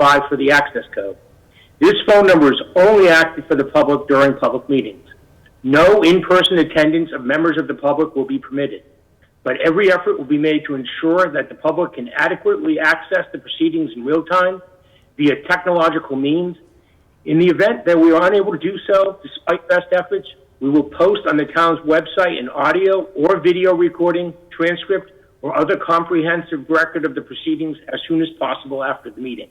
5 for the access code. This phone number is only active for the public during public meetings. No in-person attendance of members of the public will be permitted, but every effort will be made to ensure that the public can adequately access the proceedings in real time via technological means. In the event that we are unable to do so, despite best efforts, we will post on the town's website an audio or video recording, transcript, or other comprehensive record of the proceedings as soon as possible after the meeting.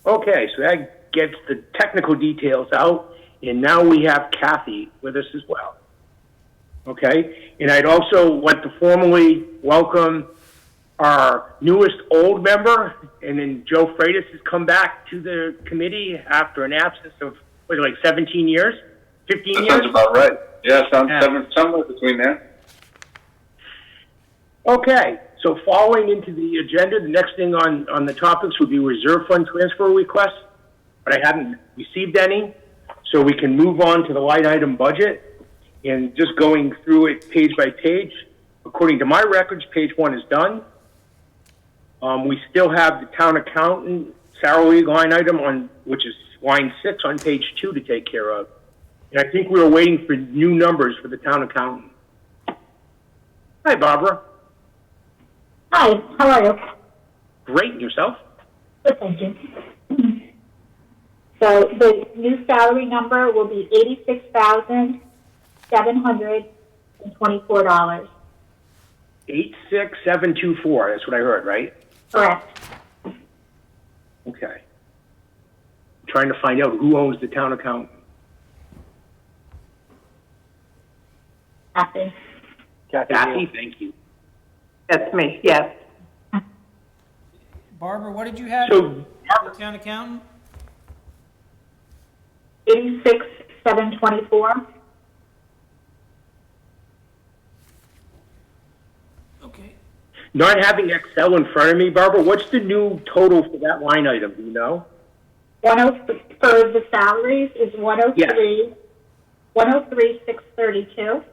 Okay, so that gets the technical details out, and now we have Kathy with us as well. Okay, and I'd also like to formally welcome our newest old member, and then Joe Freitas has come back to the committee after an absence of, what, like 17 years? 15 years? Sounds about right. Yeah, somewhere between there. Okay, so following into the agenda, the next thing on the topics would be reserve fund transfer requests, but I haven't received any, so we can move on to the line item budget. And just going through it page by page, according to my records, page 1 is done. We still have the town accountant salary line item on, which is line 6 on page 2 to take care of. And I think we were waiting for new numbers for the town accountant. Hi, Barbara. Hi, how are you? Great, and yourself? Good, thank you. So the new salary number will be $86,724. 86724, that's what I heard, right? Correct. Okay. I'm trying to find out who owns the town accountant. Kathy. Kathy, thank you. That's me, yes. Barbara, what did you have? So, The town accountant? 86,724. Okay. not having Excel in front of me, Barbara, what's the new total for that line item? Do you know? 103 for the salaries is 103, 103,632.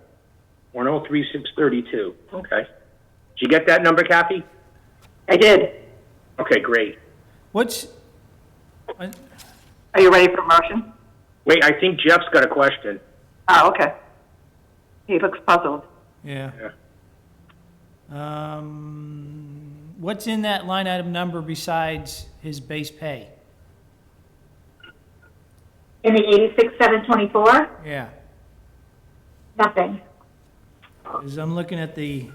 103,632. Okay. Did you get that number, Kathy? I did. Okay, great. What's, Are you ready for motion? Wait, I think Jeff's got a question. Oh, okay. He looks puzzled. yeah. Yeah. What's in that line item number besides his base pay? In the 86,724, Yeah. nothing. As I'm looking at the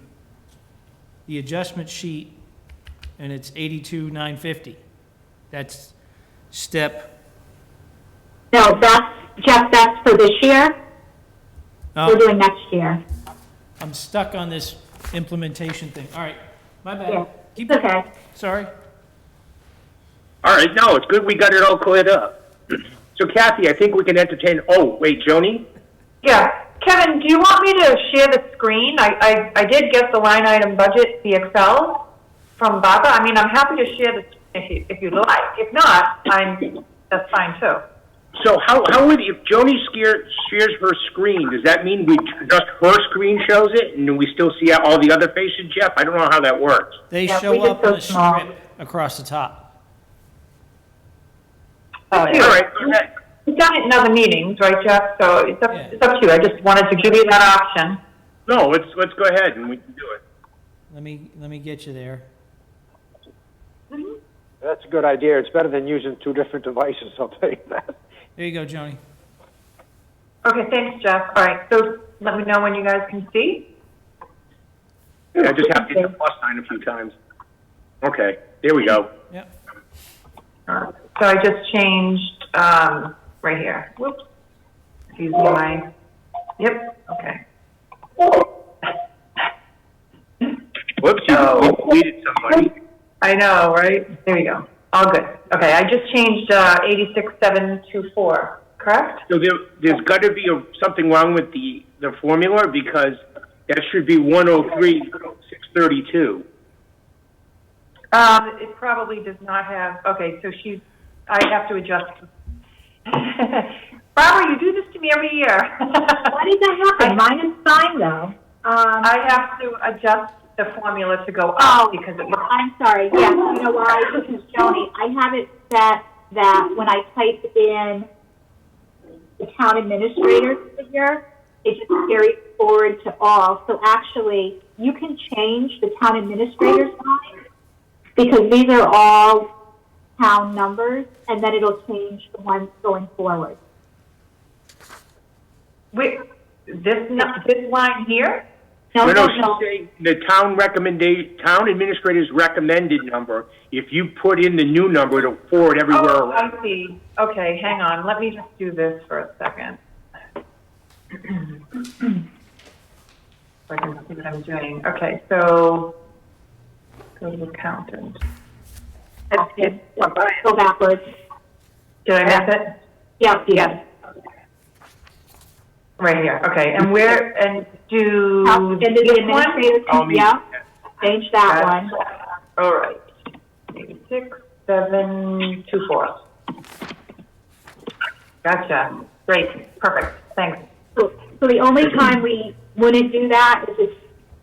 adjustment sheet, and it's 82,950. That's step. No, Jeff, that's for this year. We're Oh, doing next year. I'm stuck on this implementation thing. All right, my bad. Yeah, Keep it's going. okay. Sorry. All right, no, it's good we got it all cleared up. So, Kathy, I think we can entertain, oh, wait, Joni? Yeah. Kevin, do you want me to share the screen? I did get the line item budget, the Excel from Barbara. I mean, I'm happy to share the screen if you'd like. If not, that's fine too. So how would, if Joni shares her screen, does that mean just her screen shows it and we still see all the other faces, Jeff? I don't know how that works. They Yeah, show we just up go on a small. strip across the top. Oh, yeah. All right, okay. We've done it in other meetings, right, Jeff? So it's up to you. I just wanted to give you that option. No, let's go ahead and we can do it. Let me get you there. That's a good idea. It's better than using two different devices, I'll tell you that. There you go, Joni. Okay, thanks, Jeff. All right, so let me know when you guys can see. I just have to hit the plus sign a few times. Okay, there we go. Yep. So I just changed right here. Whoops. Excuse me, Yep. Okay. Whoops, you deleted somebody. I know, right? There you go. All good. Okay, I just changed 86724, correct? So there's got to be something wrong with the formula because that should be 103,632. It probably does not have, okay, so I have to adjust. Barbara, you do this to me every year. Why did that happen? Mine is fine, though. I have to adjust the formula to go up because it looks. I'm sorry, yes, you know why? Because Joni, I have it set that when I type in the town administrator figure, it just carries forward to all. So actually, you can change the town administrator's line because these are all town numbers, and then it'll change the ones going forward. Wait, this line here? No, No, no, she's no. saying the town administrator's recommended number. If you put in the new number, it'll forward everywhere Oh, around. I see. Okay, hang on. Let me just do this for a second. So I can see what I'm doing. Okay, so go to accountant. Okay. Go backwards. Did I miss it? Yep, yes. Right here. Okay, and where, and do And the this administrator, I'll meet- yeah, change that one. All right. 6,724. Gotcha. Great. Perfect. Thanks. So the only time we wouldn't do that is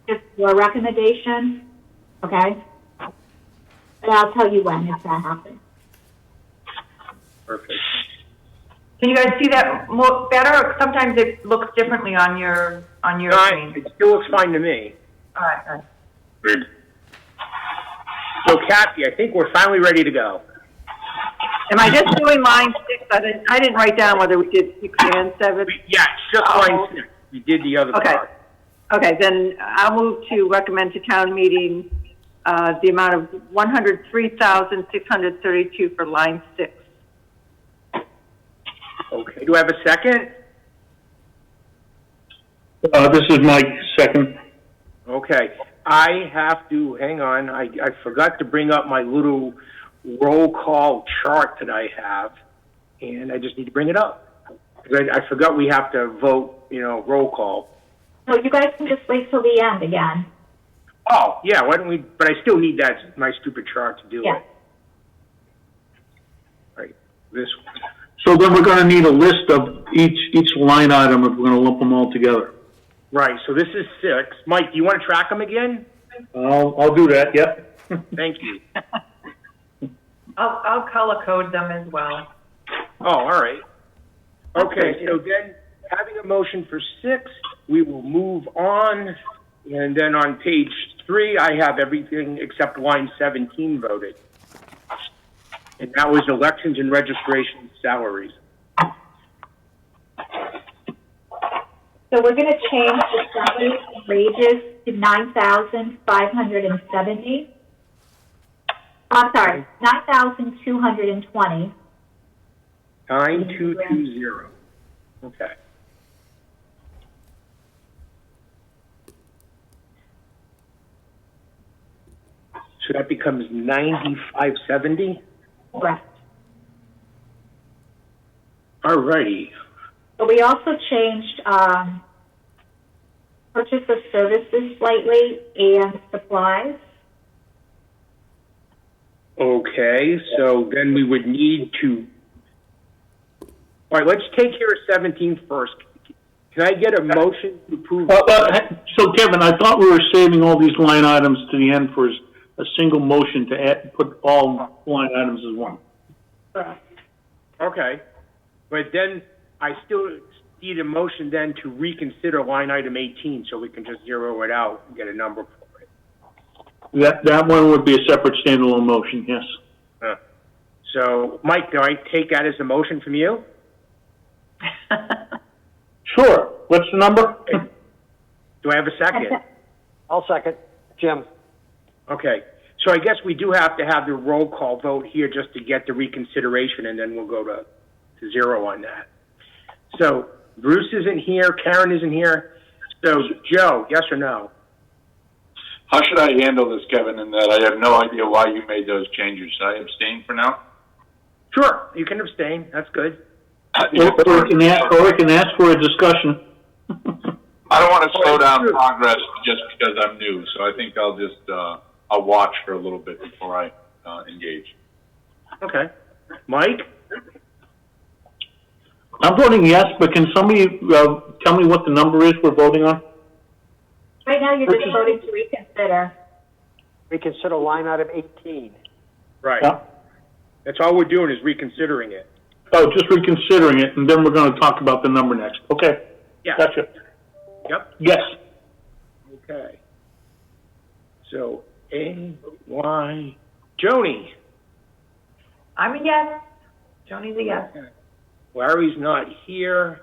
if your recommendation, okay? And I'll tell you when if that happens. Perfect. Can you guys see that more better? Sometimes it looks differently on your screen. It still looks fine to me. All right. All right. Great. So Kathy, I think we're finally ready to go. Am I just doing line 6? I didn't write down whether we did 6 and 7. Yeah, it's just line 6. We did the other Okay. part. Okay, then I'll move to recommend to town meeting the amount of $103,632 for line 6. Okay, do I have a second? This is Mike, second. Okay, I have to, hang on, I forgot to bring up my little roll call chart that I have, and I just need to bring it up. 'Cause I forgot we have to vote, roll call. So you guys can just wait till the end again. Oh, yeah, why don't we, but I still need my stupid chart to do Yeah. it. Right, this one. So then we're gonna need a list of each line item if we're gonna lump them all together. Right, so this is 6. Mike, do you want to track them again? I'll do that, yep. Thank you. I'll color code them as well. Oh, all right. Okay, so then, having a motion for 6, we will move on. And then on page 3, I have everything except line 17 voted. And that was elections and registration salaries. So we're gonna change the salaries and wages to 9,570. I'm sorry, 9,220. 9220. Okay. So that becomes 9570. Correct. All righty. But we also changed, purchase of services slightly and supplies. Okay, so then we would need to, all right, let's take care of 17 first. Can I get a motion to approve? So Kevin, I thought we were saving all these line items to the end for a single motion to put all line items as one. Okay, but then I still need a motion then to reconsider line item 18 so we can just zero it out and get a number for it. That one would be a separate standalone motion, yes. So, Mike, do I take that as a motion from you? Sure. What's the number? Do I have a second? I'll second. Jim? Okay, so I guess we do have to have the roll call vote here just to get the reconsideration, and then we'll go to zero on that. So Bruce isn't here, Karen isn't here. So Joe, yes or no? How should I handle this, Kevin, in that I have no idea why you made those changes? Should I abstain for now? Sure, you can abstain. That's good. Or we can ask for a discussion. I don't want to slow down progress just because I'm new, so I think I'll just I'll watch for a little bit before I engage. Okay. Mike? I'm voting yes, but can somebody tell me what the number is we're voting on? Right now, you're just voting to reconsider. Reconsider line item 18. Right. Yeah. That's all we're doing is reconsidering it. Oh, just reconsidering it, and then we're gonna talk about the number next. Okay. Yeah. Gotcha. Yep. Yes. Okay. So, A-Y, Joni. I'm a yes. Joni's a yes. Larry's not here.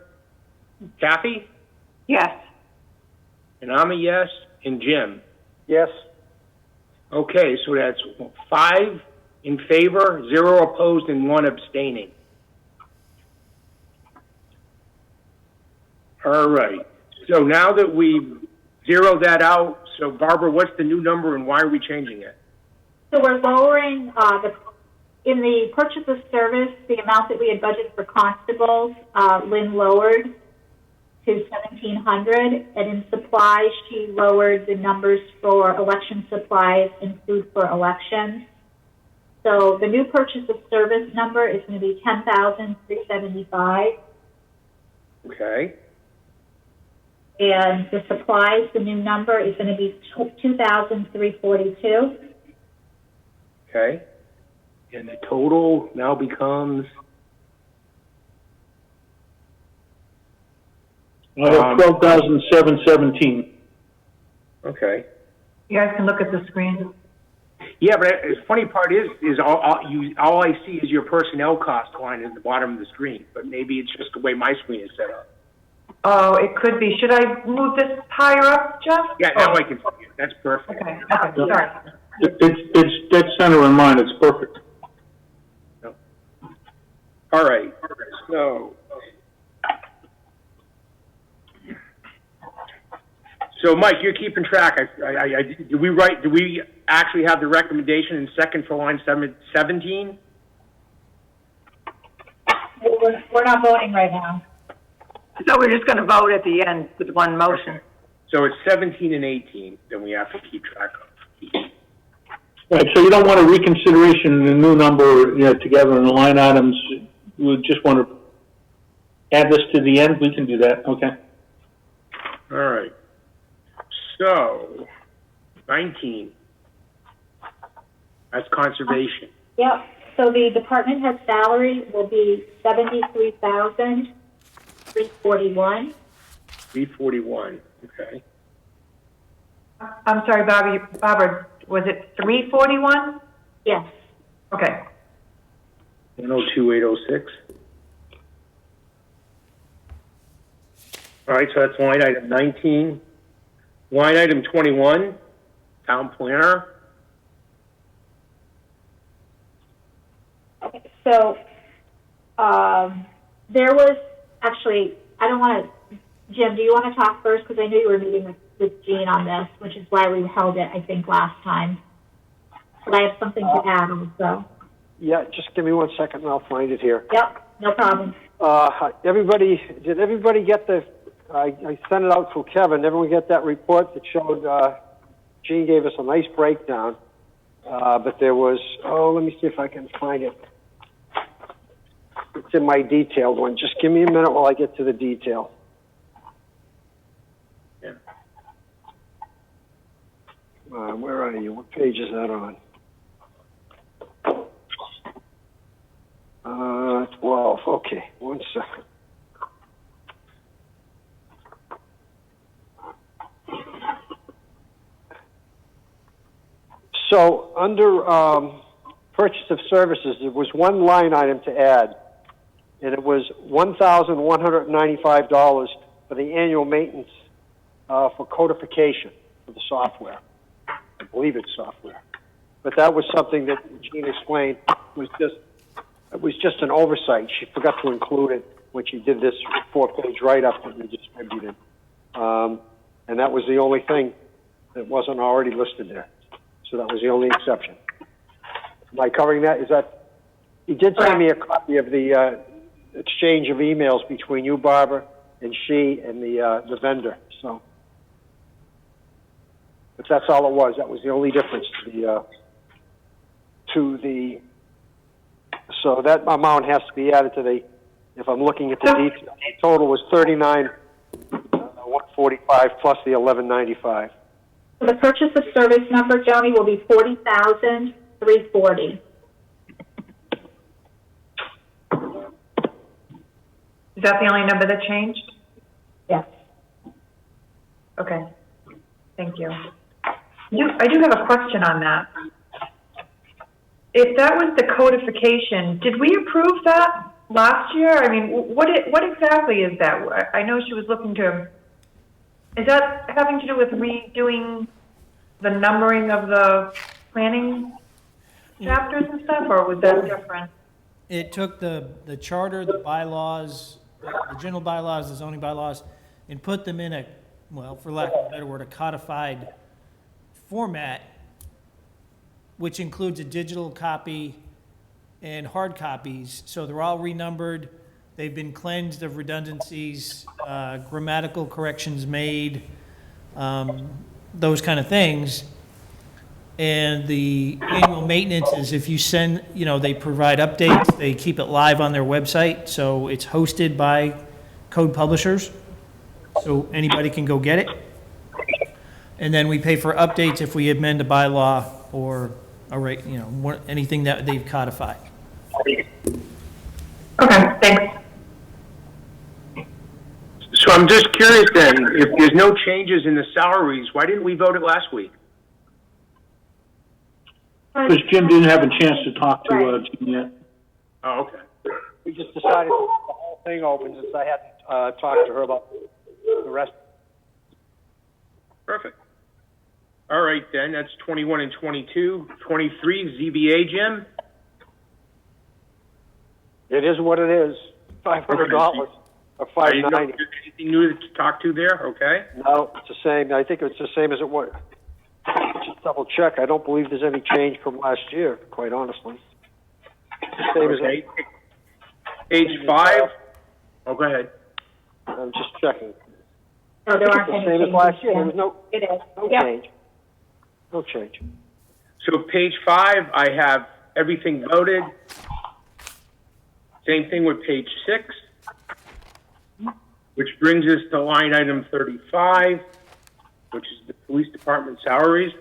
Kathy? Yes. And I'm a yes. And Jim? Yes? Okay, so that's 5 in favor, 0 opposed, and 1 abstaining. All right. So now that we've zeroed that out, so Barbara, what's the new number and why are we changing it? So we're lowering, in the purchase of service, the amount that we had budgeted for constables, Lynn lowered to 1,700, and in supplies, she lowered the numbers for election supplies and food for elections. So the new purchase of service number is going to be 10,375, Okay. and the supplies, the new number is going to be 2,342. Okay. And the total now becomes, I have 12,717. okay. You guys can look at the screen. Yeah, but the funny part is all I see is your personnel cost line at the bottom of the screen, but maybe it's just the way my screen is set up. Oh, it could be. Should I move this higher up, Jeff? Yeah, now I can see it. That's perfect. Okay, okay, sorry. It's dead center in mine, it's perfect. All right. So Mike, you're keeping track. Do we actually have the recommendation in second for line 17? We're not voting right now. So we're just gonna vote at the end with one motion. So it's 17 and 18 that we have to keep track of. Right, so you don't want a reconsideration and a new number, together in the line items. We just want to add this to the end. We can do that. Okay. All right. So 19. That's conservation. Yep. So the department head salary will be 73,341. 341. Okay. I'm sorry, Barbara, was it 341? Yes. Okay. 102,806. All right, so that's line item 19. Line item 21, town planner. Okay. So there was actually, I don't want to, Jim, do you want to talk first? Because I knew you were meeting with Jean on this, which is why we held it, I think, last time. But I have something to add also. Yeah, just give me 1 second and I'll find it here. Yep, no problem. Did everybody get I sent it out through Kevin. Everyone get that report that showed, Gene gave us a nice breakdown. But there was, let me see if I can find it. It's in my detailed one. Just give me a minute while I get to the detail. Yeah. Where are you? What page is that on? 12. Okay, 1 second. So under purchase of services, there was one line item to add, and it was $1,195 for the annual maintenance for codification for the software. I believe it's software, but that was something that Jean explained was just an oversight. She forgot to include it when she did this 4-page write-up that we distributed, and that was the only thing that wasn't already listed there. So that was the only exception. Am I covering that? Is that? He did send me a copy of the exchange of emails between you, Barbara, and she and the vendor. So, but that's all it was. That was the only difference to the. So that amount has to be added to the. If I'm looking at the detail, the total was $39,140. 45 plus the 1195. So the purchase of service number, Joni, will be 40,340. Is that the only number that changed? Yes. Okay, thank you. I do have a question on that. If that was the codification, did we approve that last year? I mean, what exactly is that? I know she was looking to, is that having to do with redoing the numbering of the planning chapters and stuff, or was that different? It took the charter, the bylaws, the general bylaws, the zoning bylaws, and put them in a, well, for lack of a better word, a codified format, which includes a digital copy and hard copies. So they're all renumbered. They've been cleansed of redundancies, grammatical corrections made, those kind of things. And the annual maintenance is if you send, they provide updates, they keep it live on their website, so it's hosted by code publishers, so anybody can go get it. And then we pay for updates if we amend a bylaw or anything that they've codified. Okay, thanks. So I'm just curious then, if there's no changes in the salaries, why didn't we vote it last week? Because Jim didn't have a chance to talk to Jim yet. Oh, okay. We just decided to keep the whole thing open since I hadn't talked to her about the rest. Perfect. All right, then, that's 21 and 22. 23, ZBA, Jim? It is what it is. $500 or $590. Anything new to talk to there? Okay. No, it's the same. I think it's the same as it was. Just double check. I don't believe there's any change from last year, quite honestly. Same as Okay. Page 5. Oh, go ahead. I'm just checking. No, there aren't The any same as changes. last year. There was It is. no Yep. change. No change. So page 5, I have everything voted. Same thing with page 6, which brings us to line item 35, which is the police department salaries.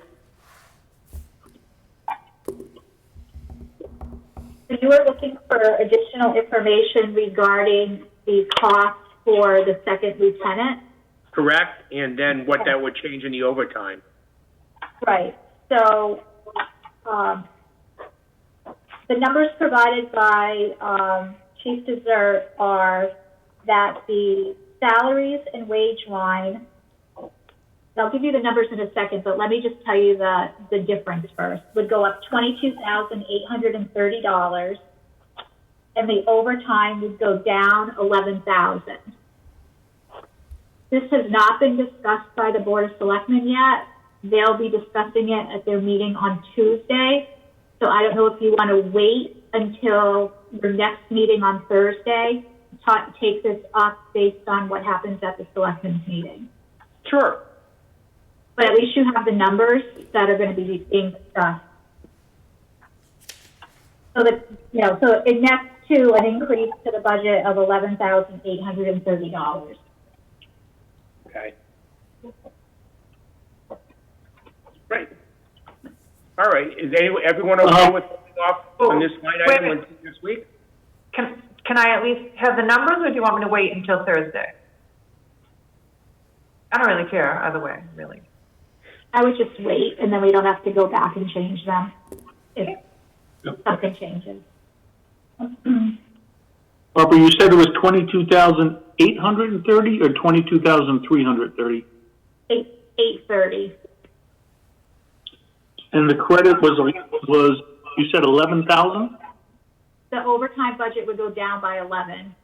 You were looking for additional information regarding the cost for the second lieutenant? Correct, and then what that would change in the overtime. Right. So the numbers provided by Chief Dessert are that the salaries and wage line, I'll give you the numbers in a second, but let me just tell you the difference first, would go up $22,830, and the overtime would go down $11,000. This has not been discussed by the Board of Selectmen yet. They'll be discussing it at their meeting on Tuesday. So I don't know if you want to wait until your next meeting on Thursday to take this up based on what happens at the Selectmen's meeting. Sure. But at least you have the numbers that are going to be being discussed. So that, so it nets to an increase to the budget of $11,830. Okay. Great. All right. Is everyone okay with holding off on this line Wait a item minute. until this week? Can I at least have the numbers, or do you want me to wait until Thursday? I don't really care either way, really. I would just wait, and then we don't have to go back and change them if something changes. Barbara, you said it was 22,830 or 22,330? 8:30. And the credit was you said 11,000? The overtime budget would go down by 11.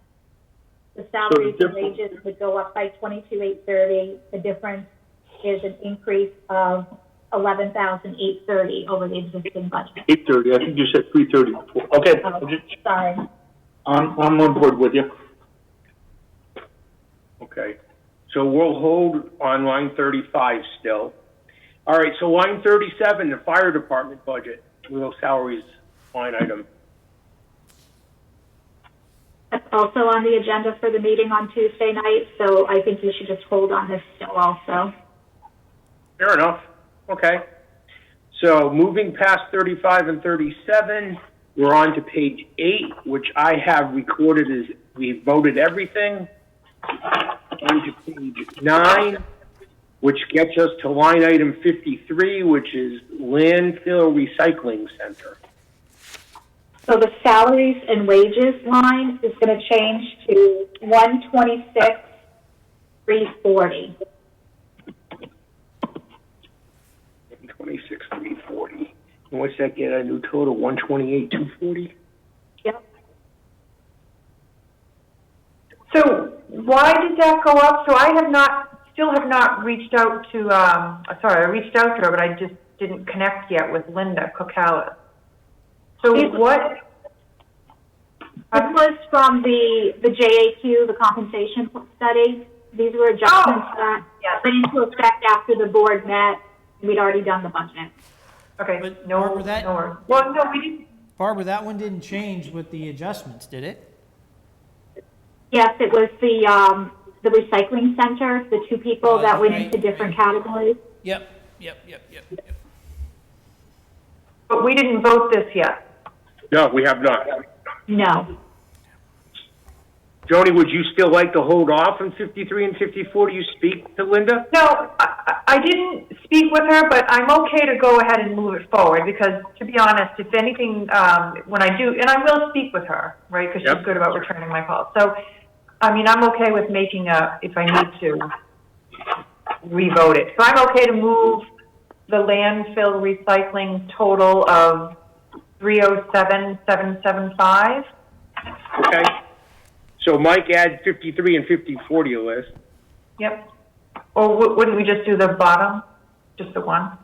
The salaries and wages would go up by 22,830. The difference is an increase of 11,830 over the existing budget. 830. I think you said 330 before. Okay. Sorry. I'm on board with you. Okay. So we'll hold on line 35 still. All right, so line 37, the fire department budget, real salaries line item. The also on the agenda for the meeting on Tuesday night, so I think you should just hold on this still also. Fair enough. Okay. So moving past 35 and 37, we're on to page 8, which I have recorded as we voted everything. On to page 9, which gets us to line item 53, which is landfill recycling center. So the salaries and wages line is going to change to 126,340. 26,340. And what's that get? A new total 128,240. Yep. So why did that go up? So I still have not reached out to, I reached out to her, but I just didn't connect yet with Linda Cookalis. So what? This was from the JAQ, the compensation study. These were adjustments that went into effect after the board met. We'd already done the budget. Okay, But no, Barbara, that- no worries. Well, no, we didn't. Barbara, that one didn't change with the adjustments, did it? Yes, it was the recycling center, the two people that went into different categories. Yep. But we didn't vote this yet. No, we have not. No. Joni, would you still like to hold off on 53 and 54? Do you speak to Linda? No, I didn't speak with her, but I'm okay to go ahead and move it forward because, to be honest, if anything, when I do, and I will speak with her, right, because she's good about returning my calls. So, I mean, I'm okay with making if I need to, revote it. So I'm okay to move the landfill recycling total of 307,775. Okay. So Mike, add 53 and 54 to your list. Yep. Or wouldn't we just do the bottom? Just the one?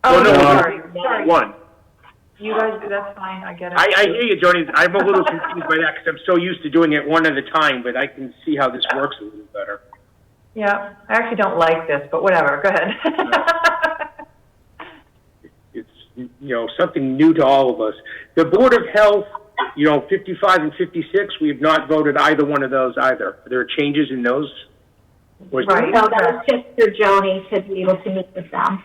Oh, no, sorry. One. You guys do, that's fine, I get it. I hear you, Joni. I'm a little confused by that because I'm so used to doing it one at a time, but I can see how this works a little better. Yeah, I actually don't like this, but whatever, go ahead. It's, something new to all of us. The Board of Health, 55 and 56, we have not voted either one of those either. Are there changes in those? Right. No, that was just for Joni to be able to meet with them.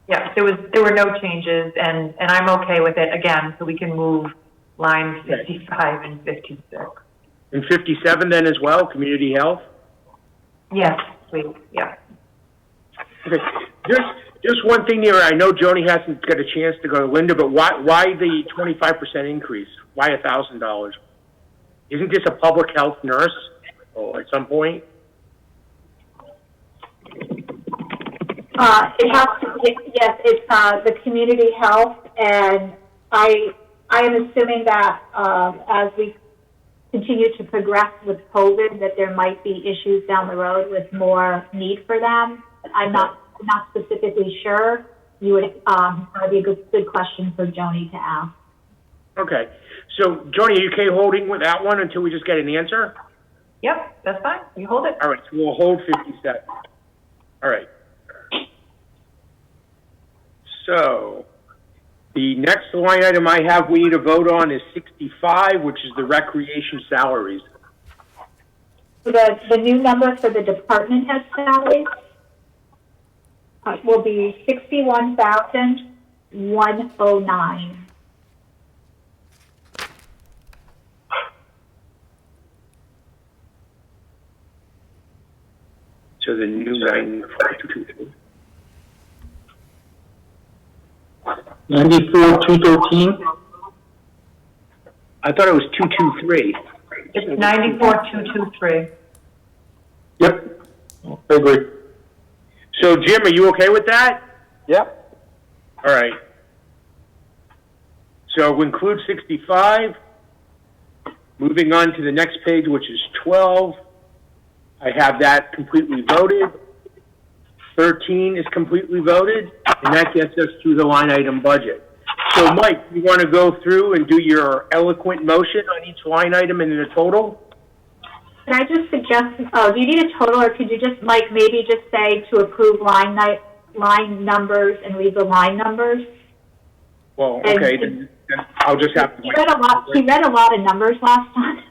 Yeah, there were no changes, and I'm okay with it, again, so we can move lines 55 and 56. And 57 then as well, Community Health? Yes, please, yeah. Okay. Just one thing here. I know Joni hasn't got a chance to go to Linda, but why the 25% increase? Why $1,000? Isn't this a public health nurse at some point? It's the community health, and I am assuming that as we continue to progress with COVID, that there might be issues down the road with more need for them. I'm not specifically sure. You would probably be a good question for Joni to ask. Okay. So, Joni, are you okay holding with that one until we just get an answer? Yep, that's fine. You hold it. All right. So we'll hold 57. All right. So, the next line item I have we need to vote on is 65, which is the recreation salaries. The new number for the department head salaries will be $61,109. So the new 9,422. 94,213. I thought it was 223. It's 94,223. Yep, I agree. So, Jim, are you okay with that? Yep. All right. So we include 65. Moving on to the next page, which is 12. I have that completely voted. 13 is completely voted, and that gets us through the line item budget. So, Mike, you want to go through and do your eloquent motion on each line item and the total? Can I just suggest, do you need a total, or could you just, Mike, maybe just say to approve line numbers and read the line numbers? Well, okay, then I'll just have to. He read a lot of numbers last time.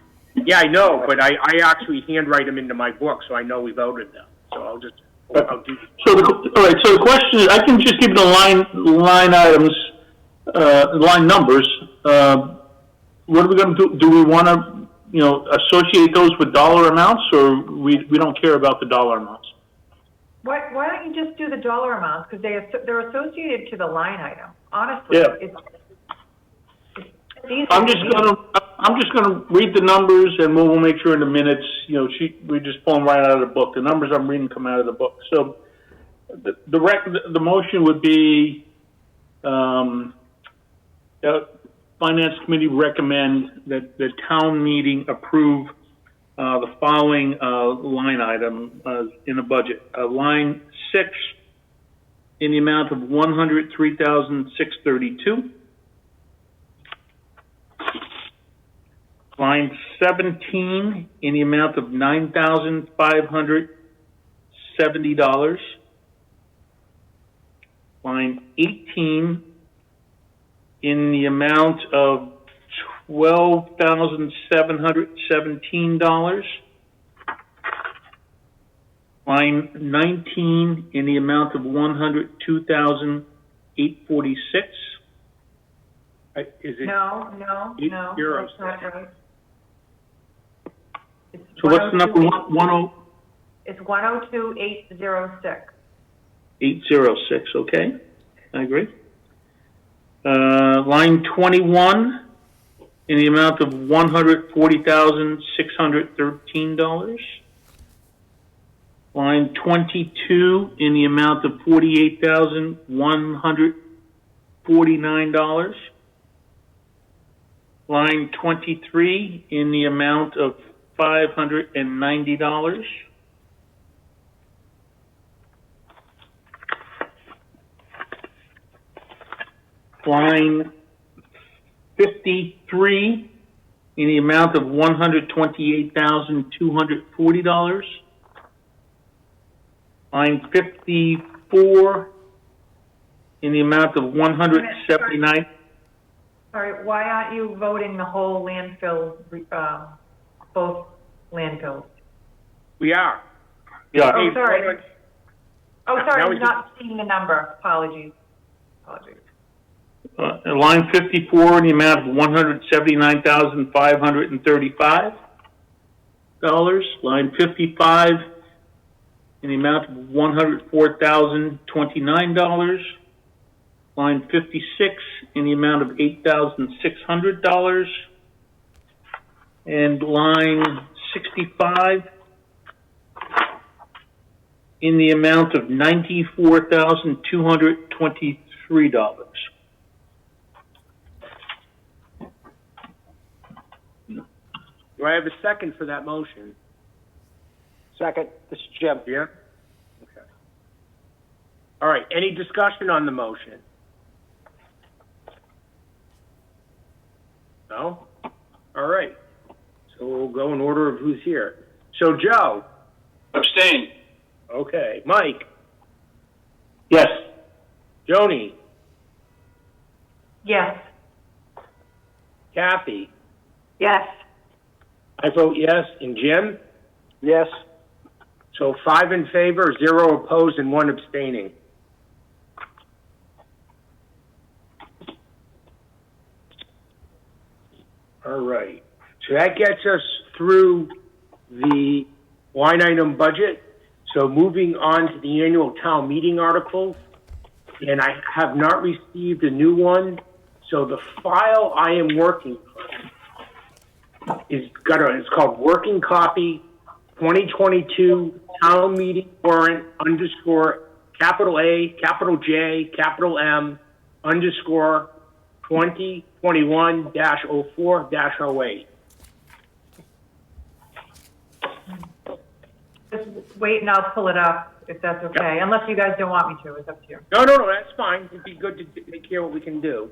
Yeah, I know, but I actually handwrite them into my book, so I know we voted them. So I'll do. So all right, so the question is, I can just give you the line items, line numbers. What are we gonna do? Do we wanna, associate those with dollar amounts, or we don't care about the dollar amounts? Why don't you just do the dollar amounts, because they're associated to the line item, honestly. Yeah. It's easy I'm to just gonna read the numbers, and we'll make sure in the minutes, we just pull them right out of the book. The numbers I'm reading come out of the book. So the motion would be, Finance Committee recommend that the town meeting approve the following line item in the budget. Line 6 in the amount of $103,632. Line 17 in the amount of $9,570. Line 18 in the amount of $12,717. Line 19 in the amount of $102,846. Is it? No, Euros. that's not right. So what's the number? 102,806. It's 102,806. 806, okay, I agree. Line 21 in the amount of $140,613. Line 22 in the amount of $48,149. Line 23 in the amount of $590. Line 53 in the amount of $128,240. Line 54 in the amount of 179. Sorry, why aren't you voting the whole landfill, both landfills? We are. Yeah. Oh, sorry. Now I'm we not seeing the number. Apologies. Line 54 in the amount of $179,535. Line 55 in the amount of $104,029. Line 56 in the amount of $8,600. And line 65 in the amount of $94,223. Do I have a second for that motion? Second, this is Jim. Yeah? Okay. All right, any discussion on the motion? No? All right. So we'll go in order of who's here. So Joe? Abstain. Okay. Mike? Yes. Joni? Yes. Kathy? Yes. I vote yes. And Jim? Yes. So 5 in favor, 0 opposed, and 1 abstaining. All right. So that gets us through the line item budget. So moving on to the annual town meeting articles, and I have not received a new one. So the file I am working from it's called Working Copy 2022 Town Meeting Warrant _ capital A, capital J, capital M _ 2021-04-08. Just wait and I'll pull it up if that's okay. Yep. Unless you guys don't want me to, it's up to you. No, that's fine. It'd be good to take care of what we can do.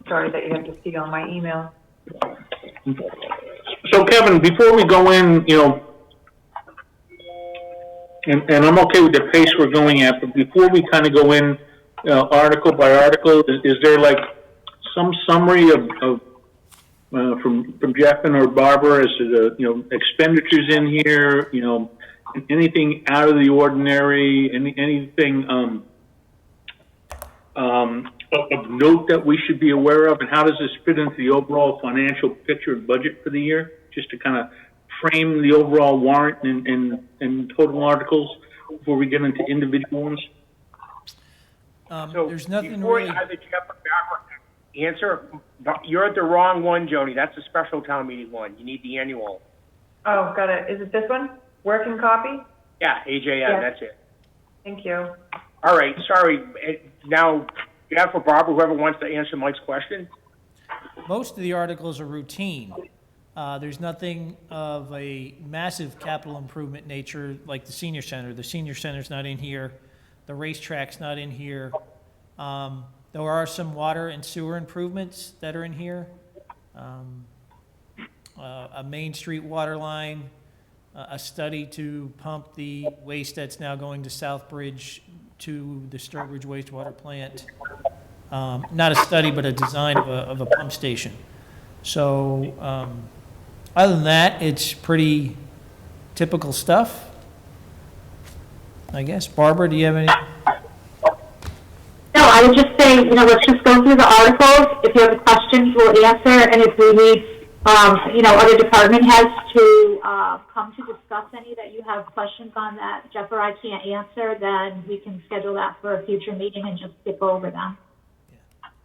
Sorry that you have to see all my emails. So Kevin, before we go in, and I'm okay with the pace we're going at, but before we kind of go in article by article, is there like some summary of from Jeff and or Barbara as to the, expenditures in here, anything out of the ordinary, anything, of note that we should be aware of, and how does this fit into the overall financial picture and budget for the year? Just to kind of frame the overall warrant and total articles before we get into individual ones. So There's nothing before really. either Jeff or Barbara answer, you're at the wrong one, Joni. That's a special town meeting one. You need the annual. Oh, got it. Is it this one? Working copy? Yeah, AJM, Yeah. that's it. Thank you. All right, sorry. Now, Jeff or Barbara, whoever wants to answer Mike's question. Most of the articles are routine. There's nothing of a massive capital improvement nature like the senior center. The senior center's not in here. The racetrack's not in here. There are some water and sewer improvements that are in here. A Main Street water line, a study to pump the waste that's now going to Southbridge to the Sturbridge wastewater plant. Not a study, but a design of a pump station. So, other than that, it's pretty typical stuff, I guess. Barbara, do you have any? No, I would just say, let's just go through the articles. If you have questions, we'll answer, and if we need, other department heads to come to discuss any that you have questions on that Jeff or I can't answer, then we can schedule that for a future meeting and just skip over them.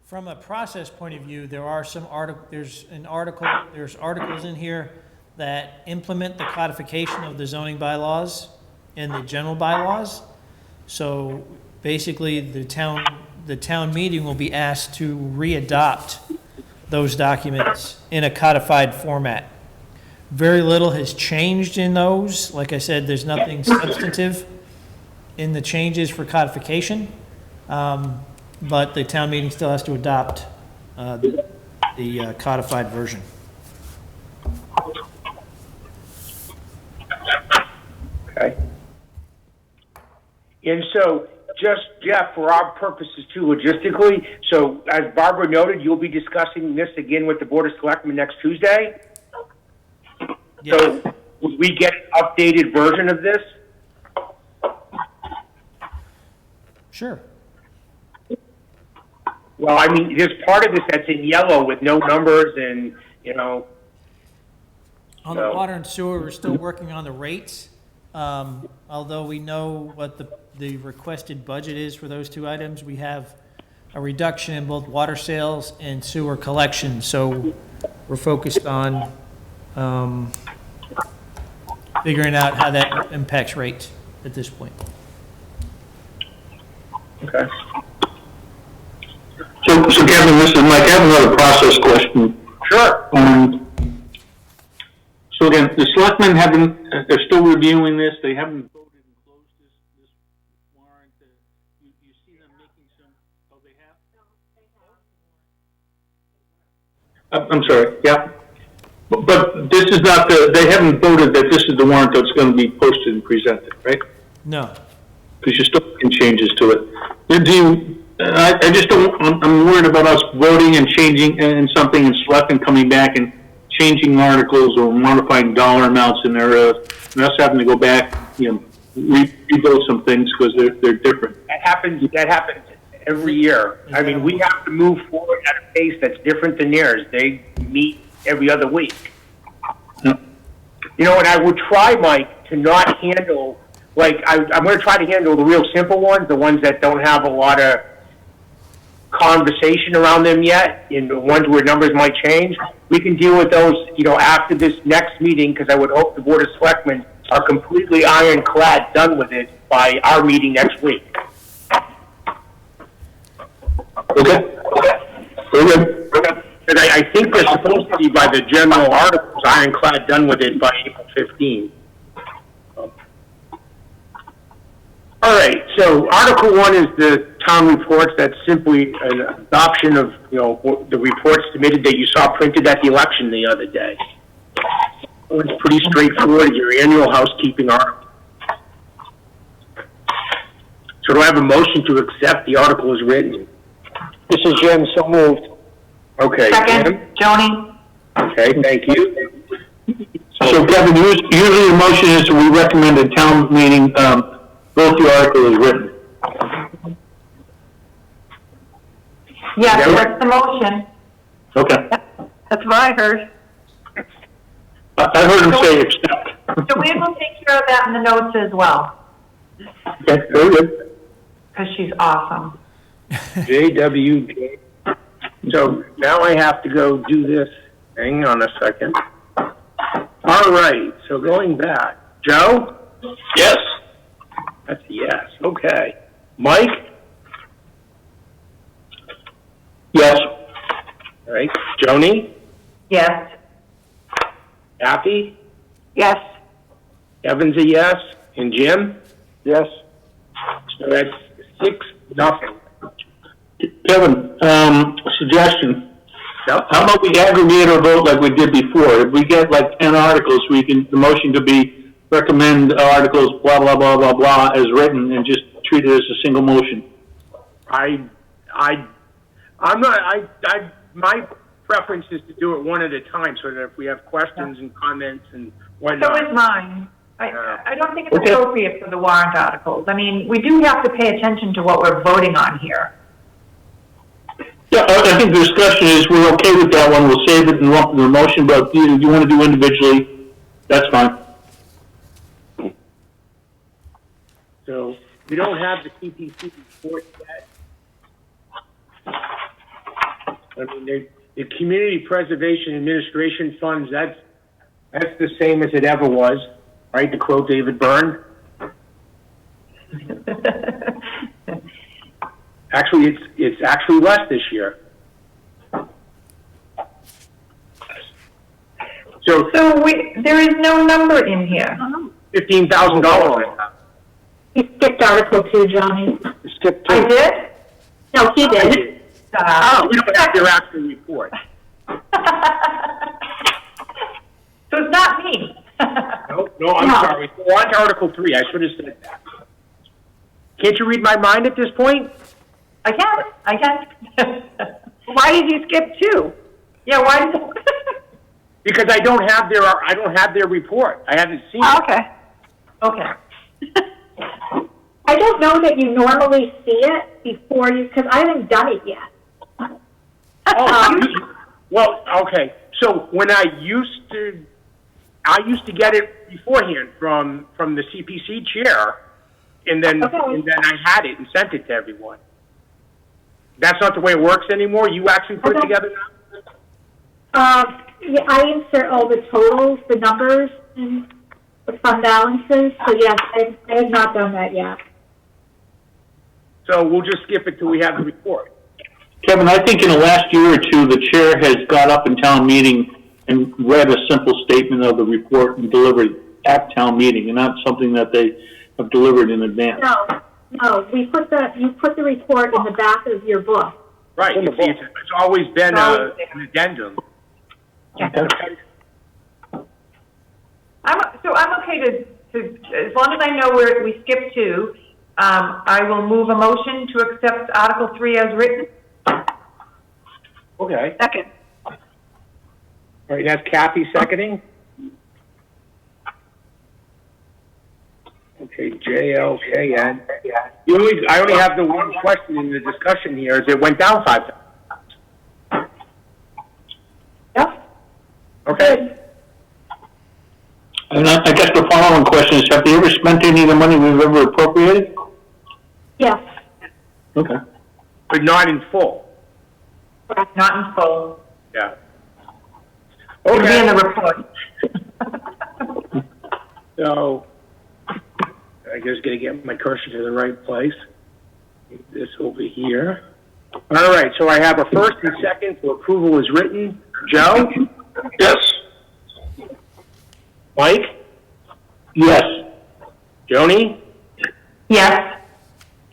From a process point of view, there are some there's articles in here that implement the codification of the zoning bylaws and the general bylaws. So basically, the town meeting will be asked to readopt those documents in a codified format. Very little has changed in those. Like I said, there's nothing substantive in the changes for codification. But the town meeting still has to adopt the codified version. Okay. And so, just, Jeff, for our purposes too, logistically, so as Barbara noted, you'll be discussing this again with the Board of Selectmen next Tuesday? Yes. So, would we get an updated version of this? Sure. Well, I mean, there's part of this that's in yellow with no numbers and, On the water and sewer, we're still working on the rates. Although we know what the requested budget is for those two items, we have a reduction in both water sales and sewer collection. So we're focused on figuring out how that impacts rates at this point. Okay. So Kevin, listen, Mike, I have another process question. Sure. So again, the selectmen they're still reviewing this. They haven't voted and closed this warrant. You see them making some, they have? I'm sorry, yeah. But this is not they haven't voted that this is the warrant that's going to be posted and presented, right? No. Because you're still making changes to it. I just don't, I'm worried about us voting and changing and something and selecting coming back and changing articles or modifying dollar amounts in there, and us having to go back, rebuild some things because they're different. That happens every year. I mean, we have to move forward at a pace that's different than theirs. They meet every other week. Yeah. And I would try, Mike, to not handle, I'm going to try to handle the real simple ones, the ones that don't have a lot of conversation around them yet, and the ones where numbers might change. We can deal with those, after this next meeting, because I would hope the Board of Selectmen are completely ironclad done with it by our meeting next week. Okay. And I think they're supposed to be by the general articles ironclad done with it by April 15. All right, so Article 1 is the town reports. That's simply an adoption of, the reports submitted that you saw printed at the election the other day. It's pretty straightforward, your annual housekeeping article. So do I have a motion to accept the article as written? This is Jim, so moved. Okay. Second, Jim? Joni? Okay, thank you. So Kevin, usually the motion is we recommend a town meeting, vote the article as written. Yes, Yeah. that's the motion. Okay. That's what I heard. I heard him say accept. Joanne will take care of that in the notes as well, Okay, very good. because she's awesome. JWJ. So now I have to go do this. Hang on a second. All right, so going back. Joe? Yes. That's a yes. Okay. Mike? Yes. All right. Joni? Yes. Kathy? Yes. Kevin's a yes. And Jim? Yes. So that's 6-0. Kevin, suggestion. Yep. How about we aggregate our vote like we did before? If we get like 10 articles, the motion could be recommend articles, blah, blah, blah, blah, blah, as written, and just treat it as a single motion. My preference is to do it one at a time so that if we have questions and comments and So whatnot. is mine. I don't think it's Okay. appropriate for the warrant articles. I mean, we do have to pay attention to what we're voting on here. Yeah, I think the discussion is we're okay with that one. We'll save it and lump it in the motion, but if you want to do individually, that's fine. So we don't have the CPC report yet. I mean, the Community Preservation Administration funds, that's the same as it ever was, right? To quote David Byrne. Actually, it's actually less this year. So So there is no number in here. $15,000. You skipped Article 2, Johnny. Skip I two. did? No, he did. We don't have their actual report. So it's not me. No, I'm No. sorry. Go on to Article 3. I should have said that. Can't you read my mind at this point? I can. Why did you skip 2? Yeah, why did? Because I don't have their report. I haven't seen Oh, it. okay. Okay. I don't know that you normally see it before you, because I haven't done it yet. Well, okay. So when I used to get it beforehand from the CPC chair, and then Okay. I had it and sent it to everyone. That's not the way it works anymore. You actually put it Okay. together now? Yeah, I insert all the totals, the numbers, and the fund balances. So yes, I have not done that yet. So we'll just skip it till we have the report. Kevin, I think in the last year or two, the chair has got up in town meeting and read a simple statement of the report and delivered at town meeting, and not something that they have delivered in advance. No, you put the report in the back of your book. Right. in the You see, book. it's always been an addendum. I'm okay to, as long as I know where we skipped to, I will move a motion to accept Article 3 as written. Okay. Second. All right, that's Kathy seconding. Okay, JLKN. I only have the one question in the discussion here, is it went down 5 times. Yep. Okay. And I guess the following question is, have they ever spent any of the money we've ever appropriated? Yes. Okay. But not in full. Not in full. Yeah. It'll be in Okay, the report. so I just gotta get my cursor to the right place. Move this over here. All right, so I have a first and second for approval as written. Joe? Yes. Mike? Yes. Joni? Yes.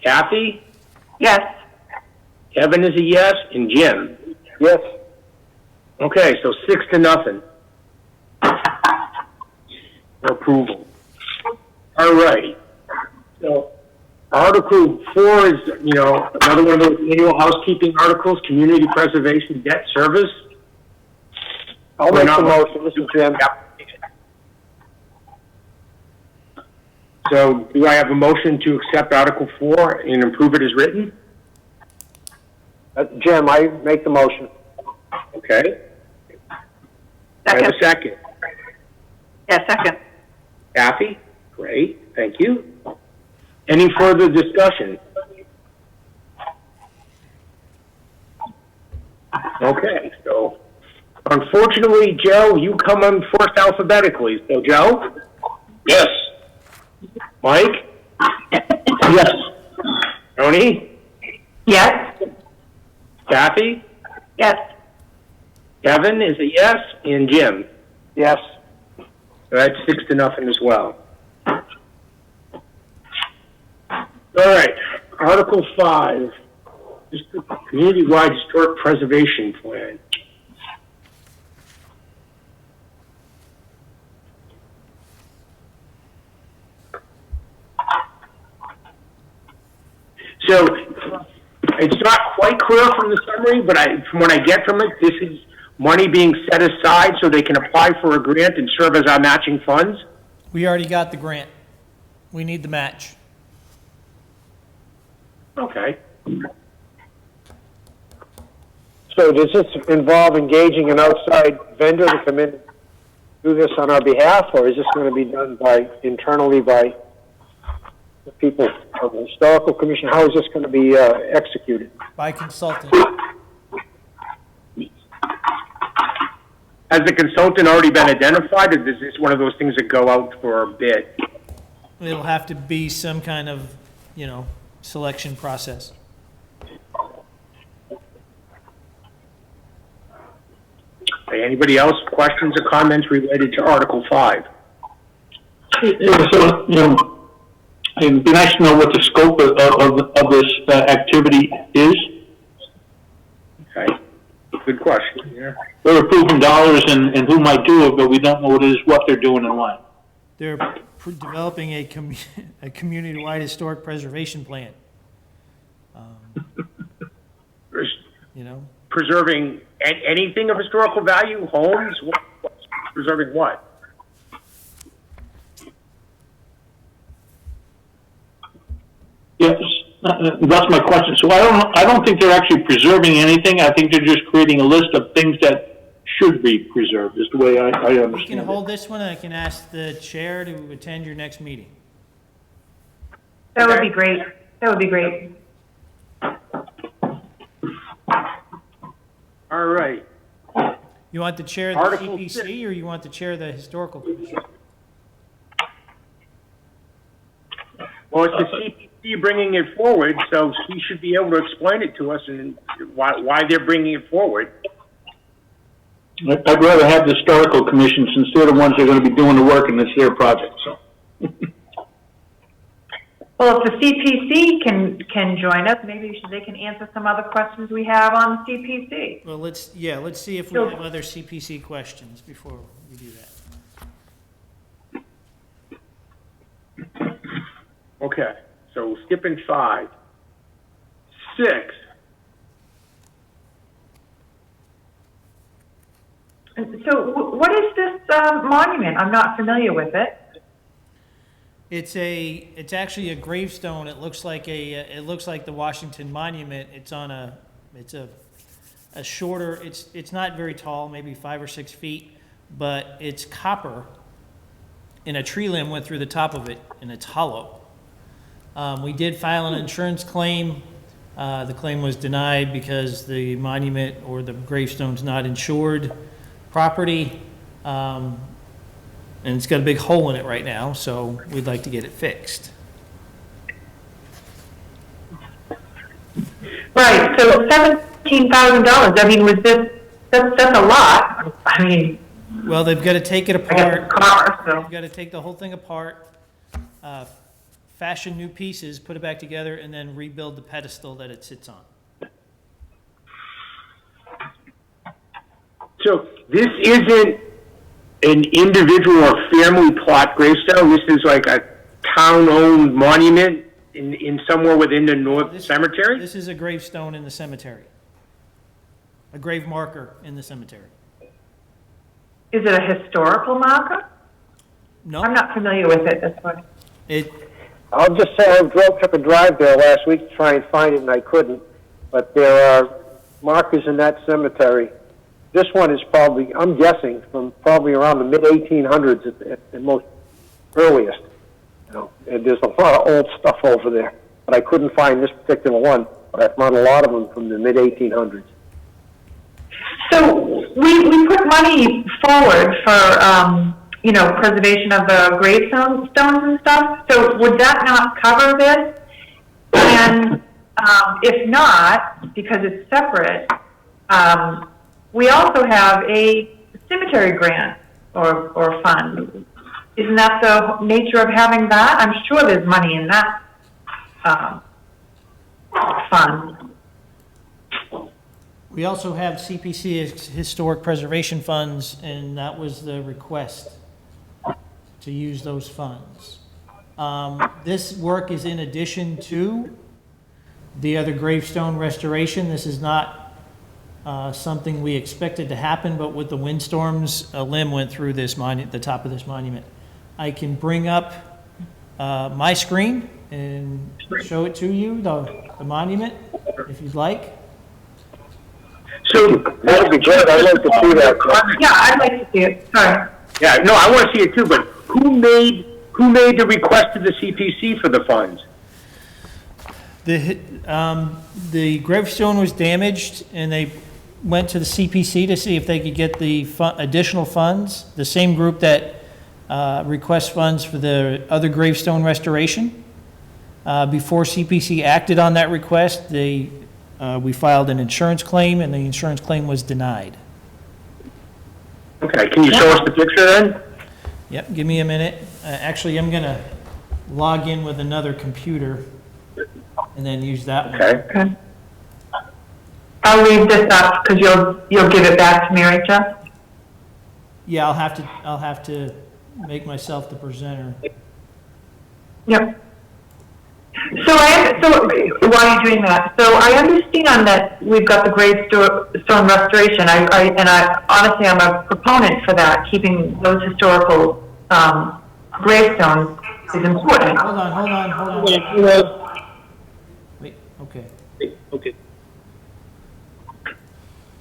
Kathy? Yes. Kevin is a yes, and Jim? Yes. Okay, so 6-0 for approval. All right. So Article 4 is, another one of those annual housekeeping articles, community preservation debt service. I'll We're make not the motion, this is Jim. So do I have a motion to accept Article 4 and approve it as written? Jim, I make the motion. Okay. I have a second. Yeah, second. Kathy? Great, thank you. Any further discussion? Okay, so unfortunately, Joe, you come on first alphabetically. So Joe? Yes. Mike? Yes. Tony? Yes? Kathy? Yes. Kevin is a yes, and Jim? Yes. So that's 6-0 as well. All right, Article 5, Community-Wide Historic Preservation Plan. So, it's not quite clear from the summary, but from what I get from it, this is money being set aside so they can apply for a grant and serve as our matching funds. We already got the grant. We need the match. Okay. So does this involve engaging an outside vendor to come in and do this on our behalf, or is this going to be done internally by the people of the Historical Commission? How is this going to be executed? By consultant. Has the consultant already been identified, or is this one of those things that go out for a bid? It'll have to be some kind of, selection process. Okay, anybody else, questions or comments related to Article 5? Yeah, so, it'd be nice to know what the scope of this activity is. Okay, good question, yeah. We're approving dollars and who might do it, but we don't know what they're doing and why. They're developing a community-wide historic preservation plan. Preserving anything of historical value, homes, preserving what? Yes, that's my question. So I don't think they're actually preserving anything. I think they're just creating a list of things that should be preserved, is the way I understand We can it. hold this one, and I can ask the chair to attend your next meeting. That would be great. That would be great. All right. You want the chair of the Article CPC, or you want the chair of the Historical Commission? Well, it's the CPC bringing it forward, so he should be able to explain it to us and why they're bringing it forward. I'd rather have the Historical Commission, since they're the ones that are going to be doing the work and it's their project, so. Well, if the CPC can join us, maybe they can answer some other questions we have on the CPC. Well, let's see if we have other CPC questions before we do that. Okay, so skipping 5. 6. So what is this monument? I'm not familiar with it. It's actually a gravestone. It looks like the Washington Monument. It's a shorter, it's not very tall, maybe 5 or 6 feet, but it's copper, and a tree limb went through the top of it, and it's hollow. We did file an insurance claim. The claim was denied because the monument or the gravestone's not insured property. And it's got a big hole in it right now, so we'd like to get it fixed. Right, so $17,000, I mean, that's a lot. I mean, Well, they've got to take it I got the apart. car, so. They've got to take the whole thing apart, fashion new pieces, put it back together, and then rebuild the pedestal that it sits on. So this isn't an individual or family plot gravestone. This is like a town-owned monument in somewhere within the North Cemetery? This is a gravestone in the cemetery. A grave marker in the cemetery. is it a historical marker? No, I'm not familiar with it, that's why. it, I'll just say I took a drive there last week to try and find it, and I couldn't. But there are markers in that cemetery. This one is probably, I'm guessing, from probably around the mid-1800s at the most earliest. You know, and there's a lot of old stuff over there. But I couldn't find this particular one, but I found a lot of them from the mid-1800s. So we put money forward for, you know, preservation of the gravestones and stuff. So would that not cover this? And if not, because it's separate, we also have a cemetery grant or fund. Isn't that the nature of having that? I'm sure there's money in that fund. we also have CPC Historic Preservation Funds, and that was the request to use those funds. This work is in addition to the other gravestone restoration. This is not something we expected to happen, but with the windstorms, a limb went through this the top of this monument. I can bring up my screen and show it to you, the monument, if you'd like. So, That would be great. I'd like to see that. Yeah, I'd like to see it. Sorry. yeah, no, I want to see it too, but who made the request to the CPC for the funds? The gravestone was damaged, and they went to the CPC to see if they could get the additional funds, the same group that requests funds for the other gravestone restoration. Before CPC acted on that request, we filed an insurance claim, and the insurance claim was denied. Okay, can you show us the picture then? Yep, give me a minute. Actually, I'm gonna log in with another computer and then use that one. Okay. Okay. I'll leave this up because you'll give it back to me, right, Jeff? Yeah, I'll have to make myself the presenter. Yep. So while you're doing that, so I understand that we've got the gravestone restoration. I honestly, I'm a proponent for that. Keeping those historical gravestones is important. Hold on. Wait, okay.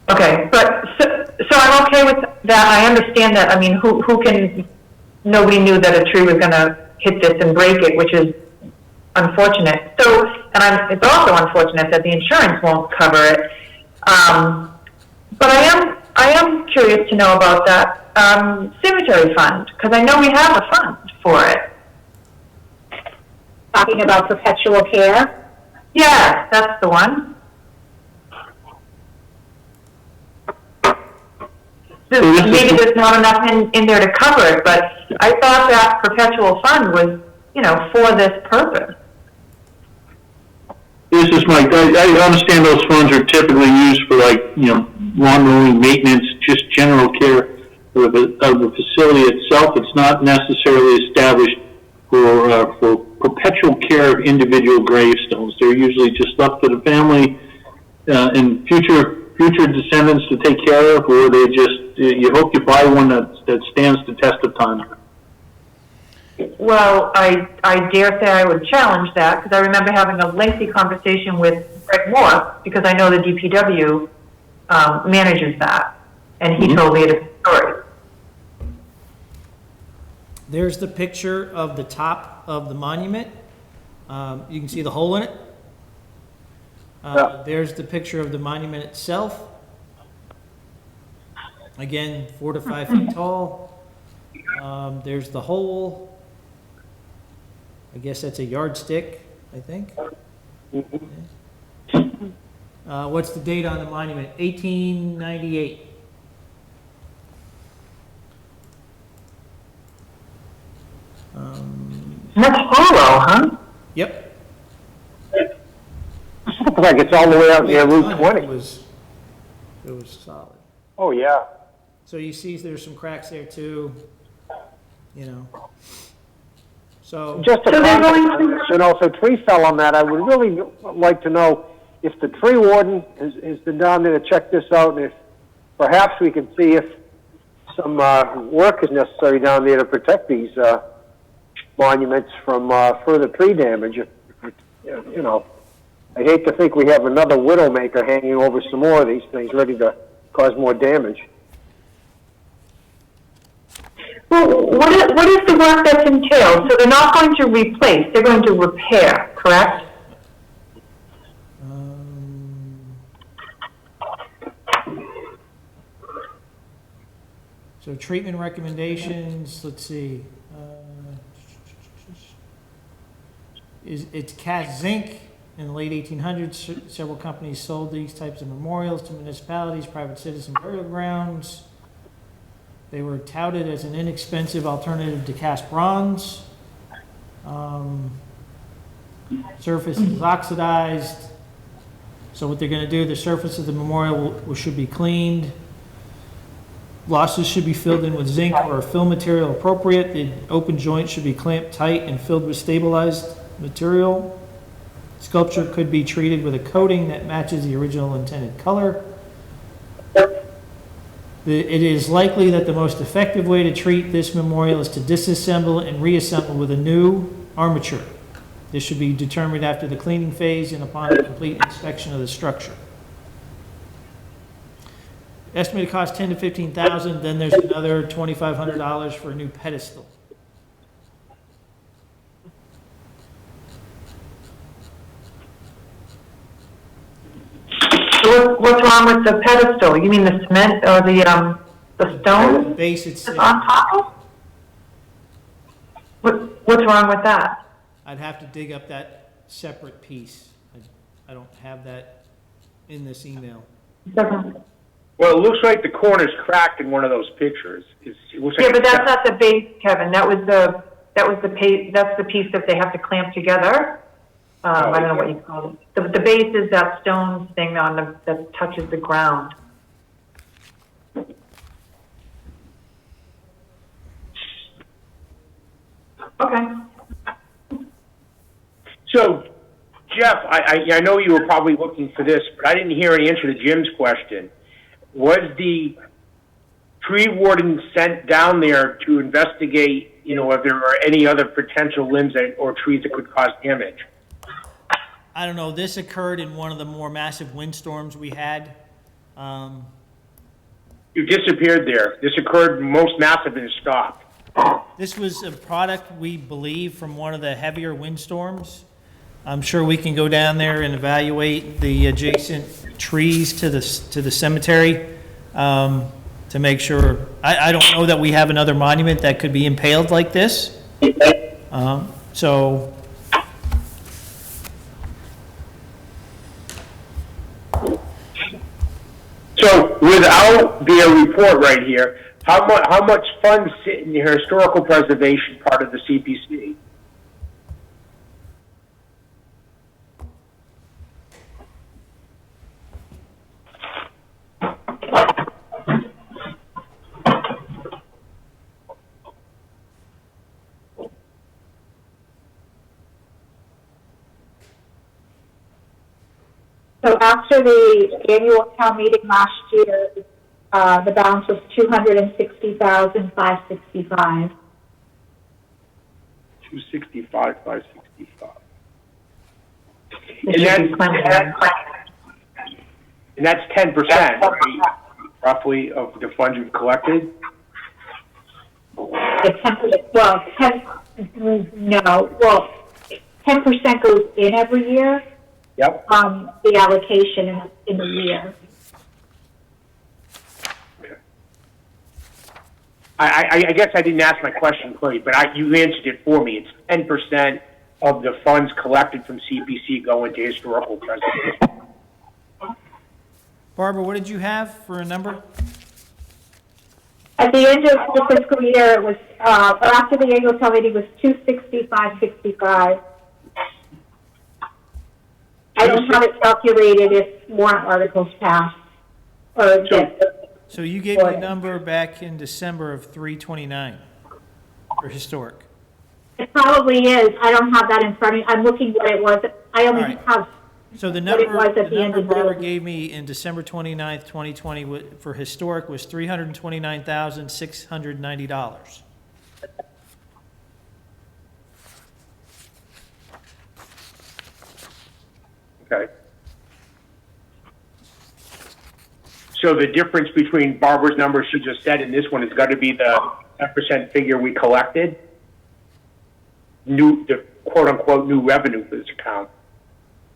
Okay, but so I'm okay with that. I understand that. I mean, nobody knew that a tree was going to hit this and break it, which is unfortunate. So, it's also unfortunate that the insurance won't cover it. But I am curious to know about that cemetery fund, because I know we have a fund for it. Talking about perpetual care. Yeah, that's the one. Maybe there's not enough in there to cover it, but I thought that perpetual fund was, you know, for this purpose. This is Mike. I understand those funds are typically used for, like, you know, lawn mowing, maintenance, just general care of the facility itself. It's not necessarily established for perpetual care of individual gravestones. They're usually just left to the family and future descendants to take care of, or they just, you hope you buy one that stands the test of time. Well, I dare say I would challenge that, because I remember having a lengthy conversation with Greg Moore, because I know the DPW manages that, and he told me a different story. There's the picture of the top of the monument. You can see the hole in it. There's the picture of the monument itself. Again, 4 to 5 feet tall. There's the hole. I guess that's a yardstick, I think. What's the date on the monument? 1898. That's hollow, huh? Yep. Looks like it's all the way out near Route 20. It was solid. Oh, yeah. So you see there's some cracks there too, you know. So, Just a comment, you know, if a tree fell on that, I would really like to know if the tree warden has been down there to check this out, and if perhaps we can see if some work is necessary down there to protect these monuments from further tree damage. You know, I hate to think we have another Widowmaker hanging over some more of these things, ready to cause more damage. Well, what is the work that's entailed? So they're not going to replace, they're going to repair, correct? So treatment recommendations, let's see. It's cast zinc. In the late 1800s, several companies sold these types of memorials to municipalities, private citizen burial grounds. They were touted as an inexpensive alternative to cast bronze. Surface is oxidized. So what they're going to do, the surface of the memorial should be cleaned. Losses should be filled in with zinc or fill material appropriate. The open joint should be clamped tight and filled with stabilized material. Sculpture could be treated with a coating that matches the original intended color. It is likely that the most effective way to treat this memorial is to disassemble and reassemble with a new armature. This should be determined after the cleaning phase and upon a complete inspection of the structure. Estimated cost $10,000 to $15,000. Then there's another $2,500 for a new pedestal. So what's wrong with the pedestal? You mean the cement or the The stone base itself, on top of? What's wrong with that? I'd have to dig up that separate piece. I don't have that in this email. Doesn't. Well, it looks like the corner's cracked in one of those pictures. It looks like Yeah, but that's not the base, Kevin. That's the piece that they have to clamp together. I don't know what you call it. The base is that stone thing that touches the ground. Okay. So, Jeff, I know you were probably looking for this, but I didn't hear any answer to Jim's question. Was the tree warden sent down there to investigate, if there are any other potential limbs or trees that could cause damage? I don't know. This occurred in one of the more massive windstorms we had. You disappeared there. This occurred most massive and stopped. This was a product, we believe, from one of the heavier windstorms. I'm sure we can go down there and evaluate the adjacent trees to the cemetery to make sure. I don't know that we have another monument that could be impaled like this. So without their report right here, how much funds sit in the historical preservation part of the CPC? So after the annual town meeting last year, the balance was $260,565. 265, 565. And that's 10%, right? Roughly, of the funds you've collected? The 10%, well, 10% goes in every year. Yep. The allocation in the year. Okay. I guess I didn't ask my question clearly, but you answered it for me. It's 10% of the funds collected from CPC go into historical preservation. Barbara, what did you have for a number? At the end of the fiscal year, it was, after the annual town meeting was $260,565. I don't have it calculated if warrant articles pass. So you gave me a number back in December of 329 for historic. It probably is. I don't have that in front of me. I'm looking what it was. I only All right. have So the what it number, was at the the end number of the Barbara day. gave me in December 29th, 2020 for historic was $329,690. Okay. So the difference between Barbara's number she just said and this one has got to be the 10% figure we collected? The quote unquote new revenue for this account.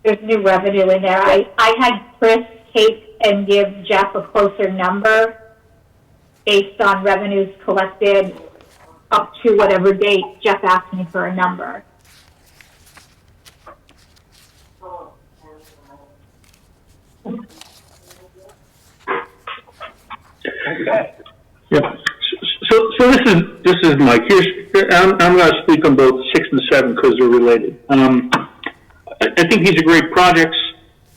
There's new revenue in there. I had Chris take and give Jeff a closer number based on revenues collected up to whatever date Jeff asked me for a number. Okay. Yeah. So this is Mike. I'm going to speak on both 6 and 7 because they're related. I think these are great projects.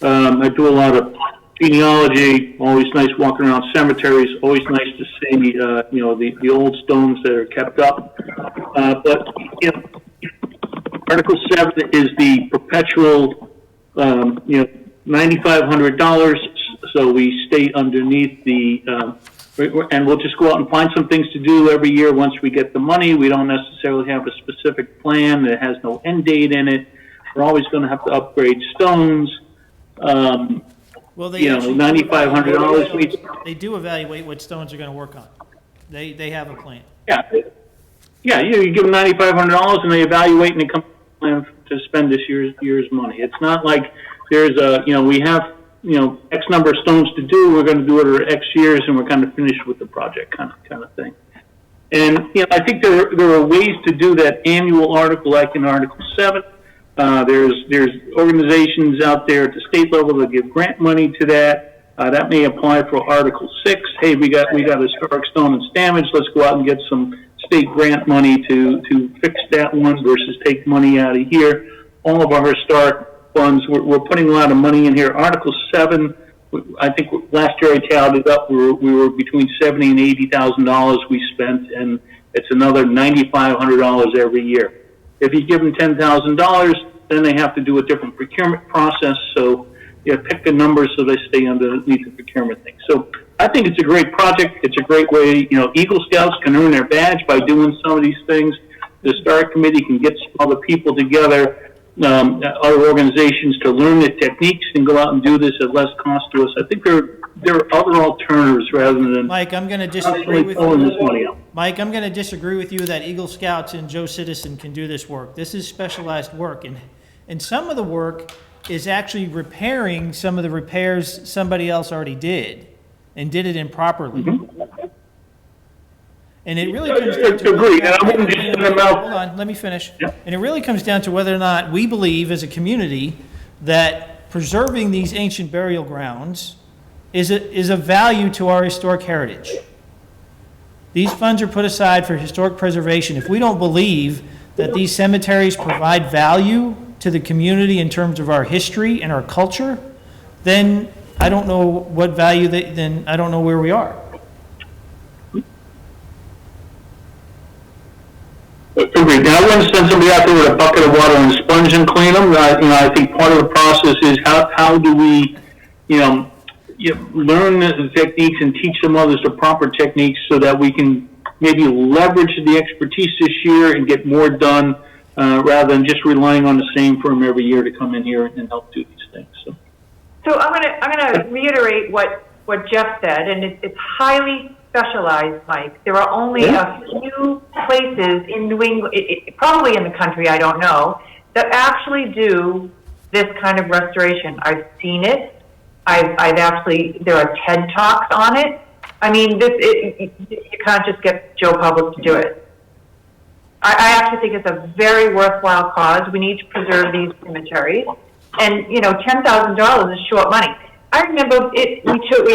I do a lot of genealogy. Always nice walking around cemeteries. Always nice to see the old stones that are kept up. But Article 7 is the perpetual $9,500. So we stay underneath the, and we'll just go out and find some things to do every year once we get the money. We don't necessarily have a specific plan that has no end date in it. We're always going to have to upgrade stones. Well, they actually $9,500. They do evaluate what stones they're going to work on. They have a plan. Yeah. You give them $9,500 and they evaluate and they come up with a plan to spend this year's money. It's not like there's we have X number of stones to do. We're going to do it over X years and we're kind of finished with the project kind of thing. And I think there are ways to do that annual article like in Article 7. There's organizations out there at the state level that give grant money to that. That may apply for Article 6. Hey, we got historic stone that's damaged. Let's go out and get some state grant money to fix that one versus take money out of here. All of our historic funds, we're putting a lot of money in here. Article 7, I think last year I tallied it up. We were between $70,000 and $80,000 we spent, and it's another $9,500 every year. If you give them $10,000, then they have to do a different procurement process. So pick the numbers so they stay underneath the procurement thing. So I think it's a great project. It's a great way. Eagle Scouts can earn their badge by doing some of these things. The Historic Committee can get some other people together, other organizations to learn the techniques and go out and do this at less cost to us. I think there are other alternatives rather than Mike, I'm going to disagree with pulling this money you. out. Mike, I'm going to disagree with you that Eagle Scouts and Joe Citizen can do this work. This is specialized work, and some of the work is actually repairing some of the repairs somebody else already did and did it improperly. Mm-hmm. And it really comes down to Agreed, and I wouldn't just send them out. Hold on, let me finish. Yeah. And it really comes down to whether or not we believe as a community that preserving these ancient burial grounds is a value to our historic heritage. These funds are put aside for historic preservation. If we don't believe that these cemeteries provide value to the community in terms of our history and our culture, then I don't know what value then I don't know where we are. Agreed. Now, I want to send somebody out there with a bucket of water and a sponge and clean them. I think part of the process is how do we, learn the techniques and teach some others the proper techniques so that we can maybe leverage the expertise this year and get more done rather than just relying on the same firm every year to come in here and help do these things. So I'm gonna reiterate what Jeff said, and it's highly specialized, Mike. There are only a few places in New England, probably in the country, I don't know, that actually do this kind of restoration. I've seen it. I've actually, there are TED Talks on it. I mean, you can't just get Joe Public to do it. I actually think it's a very worthwhile cause. We need to preserve these cemeteries. And, $10,000 is short money. I remember we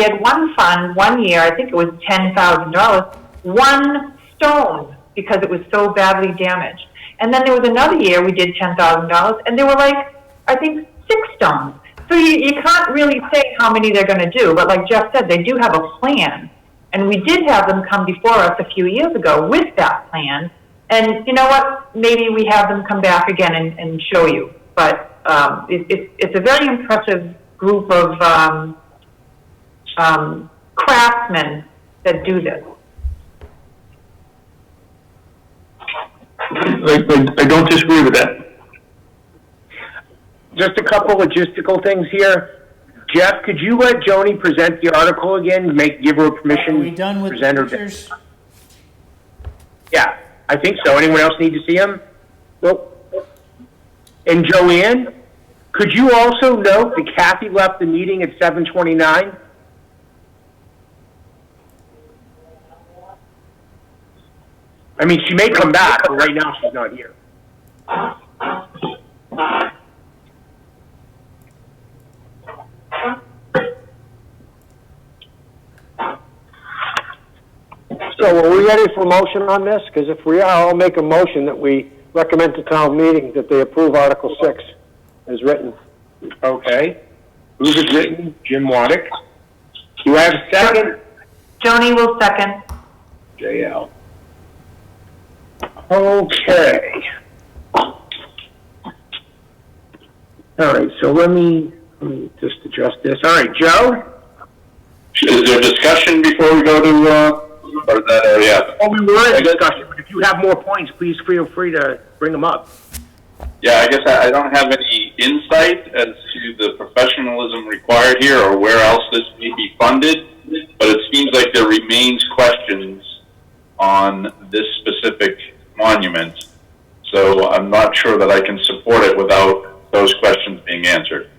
had one fund one year, I think it was $10,000, one stone because it was so badly damaged. And then there was another year we did $10,000 and there were I think 6 stones. So you can't really say how many they're going to do, but like Jeff said, they do have a plan. And we did have them come before us a few years ago with that plan. And you know what? Maybe we have them come back again and show you. But it's a very impressive group of, craftsmen that do this. I don't disagree with that. Just a couple logistical things here. Jeff, could you let Joni present the article again, give her Are permission? we done with the present her- pictures? Yeah, I think so. Anyone else need to see them? Nope. And Joanne, could you also note that Kathy left the meeting at 7:29? I mean, she may come back, but right now she's not here. So are we ready for a motion on this? Because if we are, I'll make a motion that we recommend to town meeting that they approve Article 6 as written. Okay. Who's it written? Jim Waddick. Do I have a second? Joni will second. JL. Okay. All right, so let me just adjust this. All right, Joe? Is there discussion before we go to, or is that already happened? Oh, we were in discussion, but if you have more points, please feel free to bring them up. Yeah, I guess I don't have any insight as to the professionalism required here or where else this may be funded, but it seems like there remains questions on this specific monument. So I'm not sure that I can support it without those questions being answered.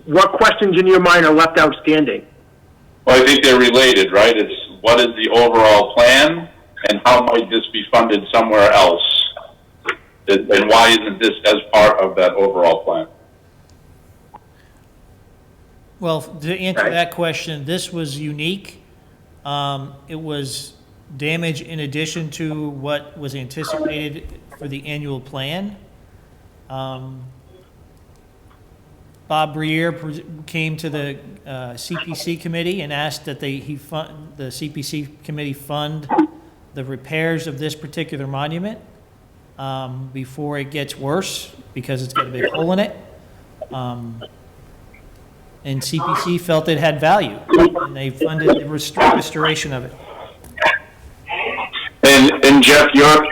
What questions in your mind are left outstanding? Well, I think they're related, right? It's what is the overall plan and how might this be funded somewhere else? And why isn't this as part of that overall plan? Well, to answer that question, this was unique. It was damage in addition to what was anticipated for the annual plan. Bob Briere came to the CPC committee and asked that the CPC committee fund the repairs of this particular monument before it gets worse, because it's got a big hole in it. And CPC felt it had value, and they funded the restoration of it. And Jeff, you're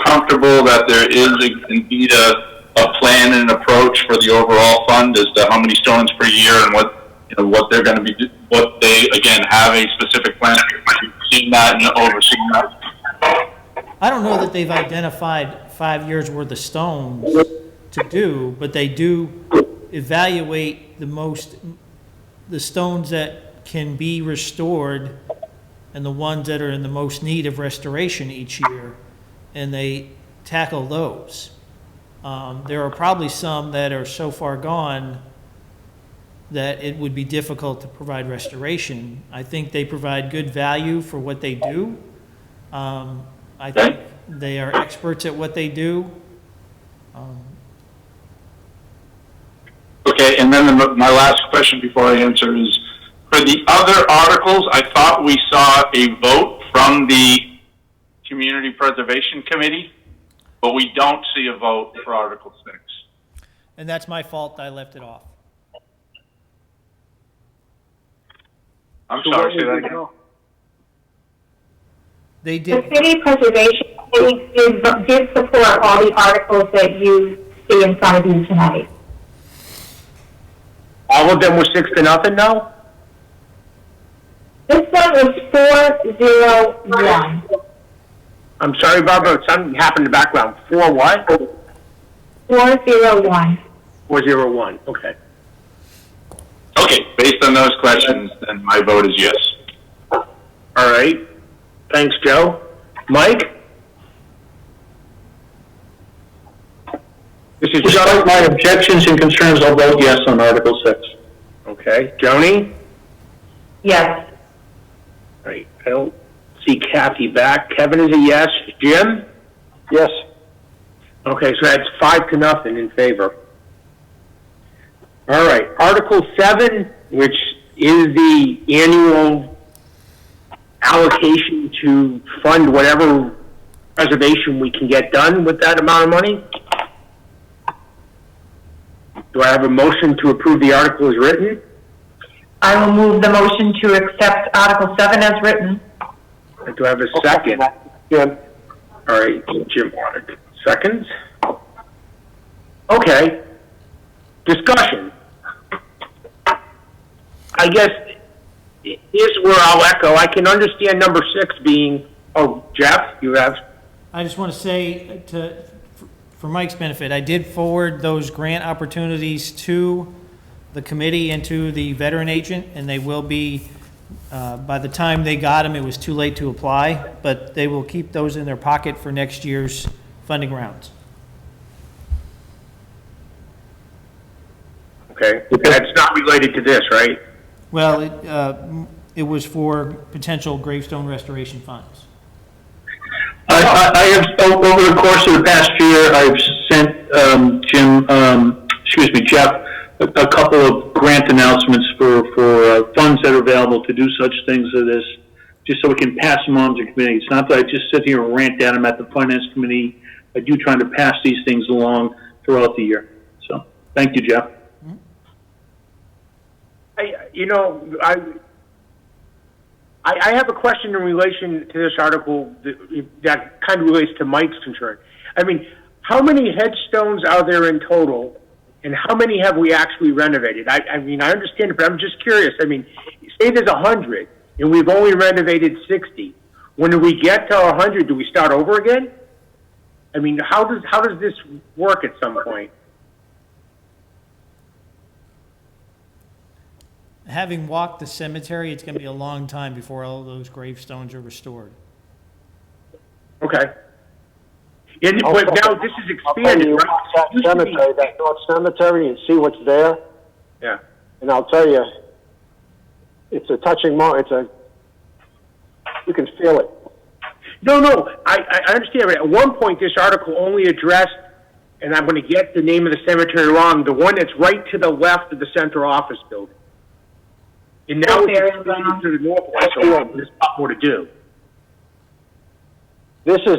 comfortable that there is indeed a plan and an approach for the overall fund as to how many stones per year and what they're going to be, what they again have a specific plan. You've seen that and overseen that. I don't know that they've identified 5 years worth of stones to do, but they do evaluate the stones that can be restored and the ones that are in the most need of restoration each year, and they tackle those. There are probably some that are so far gone that it would be difficult to provide restoration. I think they provide good value for what they do. I think they are experts at what they do. Okay, and then my last question before I answer is, for the other articles, I thought we saw a vote from the Community Preservation Committee, but we don't see a vote for Article 6. And that's my fault, I left it off. I'm sorry, say that again. They The did, city preservation committee did support all the articles that you see in front of you tonight. All of them were 6-0 now? This one was 401. I'm sorry, Barbara, something happened in the background. 4 what? 401. 401, okay. Okay, based on those questions, then my vote is yes. All right. Thanks, Joe. Mike? This is Despite Joe. my objections and concerns, I'll vote yes on Article 6. Okay. Joni? Yes. All right. I don't see Kathy back. Kevin is a yes. Jim? Yes. Okay, so that's 5-0 in favor. All right. Article 7, which is the annual allocation to fund whatever preservation we can get done with that amount of money. Do I have a motion to approve the article as written? I will move the motion to accept Article 7 as written. Do I have a second? Jim, All right, Jim wanted seconds. Okay. Discussion. I guess here's where I'll echo. I can understand number 6 being, oh, Jeff, you have? I just want to say for Mike's benefit, I did forward those grant opportunities to the committee and to the veteran agent, and they will be, by the time they got them, it was too late to apply, but they will keep those in their pocket for next year's funding rounds. Okay. That's not related to this, right? Well, it was for potential gravestone restoration funds. I have, over the course of the past year, I've sent Jeff, a couple of grant announcements for funds that are available to do such things as this, just so we can pass them on to the committee. It's not that I just sit here and rant at them at the finance committee. I do try to pass these things along throughout the year. So, thank you, Jeff. I have a question in relation to this article that kind of relates to Mike's concern. I mean, how many headstones are there in total, and how many have we actually renovated? I mean, I understand it, but I'm just curious. I mean, say there's 100, and we've only renovated 60. When we get to 100, do we start over again? I mean, how does this work at some point? Having walked the cemetery, it's going to be a long time before all of those gravestones are restored. Okay. But now this is expanded, you right? walk that cemetery, that North Cemetery, and see what's there, Yeah. and I'll tell you, it's a touching moment. You can feel it. No, I understand. But at one point, this article only addressed, and I'm going to get the name of the cemetery wrong, the one that's right to the left of the central office building. And now it's expanded to the northwest, so there's a lot more to do. This is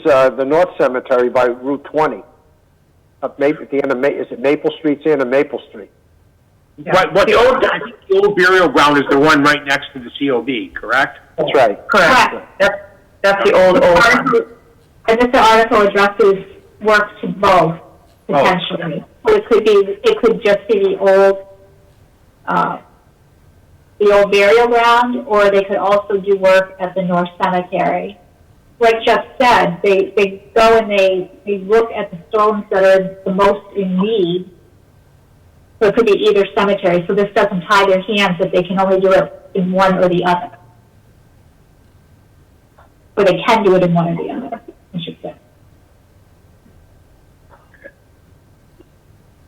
the North Cemetery by Route 20. Up at the end of is it Maple Street? It's the end of Maple Street. Right, but I think the old burial ground is the one right next to the COB, correct? That's right. Correct. That's the old. And this article addresses work to both, potentially. So it could just be the old burial ground, or they could also do work at the North Cemetery. Like Jeff said, they go and they look at the stones that are the most in need. So it could be either cemetery. So this doesn't tie their hands that they can only do it in one or the other. Or they can do it in one or the other, I should say.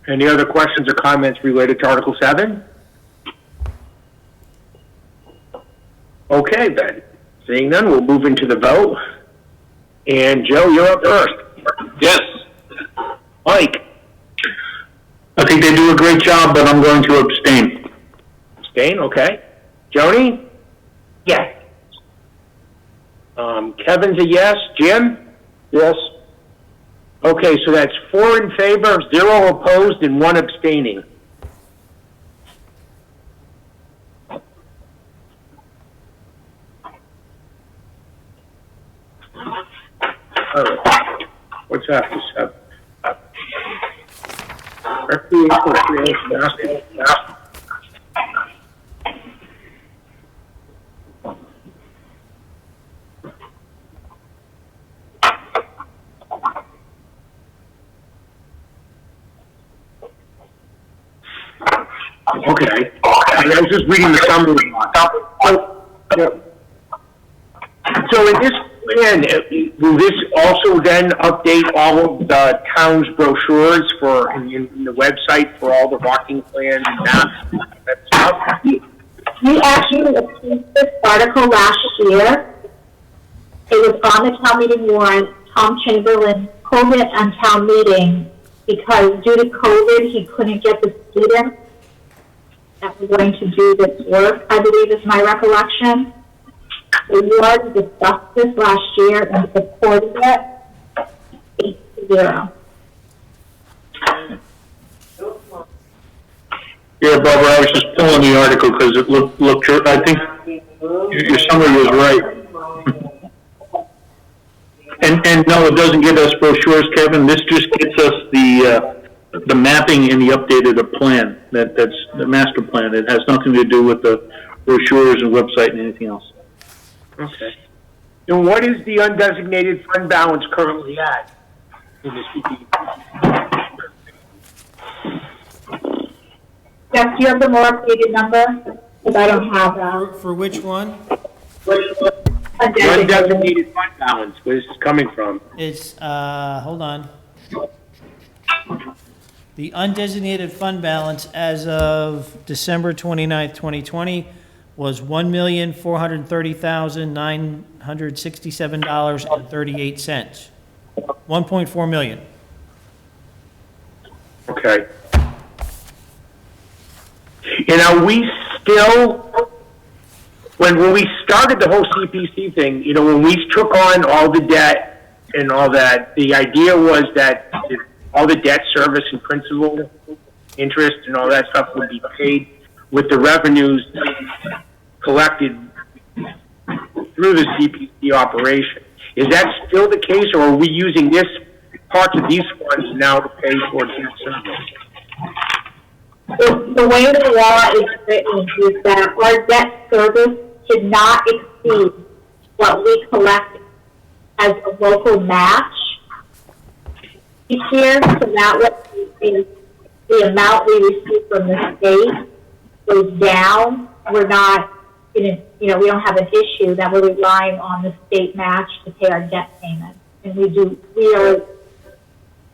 Any other questions or comments related to Article 7? Okay, then. Seeing none, we'll move into the vote. And Joe, you're up first. Yes. Mike? I think they do a great job, but I'm going to abstain. Abstain, okay. Joni? Yes. Kevin's a yes. Jim? Yes. Okay, so that's 4 in favor, 0 opposed, and 1 abstaining. All right. What's after 7? Recreation. Okay. I was just reading the summary. So in this plan, will this also then update all of the town's brochures in the website for all the walking plans and maps and that stuff? We actually approved this article last year. It was on the town meeting warrant. Tom Chamberlain pulled it on town meeting because due to COVID, he couldn't get the students that were going to do this work, I believe is my recollection. So we already discussed this last year and supported it 8-0. Yeah, Barbara, I was just pulling the article because it looked, I think your summary was right. And no, it doesn't get us brochures, Kevin. This just gets us the mapping and the updated plan. That's the master plan. It has nothing to do with the brochures and website and anything else. Okay. And what is the undesignated fund balance currently at? In the CP? Jeff, do you have the more updated number? Because I don't have that. For which one? The undesignated fund balance, where this is coming from? It's, hold on. The undesignated fund balance as of December 29th, 2020 was $1,430,967.38. 1.4 million. Okay. And are we still, when we started the whole CPC thing, you know, when we took on all the debt and all that, the idea was that all the debt service and principal, interest and all that stuff would be paid with the revenues collected through the CPC operation. Is that still the case, or are we using this parts of these funds now to pay for debt service? The way the law is written is that our debt service should not exceed what we collect as a local match each year. So that what the amount we receive from the state goes down. We're not we don't have an issue that we're relying on the state match to pay our debt payments. And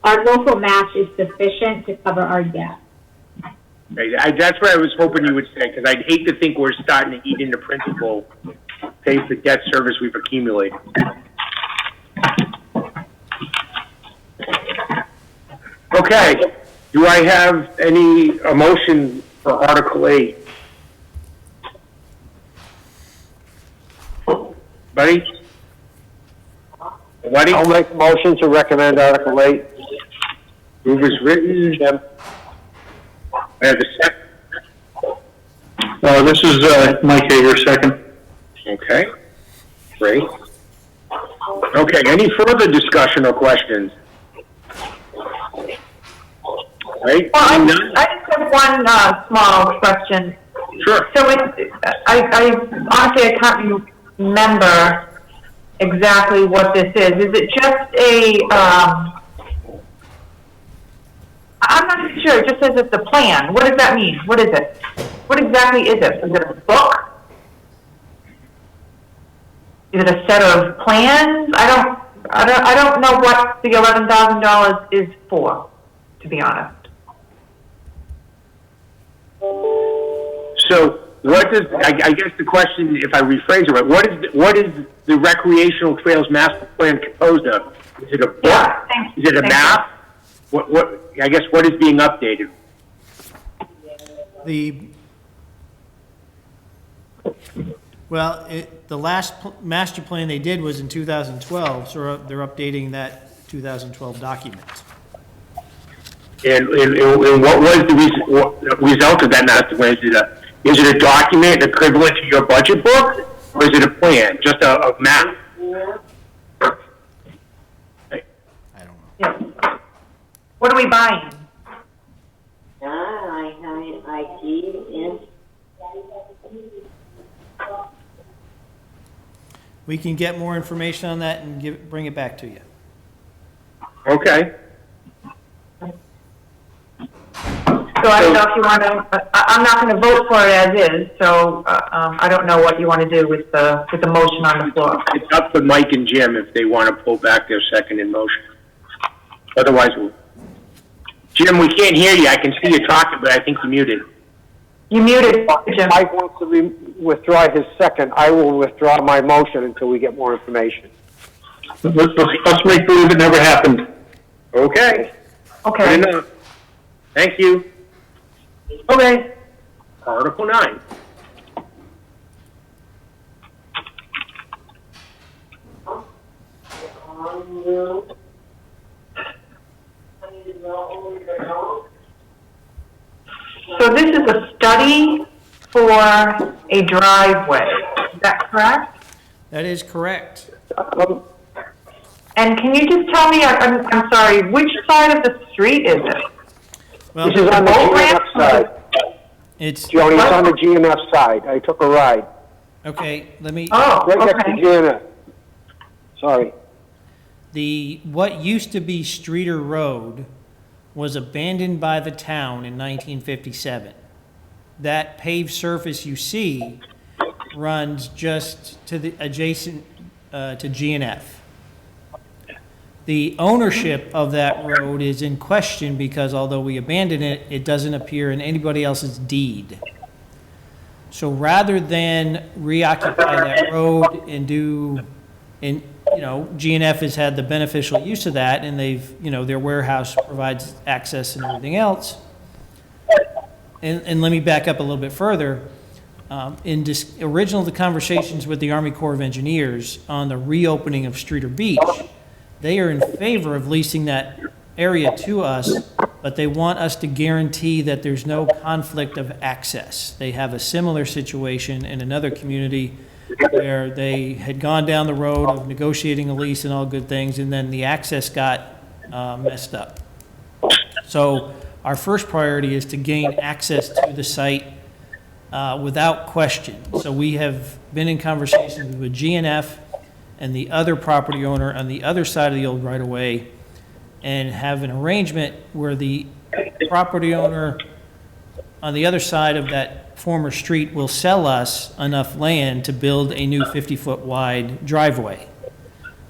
our local match is sufficient to cover our debt. Right, that's what I was hoping you would say, because I'd hate to think we're starting to eat into principal, pay for debt service we've accumulated. Okay, do I have any motion for Article 8? Buddy? I'll make a motion to recommend Article 8. Move is written. Jim? I have a second. This is Mike Hager, second. Okay, great. Okay, any further discussion or questions? Right? Well, I just have one small question. Sure. So I honestly, I can't remember exactly what this is. Is it just I'm not sure. It just says it's a plan. What does that mean? What is it? What exactly is it? Is it a book? Is it a set of plans? I don't know what the $11,000 is for, to be honest. So what does, I guess the question, if I rephrase it right, what is the recreational trails master plan composed of? Is it a book? Yeah, Is it a map? I guess what is being updated? The last master plan they did was in 2012, so they're updating that 2012 document. And what was the result of that master plan? Is it a document equivalent to your budget book, or is it a plan, just a map? I don't know. Yeah. What are we buying? We can get more information on that and bring it back to you. Okay. So I don't know if you want to, I'm not going to vote for it as is, so I don't know what you want to do with the motion on the floor. It's up to Mike and Jim if they want to pull back their second in motion. Otherwise, Jim, we can't hear you. I can see you talking, but I think you're muted. You muted, Jim. Mike wants to withdraw his second. I will withdraw my motion until we get more information. Let's make believe it never happened. Okay. Okay. Good enough. Thank you. Okay. Article 9. So So this is a study for a driveway, is that correct? That is correct. And can you just tell me, I'm sorry, which side of the street is it? Well, This is on the boat ramp? GMF side. it's, Joni, it's on the GMF side. I took a ride. okay, let me, Oh, Right next to okay. GMF. Sorry. what used to be Streeter Road was abandoned by the town in 1957. That paved surface you see runs just to the adjacent to GNF. The ownership of that road is in question because although we abandoned it, it doesn't appear in anybody else's deed. So rather than reoccupy that road and GNF has had the beneficial use of that, and they've, their warehouse provides access and everything else. And let me back up a little bit further. In the conversations with the Army Corps of Engineers on the reopening of Streeter Beach, they are in favor of leasing that area to us, but they want us to guarantee that there's no conflict of access. They have a similar situation in another community where they had gone down the road of negotiating a lease and all good things, and then the access got messed up. So our first priority is to gain access to the site without question. So we have been in conversations with GNF and the other property owner on the other side of the old right-of-way, and have an arrangement where the property owner on the other side of that former street will sell us enough land to build a new 50-foot wide driveway.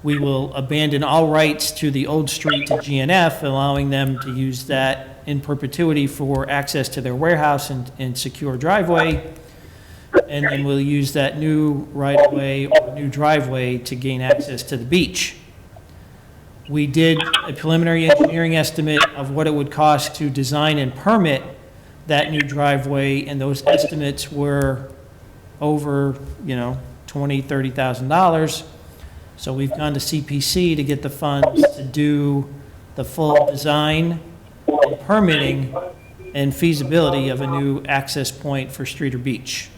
We will abandon all rights to the old street to GNF, allowing them to use that in perpetuity for access to their warehouse and secure driveway. And then we'll use that new right-of-way or new driveway to gain access to the beach. We did a preliminary engineering estimate of what it would cost to design and permit that new driveway, and those estimates were over, $20,000, $30,000. So we've gone to CPC to get the funds to do the full design and permitting and feasibility of a new access point for Streeter Beach.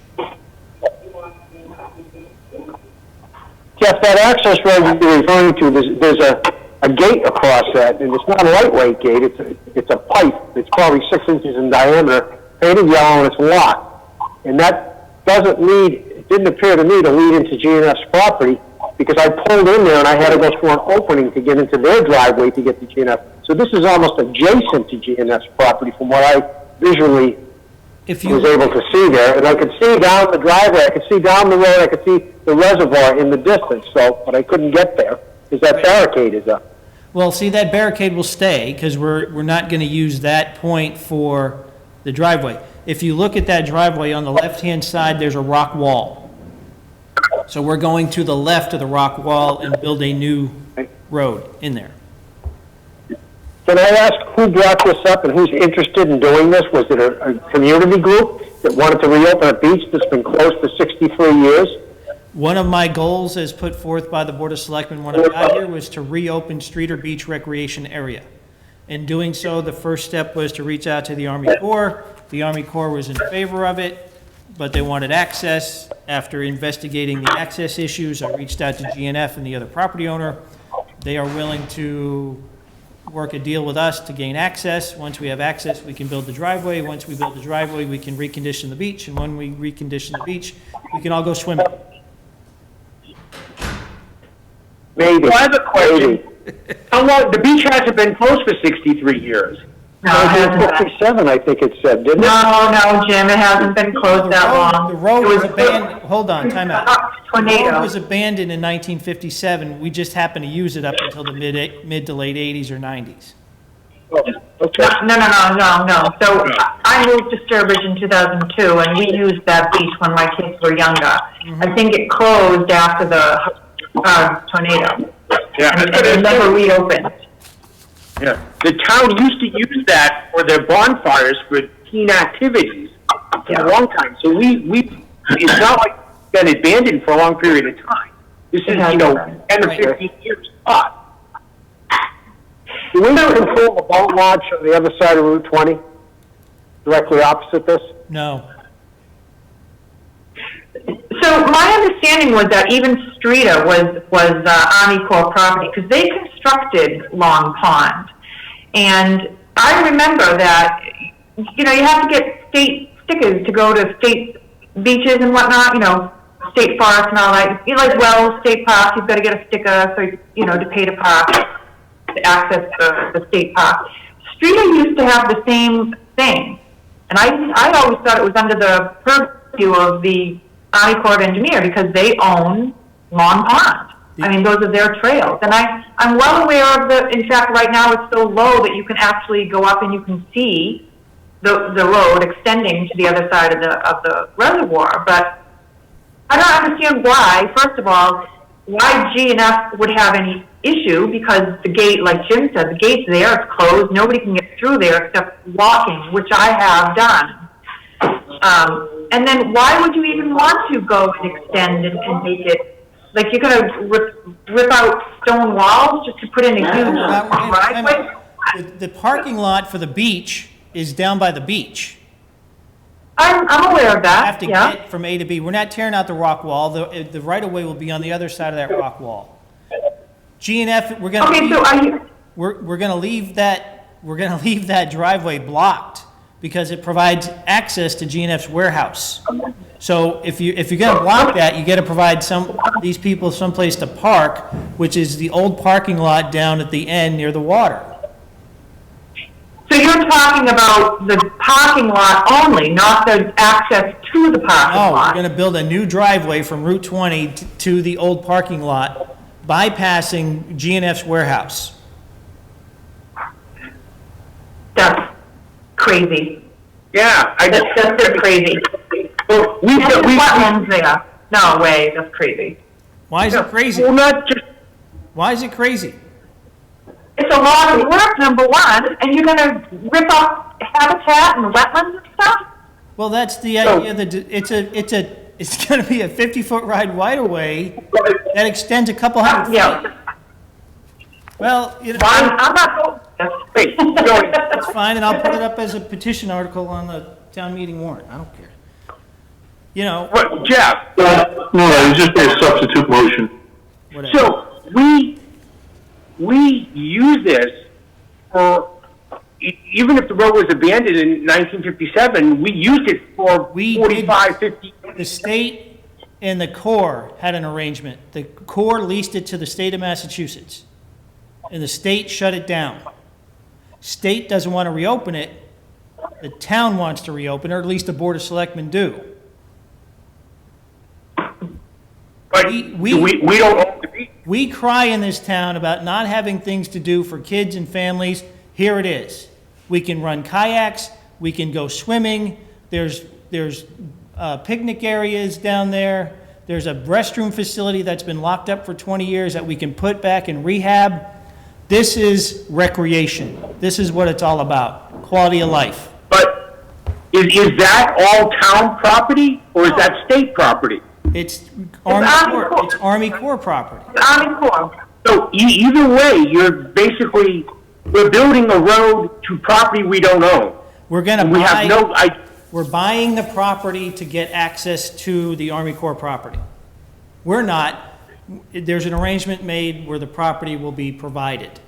Jeff, that access road you're referring to, there's a gate across that, and it's not a lightweight gate. It's a pipe. It's probably 6 inches in diameter, painted yellow, and it's locked. And that it didn't appear to me to lead into GNF's property, because I pulled in there and I had to go through an opening to get into their driveway to get to GNF. So this is almost adjacent to GNF's property from what I visually was able to see there. And I could see down the driveway, I could see down the road, I could see the reservoir in the distance, but I couldn't get there because that barricade is up. Well, see, that barricade will stay because we're not going to use that point for the driveway. If you look at that driveway on the left-hand side, there's a rock wall. So we're going to the left of the rock wall and build a new road in there. Can I ask who brought this up and who's interested in doing this? Was it a community group that wanted to reopen a beach that's been closed for 63 years? One of my goals as put forth by the Board of Selectmen when I got here was to reopen Streeter Beach Recreation Area. In doing so, the first step was to reach out to the Army Corps. The Army Corps was in favor of it, but they wanted access. After investigating the access issues, I reached out to GNF and the other property owner. They are willing to work a deal with us to gain access. Once we have access, we can build the driveway. Once we build the driveway, we can recondition the beach. And when we recondition the beach, we can all go swimming. Maybe. So I have a question. How long, the beach hasn't been closed for 63 years. No, it hasn't been. 1957, I think it said, didn't it? No, Jim, it hasn't been closed that long. The road It was abandoned, hold on, time out. The road Tornado. was abandoned in 1957. We just happened to use it up until the mid to late 80s or 90s. Okay. No. So I moved to Sturbridge in 2002, and we used that beach when my kids were younger. I think it closed after the tornado. Yeah. And it never reopened. Yeah. The town used to use that for their bonfires for teen activities for a long time. So it's not like it's been abandoned for a long period of time. This is, 10 or 15 years up. Do we control the boat launch on the other side of Route 20? directly opposite this? No. So my understanding was that even Streeter was Army Corps property, because they constructed Long Pond. And I remember that, you know, you have to get state stickers to go to state beaches and whatnot, you know, state forests and all that. You know, like Wells State Park, you've got to get a sticker, so, you know, to pay to park, to access the state park. Streeter used to have the same thing. And I always thought it was under the purview of the Army Corps of Engineer, because they own Long Pond. I mean, those are their trails. And I'm well aware of in fact, right now it's so low that you can actually go up and you can see the road extending to the other side of the reservoir. But I don't understand why, first of all, why G&F would have any issue, because the gate, like Jim said, the gate's there, it's closed, nobody can get through there except walking, which I have done. And then why would you even want to go and extend and make it, like you're going to rip out stone walls just to put in a huge driveway? The parking lot for the beach is down by the beach. I'm aware of that, You have to yeah. get from A to B. We're not tearing out the rock wall. The right-of-way will be on the other side of that rock wall. G&F, we're going to Okay, so are you, we're going to leave that driveway blocked because it provides access to G&F's warehouse. So if you're going to block that, you got to provide these people someplace to park, which is the old parking lot down at the end near the water. so you're talking about the parking lot only, not the access to the parking No, we're lot? going to build a new driveway from Route 20 to the old parking lot, bypassing G&F's warehouse. That's crazy. Yeah, That's just crazy. well, There's wetlands there. No way, that's crazy. Why is it crazy? well, not just, Why is it crazy? It's a lot of work, number one, and you're gonna rip up habitat and wetlands and stuff? Well, that's the idea, that it's going to be a 50-foot right away that extends a couple hundred feet. Yeah. Well, you know, I'm not, that's wait, Joni, that's fine, and I'll put it up as a petition article on the town meeting warrant. I don't care. You know, what, Jeff, No, it's just a substitute motion. whatever. so we use this for, even if the road was abandoned in 1957, we used it for We 45, 50. The state and the Corps had an arrangement. The Corps leased it to the state of Massachusetts, and the state shut it down. State doesn't want to reopen it. The town wants to reopen it, or at least the Board of Selectmen do. But we don't own the beach. We cry in this town about not having things to do for kids and families. Here it is. We can run kayaks, we can go swimming, there's picnic areas down there, there's a restroom facility that's been locked up for 20 years that we can put back in rehab. This is recreation. This is what it's all about, quality of life. But is that all town property, or is that state property? It's Army Army Corps. Corps, it's Army Corps property. Army Corps. So either way, we're building a road to property we don't own. We're gonna We have buy, we're buying the property to get access to the Army Corps property. We're not, there's an arrangement made where the property will be provided.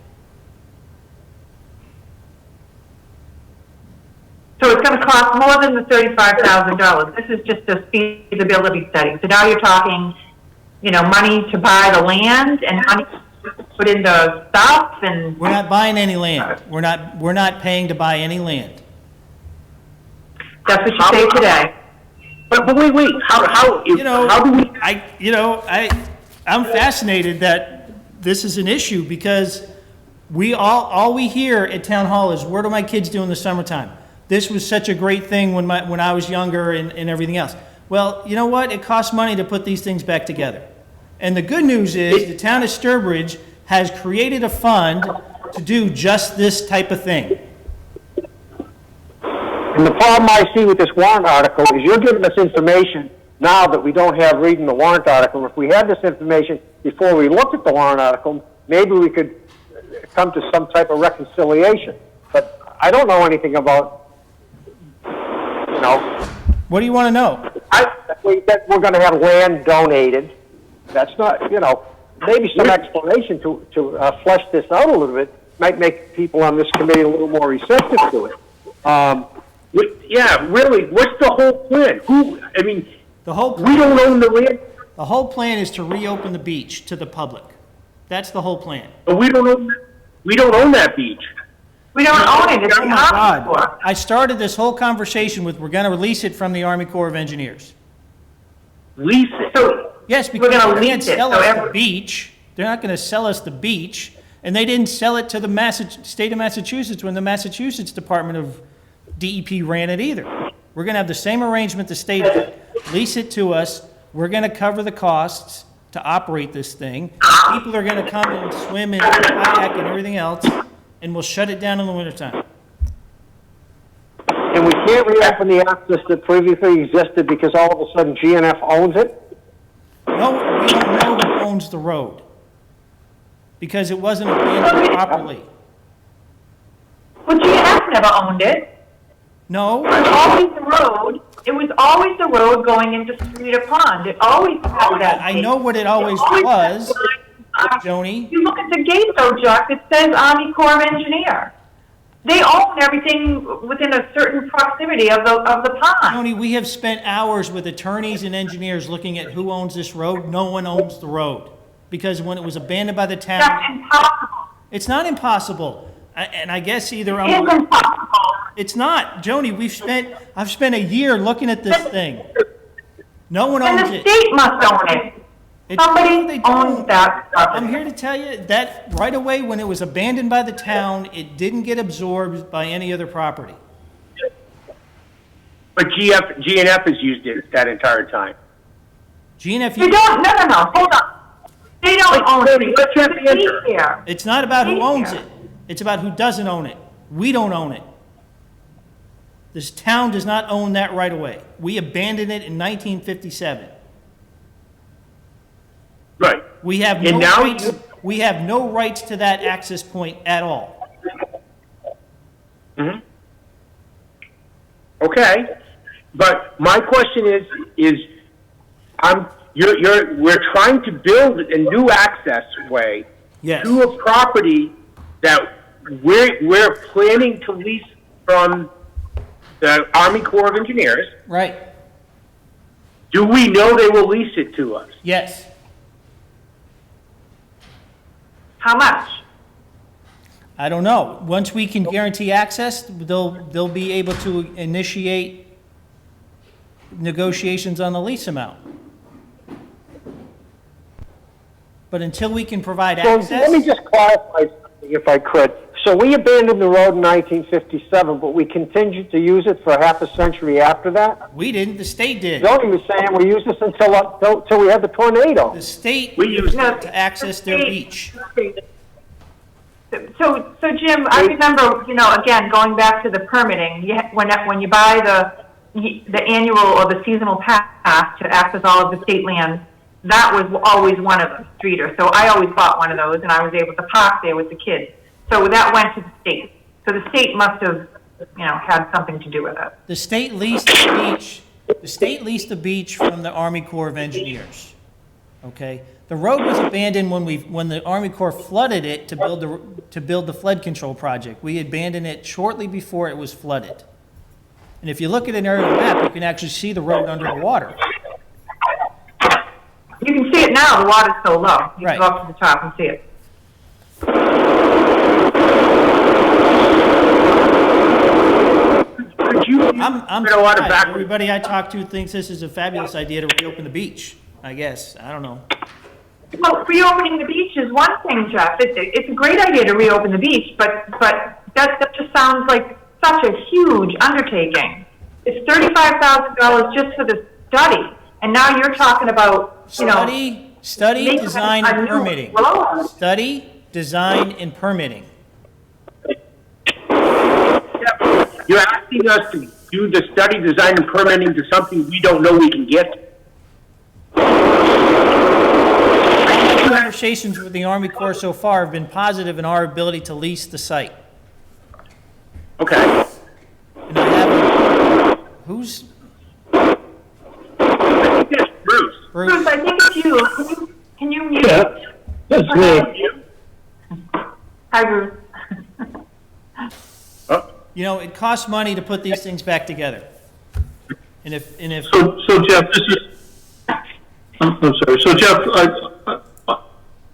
So it's gonna cost more than the $35,000. This is just a feasibility study. So now you're talking, you know, money to buy the land and money to put into stuff and. We're not buying any land. We're not paying to buy any land. That's what you say today. But wait, how do we? I'm fascinated that this is an issue because all we hear at town hall is, what do my kids do in the summertime? This was such a great thing when I was younger and everything else. Well, you know what? It costs money to put these things back together. And the good news is the town of Sturbridge has created a fund to do just this type of thing. And the problem I see with this warrant article is you're giving us information now that we don't have reading the warrant article. If we had this information before we looked at the warrant article, maybe we could come to some type of reconciliation. But I don't know anything about know. What do you want to know? That we're gonna have land donated. That's not, you know, maybe some explanation to flesh this out a little bit might make people on this committee a little more receptive to it. Yeah, really, what's the whole plan? I mean, The whole, we don't own the land, the whole plan is to reopen the beach to the public. That's the whole plan. but we don't own that beach. We don't own it, it's Oh the my Army God. Corps. I started this whole conversation with, we're going to release it from the Army Corps of Engineers. Lease it. So, Yes, because gonna they can't lease it, sell so us the every- beach. They're not going to sell us the beach. And they didn't sell it to the state of Massachusetts when the Massachusetts Department of DEP ran it either. We're going to have the same arrangement the state did. Lease it to us. We're going to cover the costs to operate this thing. People are going to come and swim and kayak and everything else, and we'll shut it down in the wintertime. And we can't reopen the access that previously existed because all of a sudden GNF owns it? No, we don't know who owns the road, because it wasn't abandoned properly. well, GNF never owned it. No, It was always the road, it was always the road going into Streeter Pond. It always had that. I know what it always always was, had- Joni. You look at the gate though, Jack, it says Army Corps of Engineer. They own everything within a certain proximity of the pond. Tony, we have spent hours with attorneys and engineers looking at who owns this road. No one owns the road. Because when it was abandoned by the town, That's impossible. it's not impossible. And I guess either It is impossible. it's not. Joni, I've spent a year looking at this thing. No one And owns the it. state must own it. It's- no, Somebody they owns don't. that I'm property. here to tell you that right away, when it was abandoned by the town, it didn't get absorbed by any other property. But GNF has used it that entire time. GNF, You don't, no, hold on. They don't own it. Let's have the The state answer. here. it's not about who owns Yeah. it. It's about who doesn't own it. We don't own it. This town does not own that right away. We abandoned it in 1957. Right. We have And no now rights, you- we have no rights to that access point at all. Okay, but my question is, we're trying to build a new access way Yes. to a property that we're planning to lease from the Army Corps of Engineers. Right. Do we know they will lease it to us? Yes. How much? I don't know. Once we can guarantee access, they'll be able to initiate negotiations on the lease amount. But until we can provide So let me access, just clarify something if I could. So we abandoned the road in 1957, but we continued to use it for half a century after that? we didn't, the state did. Jody was saying we used this until we had the tornado. The state We used used it to access their beach. So Jim, I remember, again, going back to the permitting, when you buy the annual or the seasonal pass to access all of the state land, that was always one of them, Streeter. So I always bought one of those, and I was able to park there with the kids. So that went to the state. So the state must have, had something to do with it. The state leased the beach, the state leased the beach from the Army Corps of Engineers. Okay? The road was abandoned when the Army Corps flooded it to build the flood control project. We abandoned it shortly before it was flooded. And if you look at an aerial map, you can actually see the road under the water. You can see it now, the water's so low. You Right. can go up to the top and see it. Could you? I'm Get a lot of surprised. back. Everybody I talk to thinks this is a fabulous idea to reopen the beach, I guess. I don't know. Well, reopening the beach is one thing, Jeff. It's a great idea to reopen the beach, but that just sounds like such a huge undertaking. It's $35,000 just for the study, and now you're talking about, Study, making design, a and new permitting. road. Study, design, and permitting. You're asking us to do the study, design, and permitting to something we don't know we can get? Conversations with the Army Corps so far have been positive in our ability to lease the site. Okay. And I have Who's, I think that's Bruce. Bruce, Bruce? I think it's you. Can you mute? That's me. Hi, Bruce. You know, it costs money to put these things back together. And if, So Jeff, this is, I'm sorry, so Jeff,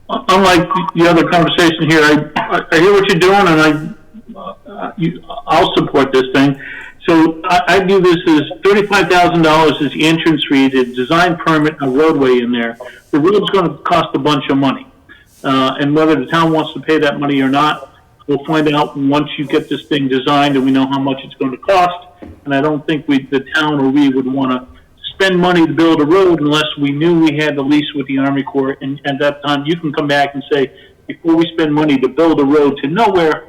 unlike the other conversation here, I hear what you're doing, and I'll support this thing. So I view this as $35,000 is the entrance fee, the design permit, a roadway in there. The road's gonna cost a bunch of money. And whether the town wants to pay that money or not, we'll find out once you get this thing designed and we know how much it's going to cost. And I don't think the town or we would want to spend money to build a road unless we knew we had the lease with the Army Corps. And at that time, you can come back and say, before we spend money to build a road to nowhere,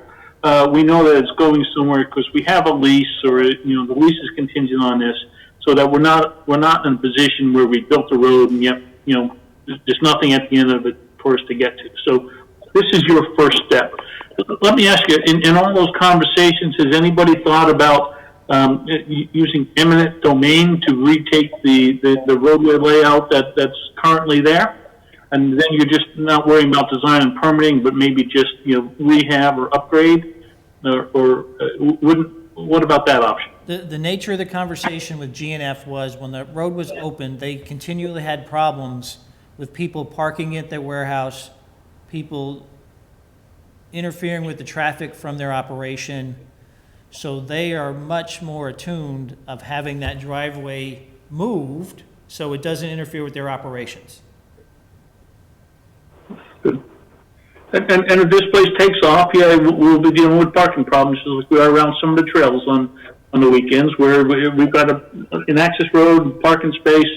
we know that it's going somewhere because we have a lease, or the lease is contingent on this, so that we're not in a position where we built a road and yet there's nothing at the end of it for us to get to. So this is your first step. Let me ask you, in all those conversations, has anybody thought about using eminent domain to retake the roadway layout that's currently there? And then you're just not worrying about design and permitting, but maybe just rehab or upgrade, or what about that option? the nature of the conversation with GNF was when the road was open, they continually had problems with people parking at their warehouse, people interfering with the traffic from their operation. So they are much more attuned of having that driveway moved so it doesn't interfere with their operations. Good. And if this place takes off, yeah, we'll be dealing with parking problems like we are around some of the trails on the weekends, where we've got an access road, parking space,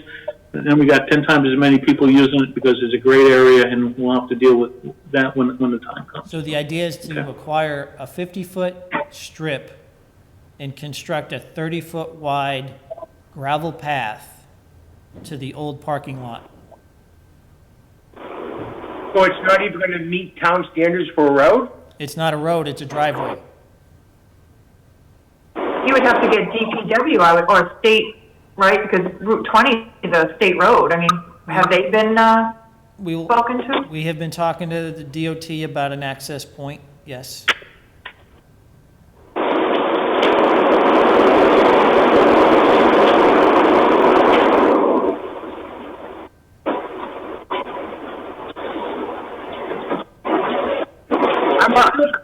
and then we got 10 times as many people using it because it's a great area, and we'll have to deal with that when the time comes. So the idea is to acquire a 50-foot strip and construct a 30-foot wide gravel path to the old parking lot. So it's not even going to meet town standards for a road? It's not a road, it's a driveway. You would have to get DPW, or state, right, because Route 20 is a state road. I mean, have they been spoken to? We have been talking to the DOT about an access point, yes.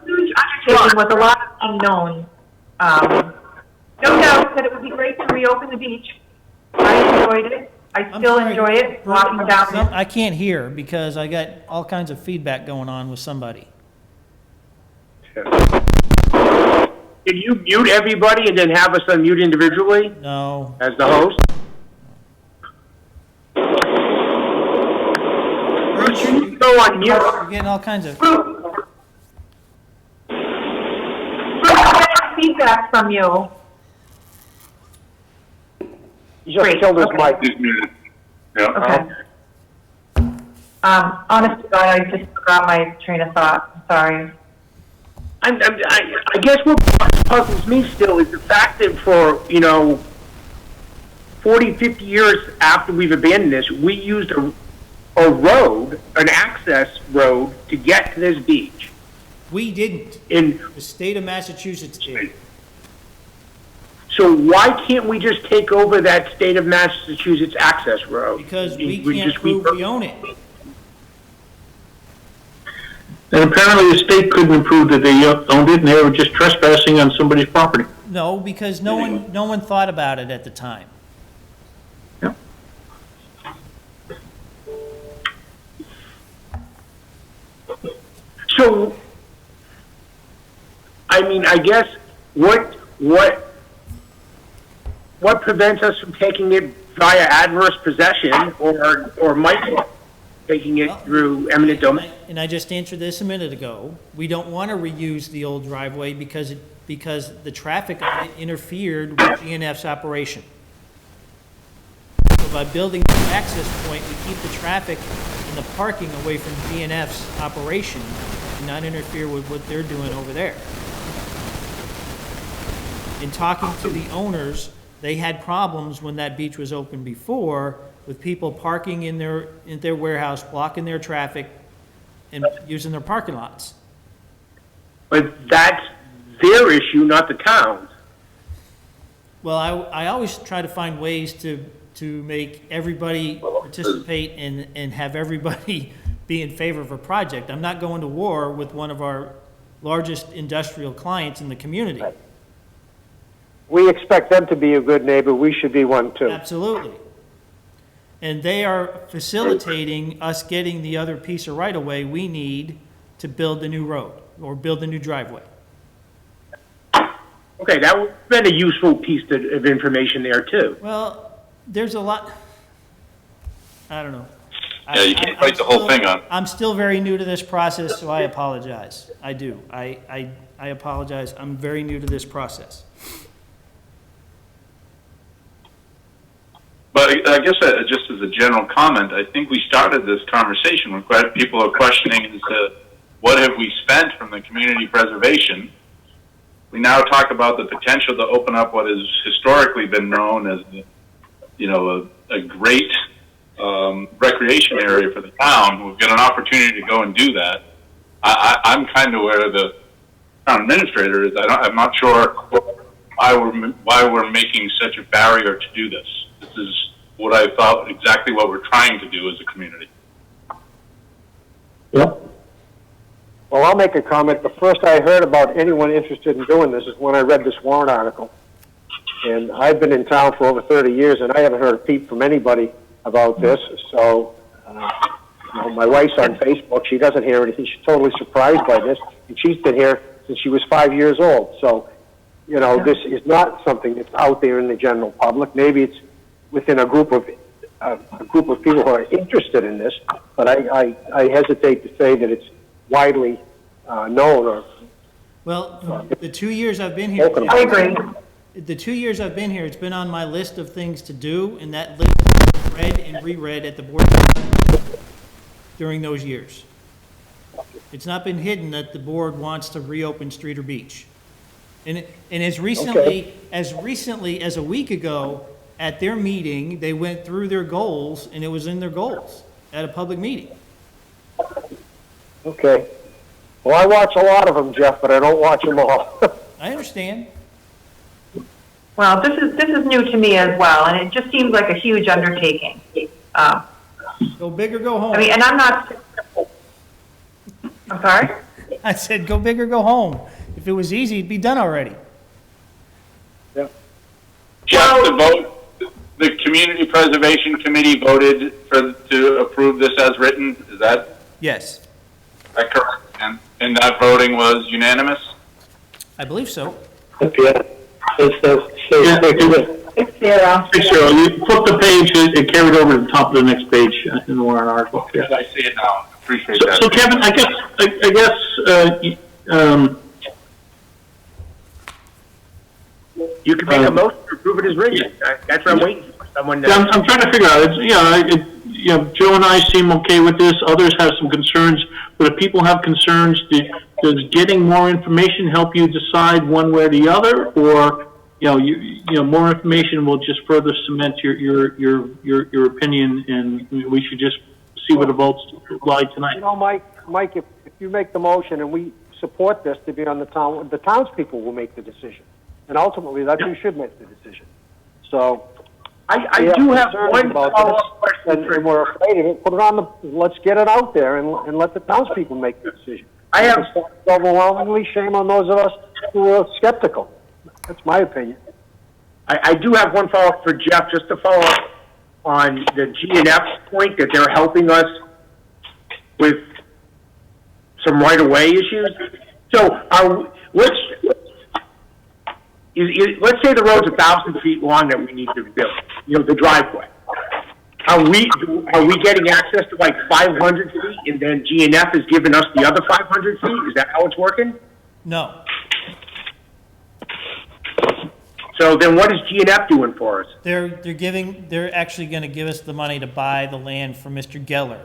Huge undertaking with a lot of unknowns. No doubt that it would be great to reopen the beach. I enjoyed it. I I'm still sorry, enjoy it, walking down there. I can't hear because I got all kinds of feedback going on with somebody. Can you mute everybody and then have us unmute individually No, as the host? You go on mute. you're getting all kinds of, Feedback from you. You just Great, killed his okay. mic. He's muted. Yeah. Okay. Honest to God, I just forgot my train of thought. Sorry. I guess what puzzles me still is the fact that for, 40, 50 years after we've abandoned this, we used a road, an access road, to get to this beach. we didn't. And The state of Massachusetts did. so why can't we just take over that state of Massachusetts access road? Because we We can't just prove we own it. And apparently the state couldn't prove that they owned it, and they were just trespassing on somebody's property. No, because no one thought about it at the time. Yep. So, I guess what prevents us from taking it via adverse possession or Mike taking it through eminent domain? And I just answered this a minute ago. We don't want to reuse the old driveway because the traffic on it interfered with GNF's operation. So by building the access point, we keep the traffic and the parking away from GNF's operation and not interfere with what they're doing over there. In talking to the owners, they had problems when that beach was open before with people parking in their warehouse, blocking their traffic and using their parking lots. But that's their issue, not the town's. Well, I always try to find ways to make everybody participate and have everybody be in favor of a project. I'm not going to war with one of our largest industrial clients in the community. We expect them to be a good neighbor, we should be one too. Absolutely. And they are facilitating us getting the other piece of right-of-way we need to build the new road or build the new driveway. Okay, that would have been a useful piece of information there too. Well, there's a lot, I don't know. Yeah, you can't write the whole thing on. I'm still very new to this process, so I apologize. I do. I apologize. I'm very new to this process. But I guess just as a general comment, I think we started this conversation when people are questioning as to what have we spent from the community preservation. We now talk about the potential to open up what has historically been known as, a great recreation area for the town. We've got an opportunity to go and do that. I'm kind of where the town administrator is. I'm not sure why we're making such a barrier to do this. This is what I thought exactly what we're trying to do as a community. Yep. Well, I'll make a comment. The first I heard about anyone interested in doing this is when I read this warrant article. And I've been in town for over 30 years, and I haven't heard a peep from anybody about this. So, my wife's on Facebook. She doesn't hear anything. She's totally surprised by this. And she's been here since she was 5 years old. So, this is not something that's out there in the general public. Maybe it's within a group of people who are interested in this, but I hesitate to say that it's widely known or. Well, the 2 years I've been here. I agree. The 2 years I've been here, it's been on my list of things to do, and that list is read and reread at the board during those years. It's not been hidden that the board wants to reopen Streeter Beach. And as recently as a week ago, at their meeting, they went through their goals, and it was in their goals at a public meeting. Okay. Well, I watch a lot of them, Jeff, but I don't watch them all. I understand. Well, this is new to me as well, and it just seems like a huge undertaking. Go big or go home. I mean, and I'm not. I'm sorry. I said, go big or go home. If it was easy, it'd be done already. Yeah. Jeff, the Community Preservation Committee voted to approve this as written. Is that Yes, correct? And that voting was unanimous? I believe so. Yeah. It's zero. So you flip the page, it carried over to the top of the next page in the warrant article. Yeah. I see it now. Appreciate So, that. so Kevin, I guess, You can make a motion to approve it as written. That's what I'm waiting for. Someone. Yeah, I'm trying to figure out. Joe and I seem okay with this. Others have some concerns. But if people have concerns, does getting more information help you decide one way or the other, or more information will just further cement your opinion, and we should just see what the votes lie tonight? Mike, if you make the motion and we support this to be on the townspeople will make the decision, and ultimately that's who should make the decision. So. I do have one follow-up question. And we're afraid of it. Put it on let's get it out there and let the townspeople make the decision. I have Overwhelmingly, shame on those of us who are skeptical. That's my opinion. I do have one follow-up for Jeff, just to follow up on the G&F point that they're helping us with some right-of-way issues. So let's say the road's 1,000 feet long that we need to build, the driveway. Are we getting access to like 500 feet, and then G&F is giving us the other 500 feet? Is that how it's working? No. So then what is G&F doing for us? They're actually going to give us the money to buy the land from Mr. Geller.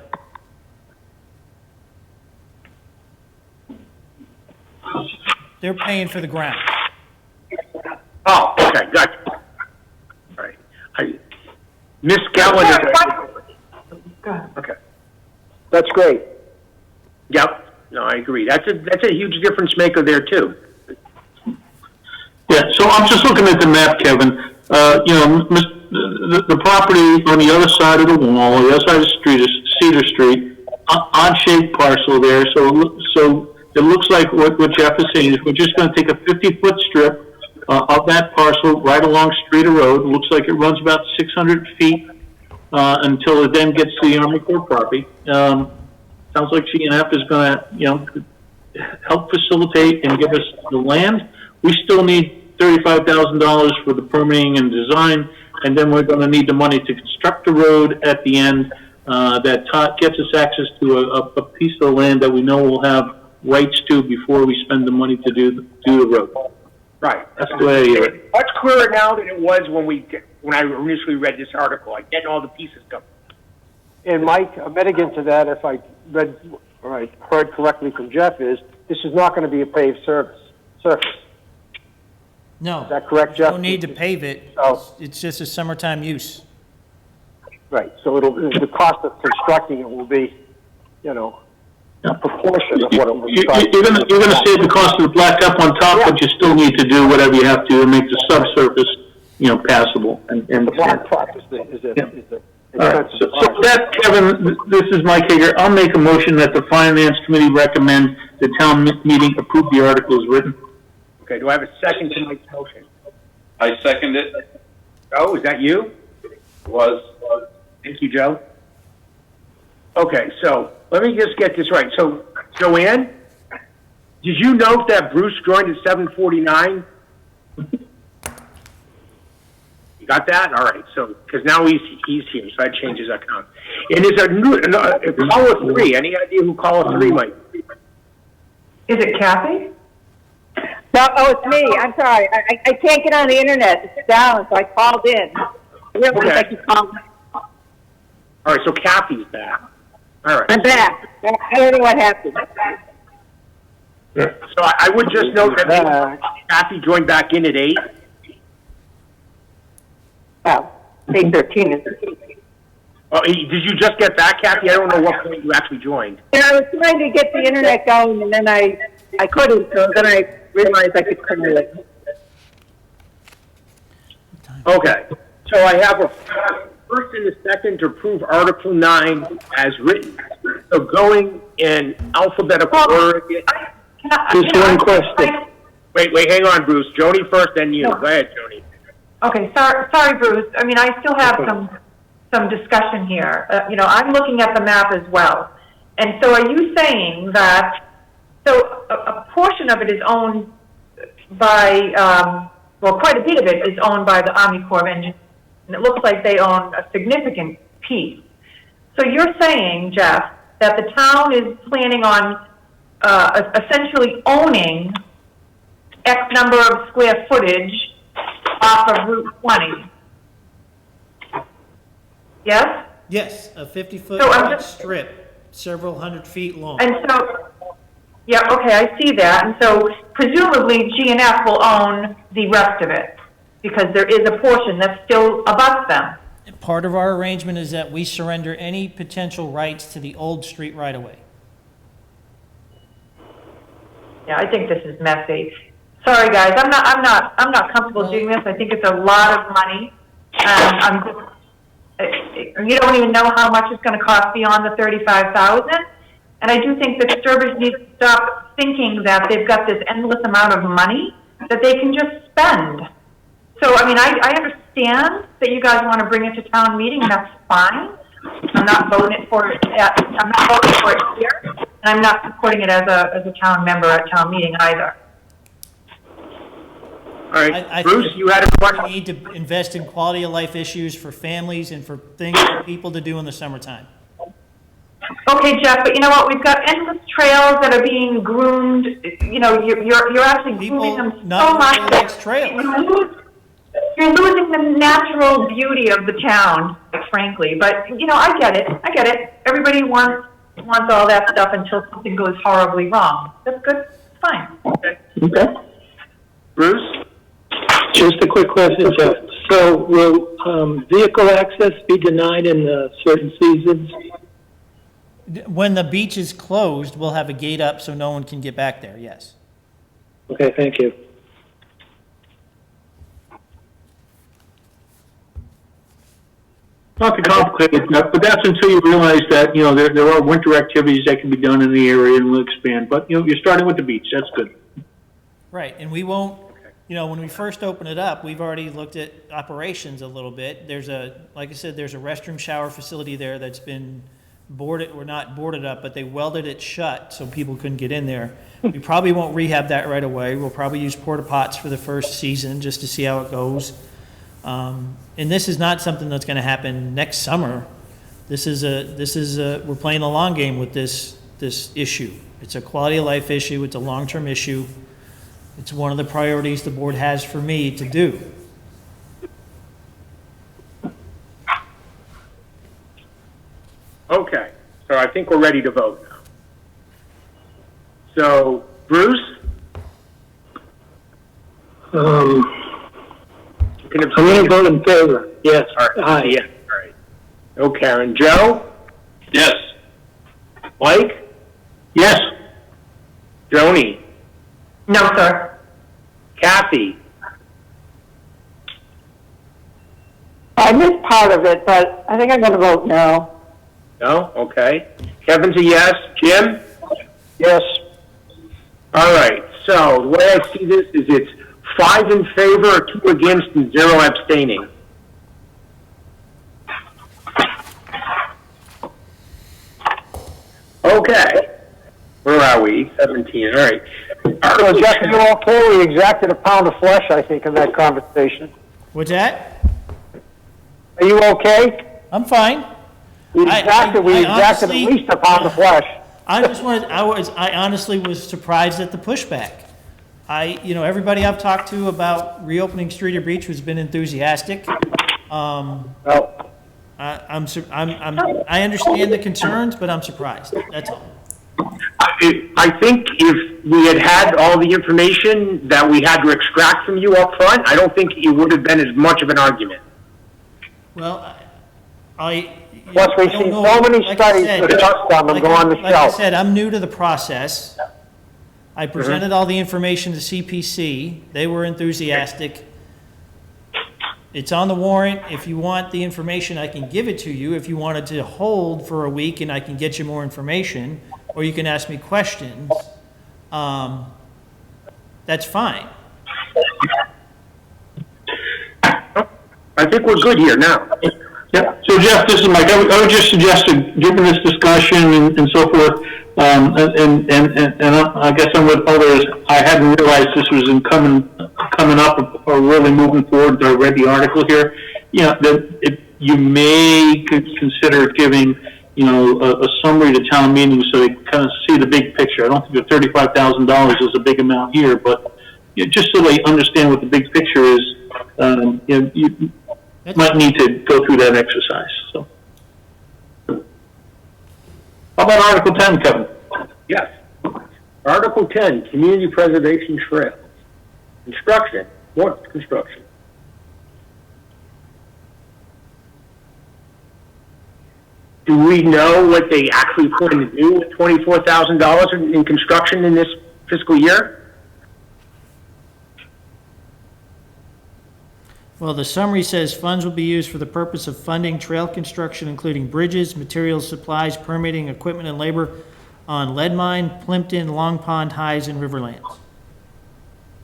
They're paying for the ground. Oh, okay, gotcha. Miss Gallen is, Go ahead. okay. That's great. Yep, no, I agree. That's a huge difference maker there too. Yeah, so I'm just looking at the map, Kevin. The property on the other side of the wall, on the other side of the street is Cedar Street, odd-shaped parcel there. So it looks like what Jeff is saying is we're just going to take a 50-foot strip of that parcel right along Streeter Road. It looks like it runs about 600 feet until it then gets to the Army Corps property. Sounds like G&F is going to, help facilitate and give us the land. We still need $35,000 for the permitting and design, and then we're going to need the money to construct the road at the end that gets us access to a piece of the land that we know we'll have rights to before we spend the money to do the road. Right. That's the way I hear it. Much clearer now than it was when I initially read this article. I'm getting all the pieces covered. And Mike, a mitigant to that, if I read or I heard correctly from Jeff, is this is not going to be a paved surface. No. Is that correct, Jeff? No need to pave it. Oh. It's just a summertime use. Right, so the cost of constructing it will be, a proportion of what it would cost. You're going to save the cost of the blacktop on top, but you still need to do whatever you have to make the subsurface, passable. And The blacktop is the all right. expensive So part. that, Kevin, this is Mike Hager. I'll make a motion that the Finance Committee recommend the town meeting approve the article as written. Okay, do I have a second to Mike's motion? I second it. Oh, is that you? Was. Thank you, Joe. Okay, so let me just get this right. So, Joanne, did you note that Bruce joined at 7:49? You got that? All right. So, because now he's here, so I changed his account. And there's a caller 3. Any idea who caller 3 might be? Is it Kathy? No, it's me. I'm sorry. I can't get on the internet. It's down, so I called in. I realized Okay. I could call. All right, so Kathy's back. All right. I'm back. I don't know what happened. So I would just note that Kathy joined back in at 8. Oh, 8:13 is. Oh, did you just get back, Kathy? I don't know what point you actually joined. Yeah, I was trying to get the internet going, and then I couldn't, so then I realized I could come in. Okay, so I have a first and a second to approve Article 9 as written. So going in alphabetical order. Just one question. Wait, hang on, Bruce. Joni first, then you. Go ahead, Joni. Okay, sorry, Bruce. I mean, I still have some discussion here. I'm looking at the map as well. And so are you saying that, so a portion of it is owned by, quite a bit of it is owned by the Army Corps of Engineers, and it looks like they own a significant piece. So you're saying, Jeff, that the town is planning on essentially owning X number of square footage off of Route 20? Yes? Yes, a 50-foot So I'm wide just- strip, several hundred feet long. And so, yeah, okay, I see that. And so presumably G&F will own the rest of it because there is a portion that still abuts them. Part of our arrangement is that we surrender any potential rights to the old street right-of-way. Yeah, I think this is messy. Sorry, guys, I'm not comfortable doing this. I think it's a lot of money. You don't even know how much it's going to cost beyond the $35,000. And I do think that Sturbridge needs to stop thinking that they've got this endless amount of money that they can just spend. So, I mean, I understand that you guys want to bring it to town meeting, and that's fine. I'm not voting for it. I'm not voting for it here, and I'm not supporting it as a town member at town meeting either. All right, I Bruce, think you had a we question? need to invest in quality of life issues for families and for things for people to do in the summertime. Okay, Jeff, but you know what? We've got endless trails that are being groomed. You know, you're actually grooming them so Not much everybody that likes trails. you're losing the natural beauty of the town, frankly. But you know, I get it. Everybody wants all that stuff until something goes horribly wrong. That's good. It's fine. Okay. Bruce? Just a quick question, Jeff. So will vehicle access be denied in certain seasons? When the beach is closed, we'll have a gate up so no one can get back there, yes. Okay, thank you. Not too complicated, but that's until you realize that, you know, there are winter activities that can be done in the area and we'll expand. But, you know, you're starting with the beach, that's good. Right, and we won't, you know, when we first open it up, we've already looked at operations a little bit. There's like I said, there's a restroom shower facility there that's been boarded, or not boarded up, but they welded it shut so people couldn't get in there. We probably won't rehab that right away. We'll probably use porta pots for the first season just to see how it goes. And this is not something that's going to happen next summer. We're playing a long game with this issue. It's a quality of life issue. It's a long-term issue. It's one of the priorities the board has for me to do. Okay, so I think we're ready to vote now. So, Bruce? I'm You can going abstain. to vote in favor. Yes. All right. Aye. Yeah, all right. No, Karen. Joe? Yes. Mike? Yes. Joni? No, sir. Kathy? I missed part of it, but I think I'm going to vote no. No? Okay. Kevin's a yes. Jim? Yes. All right, so the way I see this is it's 5 in favor, 2 against, and 0 abstaining. Okay. Where are we? 17, all right. So Jeff, you okay? We exacted a pound of flesh, I think, in that conversation. What's that? Are you okay? I'm fine. We exacted at honestly- least a pound of flesh. I honestly was surprised at the pushback. Everybody I've talked to about reopening Streeter Beach has been enthusiastic. Well, I understand the concerns, but I'm surprised. That's all. I think if we had had all the information that we had to extract from you up front, I don't think it would have been as much of an argument. Well, Plus, we've I don't seen know. so many Like I studies said- discussed on them go on the Like I shelf. said, I'm new to the process. I presented all the information to CPC. They were enthusiastic. It's on the warrant. If you want the information, I can give it to you. If you wanted to hold for a week and I can get you more information, or you can ask me questions, that's fine. I think we're good here now. Yeah, so Jeff, this is Mike. I would just suggest, given this discussion and so forth, and I guess I'm with others, I hadn't realized this was coming up or really moving forward. I read the article here. You know, that you may consider giving, a summary to town meetings so they kind of see the big picture. I don't think the $35,000 is a big amount here, but just so they understand what the big picture is, you might need to go through that exercise. So, how about Article 10, Kevin? Yes. Article 10, Community Preservation Trails. Construction. What construction? Do we know what they actually plan to do with $24,000 in construction in this fiscal year? Well, the summary says funds will be used for the purpose of funding trail construction, including bridges, materials, supplies, permitting, equipment, and labor on Lead Mine, Plimpton, Long Pond, Highs, and Riverlands.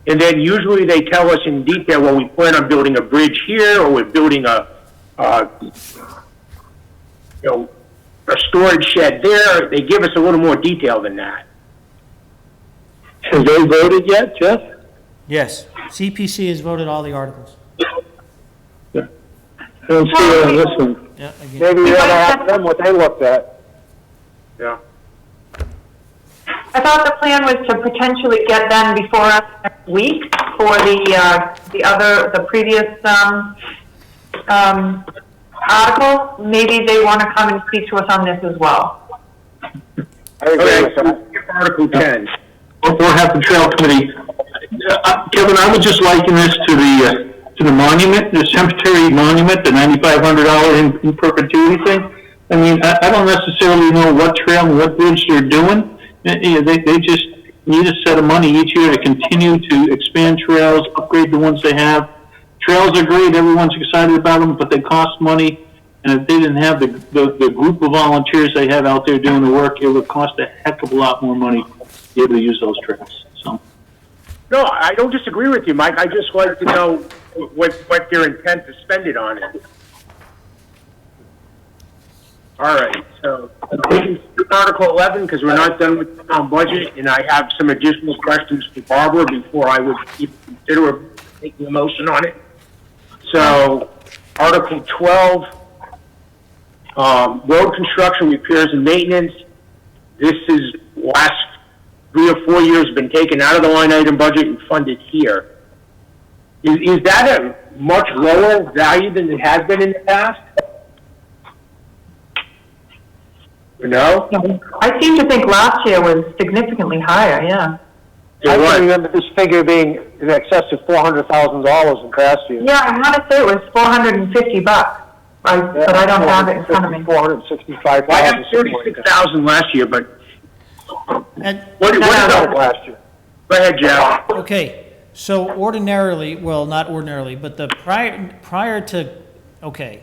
And then usually they tell us in detail, well, we plan on building a bridge here, or we're building a storage shed there. They give us a little more detail than that. Have they voted yet, Jeff? Yes, CPC has voted all the articles. I don't see it on this one. Yeah, again. Maybe we ought to ask them what they looked at. Yeah. I thought the plan was to potentially get them before us next week for the previous, article. Maybe they want to come and speak to us on this as well. I agree Okay, with so that. skip Article 10. Or have the trail committee. Kevin, I would just liken this to to the monument, the cemetery monument, the $9,500 in perpetuity thing. I mean, I don't necessarily know what trail and what bridge they're doing. They just need a set of money each year to continue to expand trails, upgrade the ones they have. Trails are great, everyone's excited about them, but they cost money. And if they didn't have the group of volunteers they have out there doing the work, it would cost a heck of a lot more money to be able to use those trails. So, No, I don't disagree with you, Mike. I just like to know what their intent to spend it on is. All right, so Article 11, because we're not done with the town budget, and I have some additional questions for Barbara before I would even consider taking a motion on it. So, Article 12, road construction, repairs, and maintenance. This is last 3 or 4 years been taken out of the line item budget and funded here. Is that a much lower value than it has been in the past? No? I seem to think last year was significantly higher, yeah. I can remember this figure being in excess of $400,000 in past years. Yeah, I want to say it was $450, but I don't have it in front of me. $465,000. I had 36,000 last year, but And, what is that? Last year. Go ahead, Jeff. okay, so ordinarily, well, not ordinarily, but the prior to, okay,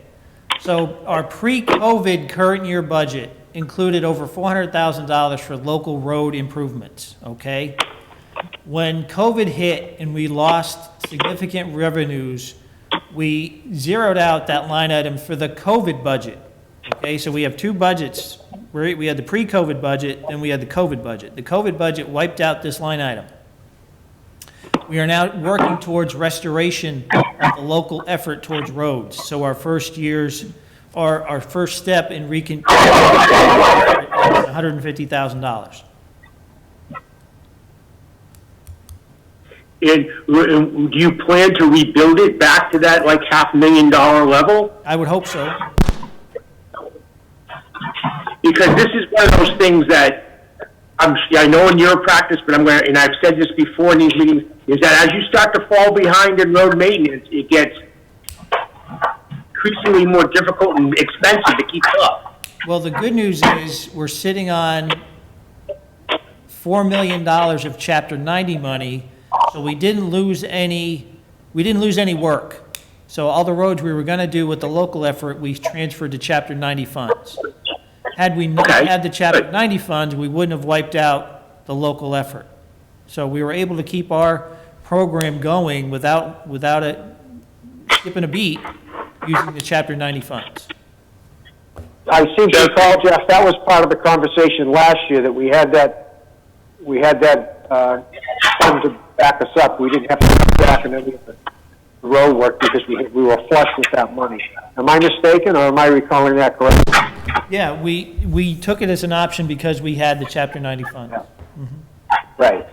so our pre-COVID current year budget included over $400,000 for local road improvements, okay? When COVID hit and we lost significant revenues, we zeroed out that line item for the COVID budget, okay? So we have two budgets. We had the pre-COVID budget, and we had the COVID budget. The COVID budget wiped out this line item. We are now working towards restoration of the local effort towards roads. So our first step in $150,000. And do you plan to rebuild it back to that like $500,000 level? I would hope so. Because this is one of those things that I know in your practice, but and I've said this before in these meetings, is that as you start to fall behind in road maintenance, it gets increasingly more difficult and expensive to keep up. Well, the good news is we're sitting on $4 million of Chapter 90 money, so we didn't lose any work. So all the roads we were going to do with the local effort, we transferred to Chapter 90 funds. Had we not had the Chapter 90 funds, we wouldn't have wiped out the local effort. So we were able to keep our program going without it skipping a beat using the Chapter 90 funds. I seem to recall, Jeff, that was part of the conversation last year, that we had that fund to back us up. We didn't have to come back and any of the road work because we were flush with that money. Am I mistaken, or am I recalling that correctly? Yeah, we took it as an option because we had the Chapter 90 funds. Yeah. Right.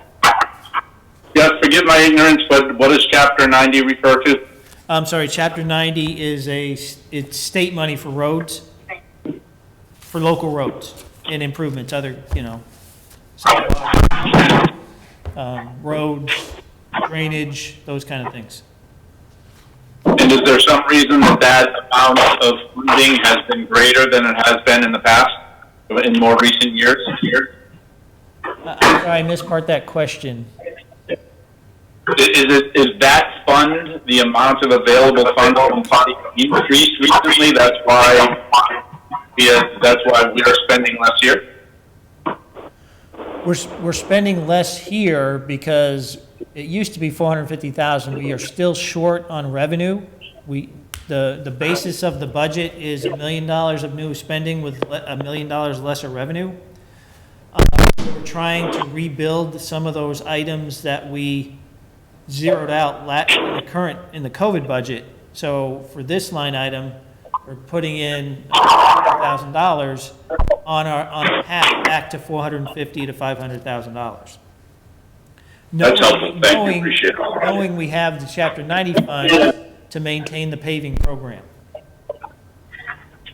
Yes, forgive my ignorance, but what does Chapter 90 refer to? I'm sorry, Chapter 90 is it's state money for roads, for local roads and improvements, other, sidewalks, roads, drainage, those kind of things. And is there some reason that amount of funding has been greater than it has been in the past, in more recent years? I'm sorry, I missed part of that question. Is that fund, the amount of available funds increased recently? That's why we are spending less here? We're spending less here because it used to be $450,000. We are still short on revenue. The basis of the budget is $1 million of new spending with $1 million less of revenue. We're trying to rebuild some of those items that we zeroed out in the COVID budget. So for this line item, we're putting in $100,000 on a path back to $450,000 to $500,000. That's helpful. Thank you. Appreciate it. Knowing we have the Chapter 90 fund to maintain the paving program.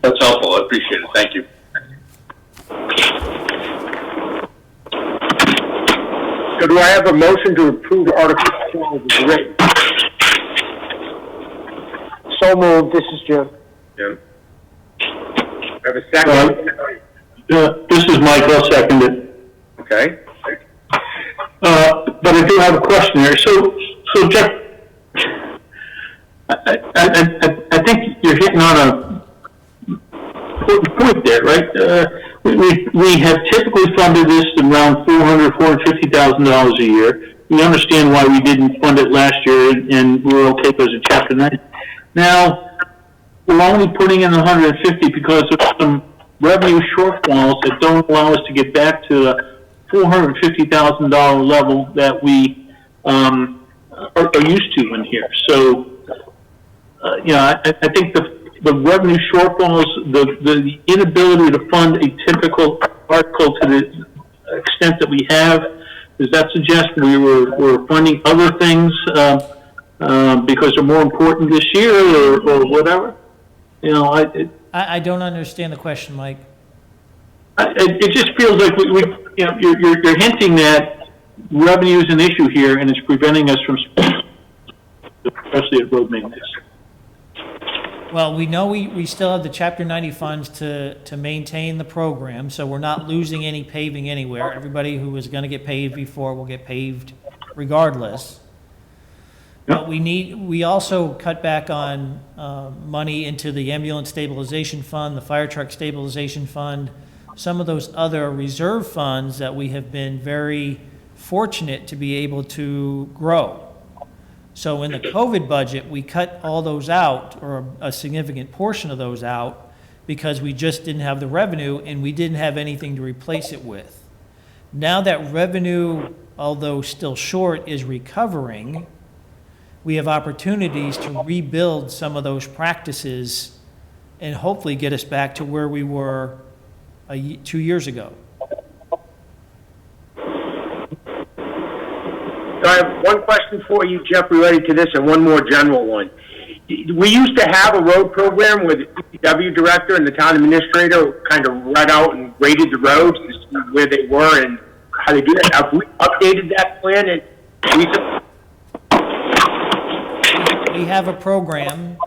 That's helpful. I appreciate it. Thank you. So do I have a motion to approve Article 12 as written? So moved. This is Jim. Jim? Have a second? This is Mike, I'll second it. Okay. But I do have a question here. So Jeff, I think you're hitting on a important point there, right? We have typically funded this around $450,000 a year. We understand why we didn't fund it last year, and we were okay because of Chapter 90. Now, we're only putting in 150 because of some revenue shortfalls that don't allow us to get back to the $450,000 level that we are used to in here. So, I think the revenue shortfalls, the inability to fund a typical article to the extent that we have, does that suggest we're funding other things because they're more important this year or whatever? I don't understand the question, Mike. It just feels like you're hinting that revenue is an issue here, and it's preventing us from, especially at road maintenance. Well, we know we still have the Chapter 90 funds to maintain the program, so we're not losing any paving anywhere. Everybody who was going to get paved before will get paved regardless. But we also cut back on money into the ambulance stabilization fund, the fire truck stabilization fund, some of those other reserve funds that we have been very fortunate to be able to grow. So in the COVID budget, we cut all those out, or a significant portion of those out, because we just didn't have the revenue and we didn't have anything to replace it with. Now that revenue, although still short, is recovering, we have opportunities to rebuild some of those practices and hopefully get us back to where we were 2 years ago. So I have one question for you, Jeff, related to this, and one more general one. We used to have a road program where the DPW director and the town administrator kind of read out and rated the roads to see where they were and how they do that. Have we updated that plan recently? We have a program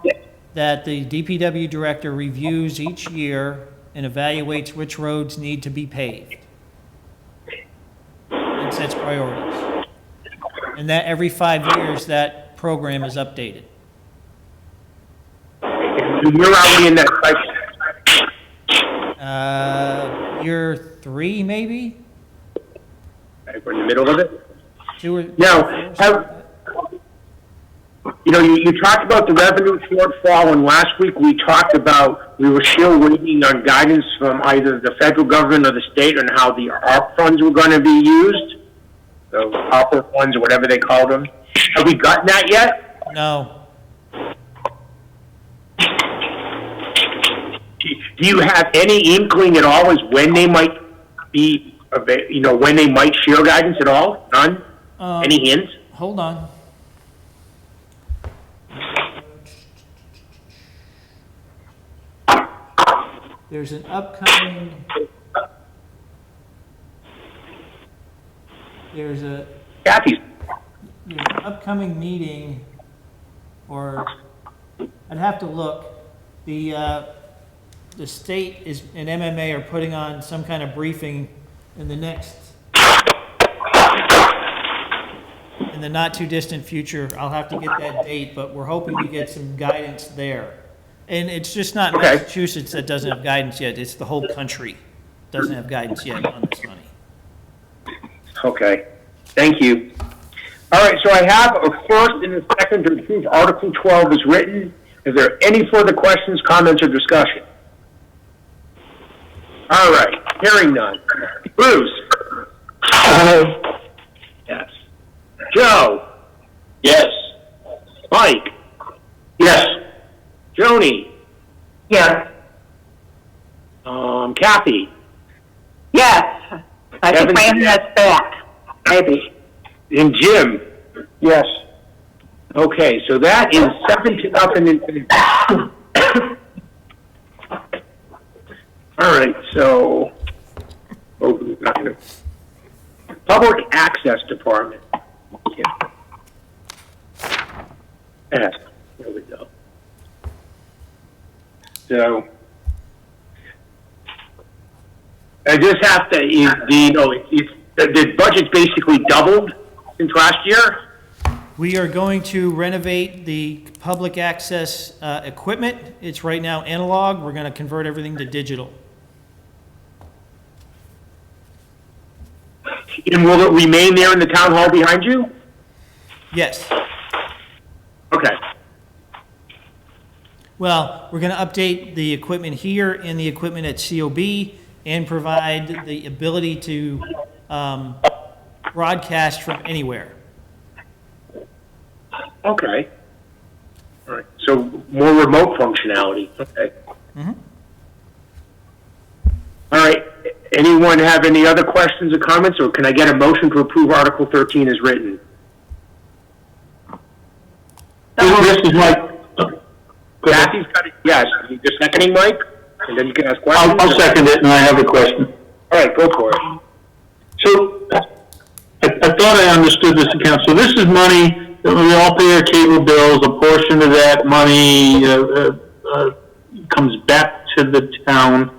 that the DPW director reviews each year and evaluates which roads need to be paved and sets priorities. And that every 5 years, that program is updated. And where are we in that cycle? Year 3, maybe? We're in the middle of it? 2 or Now, you talked about the revenue shortfall, and last week we talked about we were still waiting on guidance from either the federal government or the state on how the ARP funds were going to be used, the ARPA funds or whatever they called them. Have we gotten that yet? No. Do you have any inkling at all as when they might be, when they might share guidance at all? None? Any hints? Hold on. There's an upcoming, Kathy's. there's an upcoming meeting, or I'd have to look. The state and MMA are putting on some kind of briefing in the not too distant future. I'll have to get that date, but we're hoping to get some guidance there. And it's just not Massachusetts that doesn't have guidance yet. It's the whole country doesn't have guidance yet on this money. Okay, thank you. All right, so I have a first and a second to approve Article 12 as written. Is there any further questions, comments, or discussion? All right, hearing none. Bruce? Yes. Joe? Yes. Mike? Yes. Joni? Yes. Kathy? Yes. I think my internet's back. Maybe. And Jim? Yes. Okay, so that is 7-0. All right, so Public Access Department. Yeah. There we go. So, I just have to, the budget's basically doubled since last year. We are going to renovate the public access equipment. It's right now analog. We're going to convert everything to digital. And will it remain there in the town hall behind you? Yes. Okay. Well, we're going to update the equipment here and the equipment at COB and provide the ability to broadcast from anywhere. Okay. All right. So more remote functionality. Okay. Mm-hmm. All right. Anyone have any other questions or comments, or can I get a motion to approve Article 13 as written? This is Mike. Kathy's got it. Yes. You just seconding, Mike? And then you can ask questions. I'll second it, and I have a question. All right. Go for it. So, I thought I understood this account. So this is money, we all pay our cable bills, a portion of that money comes back to the town.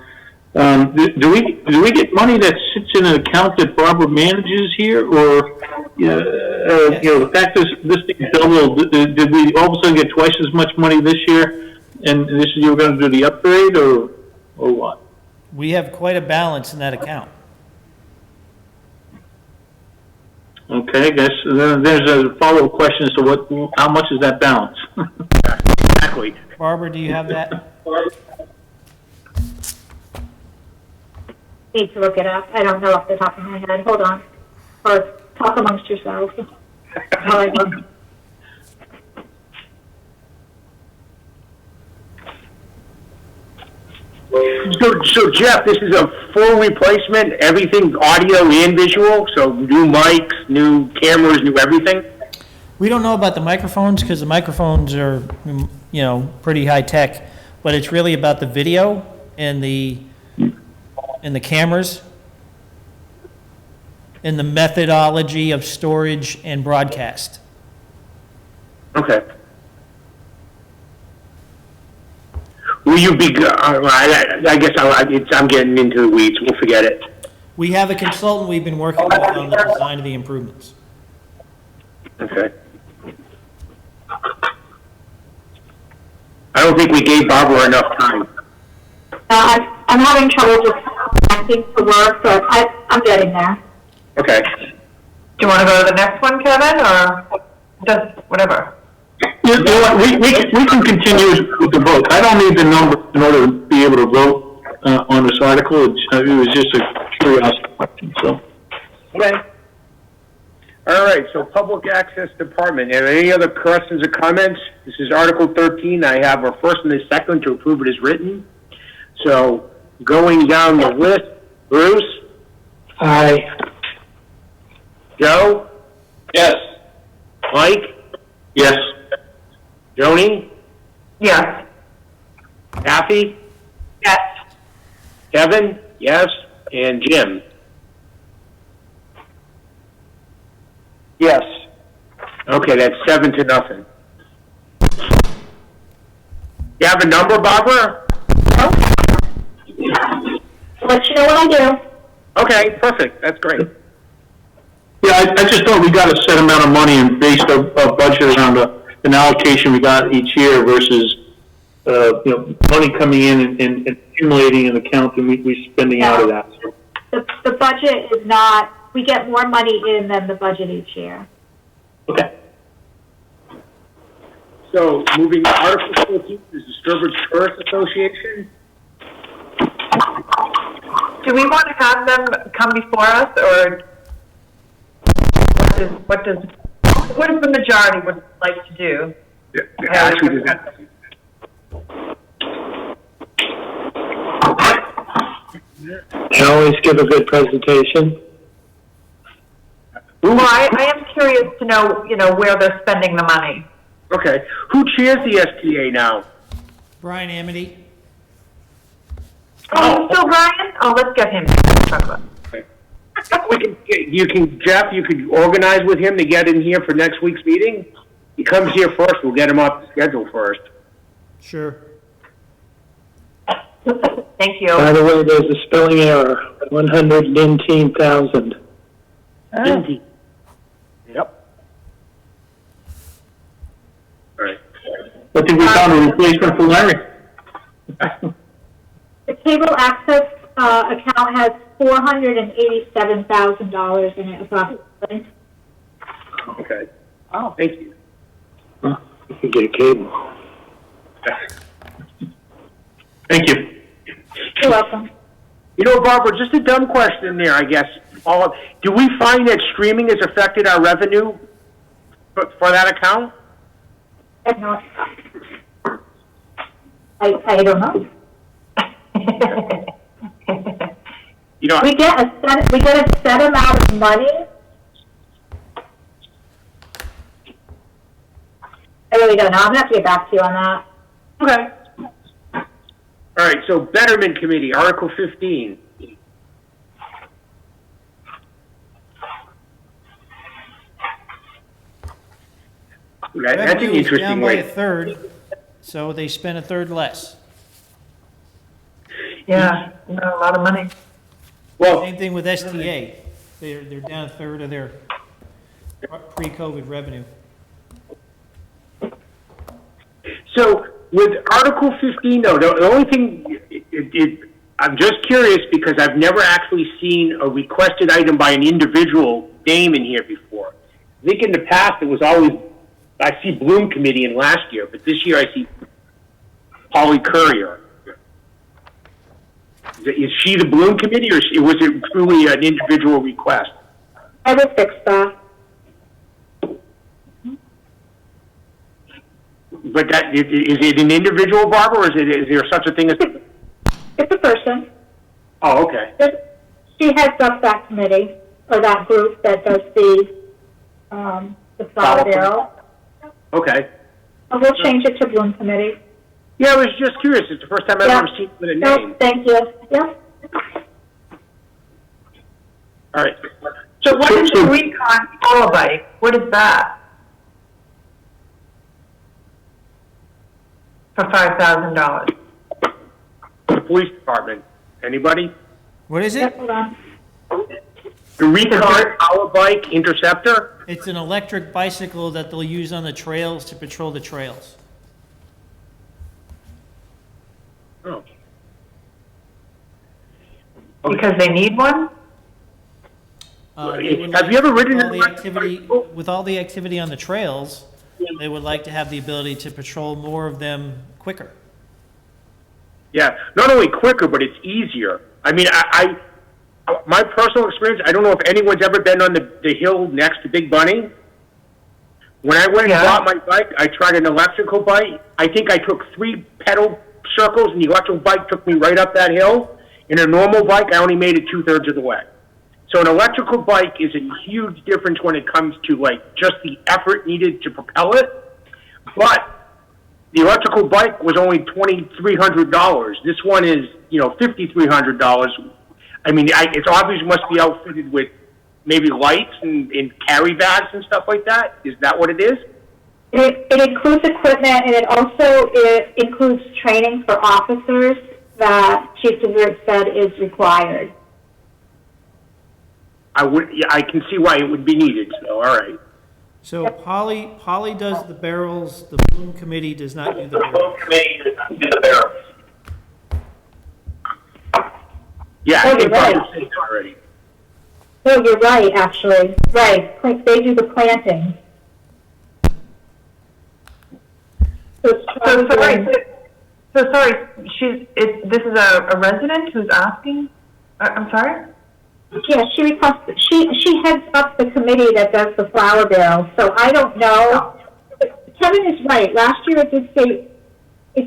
Do we get money that sits in an account that Barbara manages here, or the fact is this thing doubled? Did we all of a sudden get twice as much money this year, and this year we're going to do the upgrade, or what? We have quite a balance in that account. Okay, I guess then there's a follow-up question as to how much is that balance? Exactly. Barbara, do you have that? Need to look it up. I don't know off the top of my head. Hold on. Or talk amongst yourselves. While I look. So Jeff, this is a full replacement, everything audio and visual, so new mics, new cameras, new everything? We don't know about the microphones because the microphones are, pretty high tech, but it's really about the video and the cameras and the methodology of storage and broadcast. Okay. Will you be, I guess I'm getting into the weeds, we'll forget it. We have a consultant we've been working with on the design of the improvements. Okay. I don't think we gave Barbara enough time. I'm having trouble just connecting to work, but I'm getting there. Okay. Do you want to go to the next one, Kevin, or just whatever? You know what, we can continue with the vote. I don't need the number in order to be able to vote on this article. It was just a curiosity question, so. Okay. All right, so Public Access Department, are there any other questions or comments? This is Article 13. I have a first and a second to approve it as written. So going down the list, Bruce? Aye. Joe? Yes. Mike? Yes. Joni? Yes. Kathy? Yes. Kevin? Yes. And Jim? Yes. Okay, that's 7-0. You have a number, Barbara? Let you know what I do. Okay, perfect. That's great. Yeah, I just thought we got a set amount of money and based our budget around an allocation we got each year versus, money coming in and accumulating an account and we spending out of that. The budget is not, we get more money in than the budget each year. Okay. So moving to Article 14 is the Sturbridge Tourist Association. Do we want to have them come before us, or what does the majority would like to do? Actually, Can always give a good presentation. Well, I am curious to know, where they're spending the money. okay. Who chairs the STA now? Brian Amity? Oh, still Brian? Oh, let's get him. Jeff, you could organize with him to get in here for next week's meeting. He comes here first. We'll get him off the schedule first. Sure. Thank you. By the way, there's a spelling error, 119,000. Indeed. Yep. All right. I think we found a replacement for Larry. The cable access account has $487,000 in it approximately. Okay. Oh, thank you. You can get a cable. Thank you. You're welcome. You know, Barbara, just a dumb question there, I guess. Do we find that streaming has affected our revenue for that account? No. I don't know. You know, We get a set amount of money. I really don't know. I'm gonna have to get back to you on that. okay. All right, so Betterment Committee, Article 15. That's an Revenue is interesting down by a way. third, so they spent a third less. Yeah, a lot of money. Well, Same thing with STA. They're down a third of their pre-COVID revenue. so with Article 15, though, the only thing, I'm just curious because I've never actually seen a requested item by an individual name in here before. I think in the past it was always, I see Bloom Committee in last year, but this year I see Polly Courier. Is she the Bloom Committee, or was it truly an individual request? I will fix that. But is it an individual, Barbara, or is there such a thing as? It's a person. Oh, okay. She heads up that committee, or that group that does the flower barrel. Okay. And we'll change it to Bloom Committee. Yeah, I was just curious. It's the first time I've ever seen it with a No, name. thank you. Yeah. All right. So what is the recon Polabike? What is that? For $5,000. The police department. Anybody? What is Yep, it? hold on. The Recon Power Bike Interceptor? It's an electric bicycle that they'll use on the trails to patrol the trails. Oh. Because they need one? They would Have like- you ever ridden with all an the electric activity, bicycle? with all the activity on the trails, they would like to have the ability to patrol more of them quicker. Yeah, not only quicker, but it's easier. I mean, my personal experience, I don't know if anyone's ever been on the hill next to Big Bunny. When I went and bought my bike, I tried an electrical bike. I think I took 3 pedal circles, and the electrical bike took me right up that hill. In a normal bike, I only made it 2/3 of the way. So an electrical bike is a huge difference when it comes to like just the effort needed to propel it. But the electrical bike was only $2,300. This one is, $5,300. I mean, it's obvious it must be outfitted with maybe lights and carry bags and stuff like that. Is that what it is? It includes equipment, and it also includes training for officers that Chief DeWitt said is required. I can see why it would be needed. So, all right. So Polly does the barrels, the Bloom Committee does not do the barrels. Yeah, Oh, I you're think right. Bob said it already. No, you're right, actually. Right, they do the planting. So sorry, this is a resident who's asking? I'm sorry? Yeah, she requested, she heads up the committee that does the flower barrel, so I don't know. Kevin is right, last year it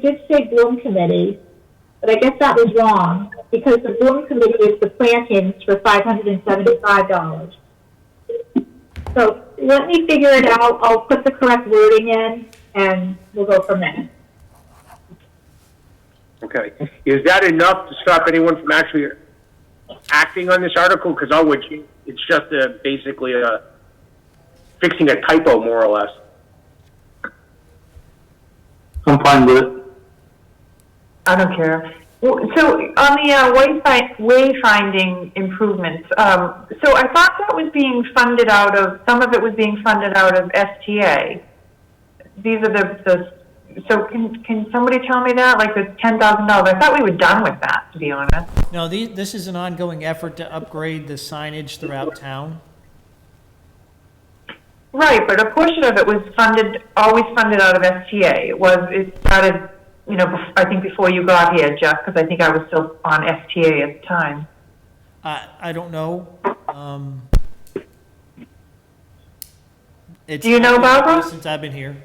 did say Bloom Committee, but I guess that was wrong, because the Bloom Committee is the plantings for $575. So let me figure it out, I'll put the correct wording in, and we'll go from there. Okay. Is that enough to stop anyone from actually acting on this article? Because it's just basically fixing a typo, more or less. I'm fine with it. I don't care. So on the wayfinding improvements, so I thought that was being funded out of, some of it was being funded out of STA. These are so can somebody tell me that? Like the $10,000? I thought we were done with that, to be honest. No, this is an ongoing effort to upgrade the signage throughout town. Right, but a portion of it was always funded out of STA. It started, I think before you got here, Jeff, because I think I was still on STA at the time. I don't know. It's Do you know, Barbara? since I've been here,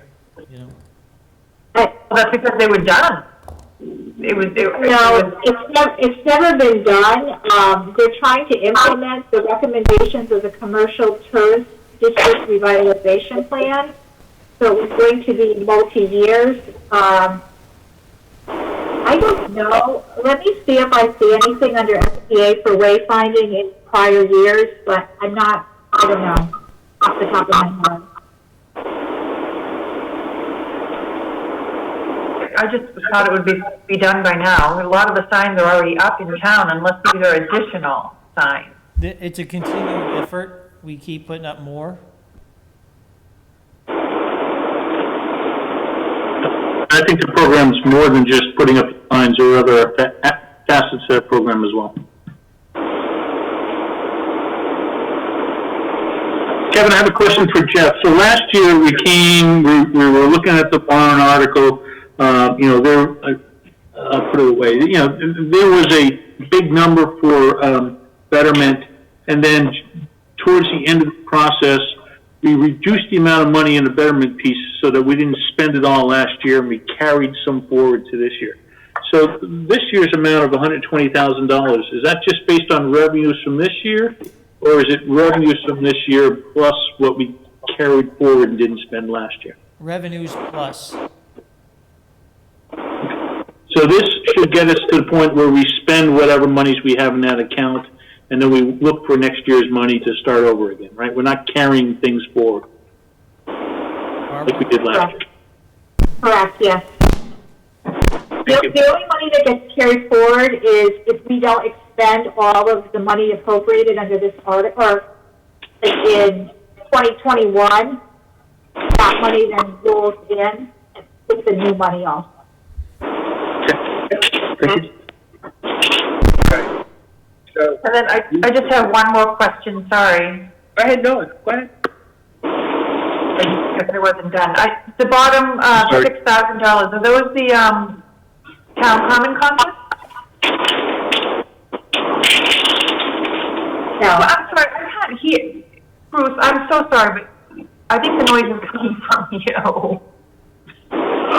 Well, that's because they were done. No, it's never been done. They're trying to implement the recommendations of the Commercial Tourist District Revitalization Plan. So it's going to be multi-years. I don't know. Let me see if I see anything under SBA for wayfinding in prior years, but I don't know off the top of my head. I just thought it would be done by now. A lot of the signs are already up in town unless these are additional signs. it's a continuing effort. We keep putting up more. I think the program's more than just putting up signs or other facets of that program as well. Kevin, I have a question for Jeff. So last year we were looking at the Warren article. I'll put it away. There was a big number for betterment, and then towards the end of the process, we reduced the amount of money in the betterment piece so that we didn't spend it all last year, and we carried some forward to this year. So this year's amount of $120,000, is that just based on revenues from this year, or is it revenues from this year plus what we carried forward and didn't spend last year? Revenues plus. So this should get us to the point where we spend whatever monies we have in that account, and then we look for next year's money to start over again, right? We're not carrying things forward like we did last year. Correct, yes. The only money that gets carried forward is if we don't expend all of the money appropriated under this article, or like in 2021, that money then rolls in with the new money also. Thank you. So, And then I just have one more question, sorry. go ahead, Noah, go ahead. If it wasn't done. The bottom, Sorry. $6,000, are those the, town common concerts? No. I'm sorry, I can't hear. Bruce, I'm so sorry, but I think the noise is coming from you.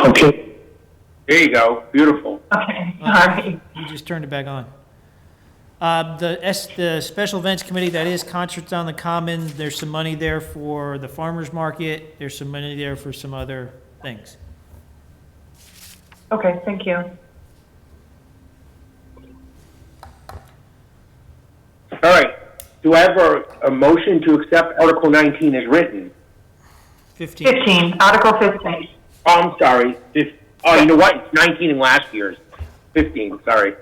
Okay. There you go, beautiful. Okay, sorry. You just turned it back on. The Special Events Committee, that is Concerts on the Common. There's some money there for the farmer's market. There's some money there for some other things. Okay, thank you. All right, do I have a motion to accept Article 19 as written? 15. 15, Article 15. Oh, I'm sorry. Oh, you know what? It's 19 in last year's. 15, sorry.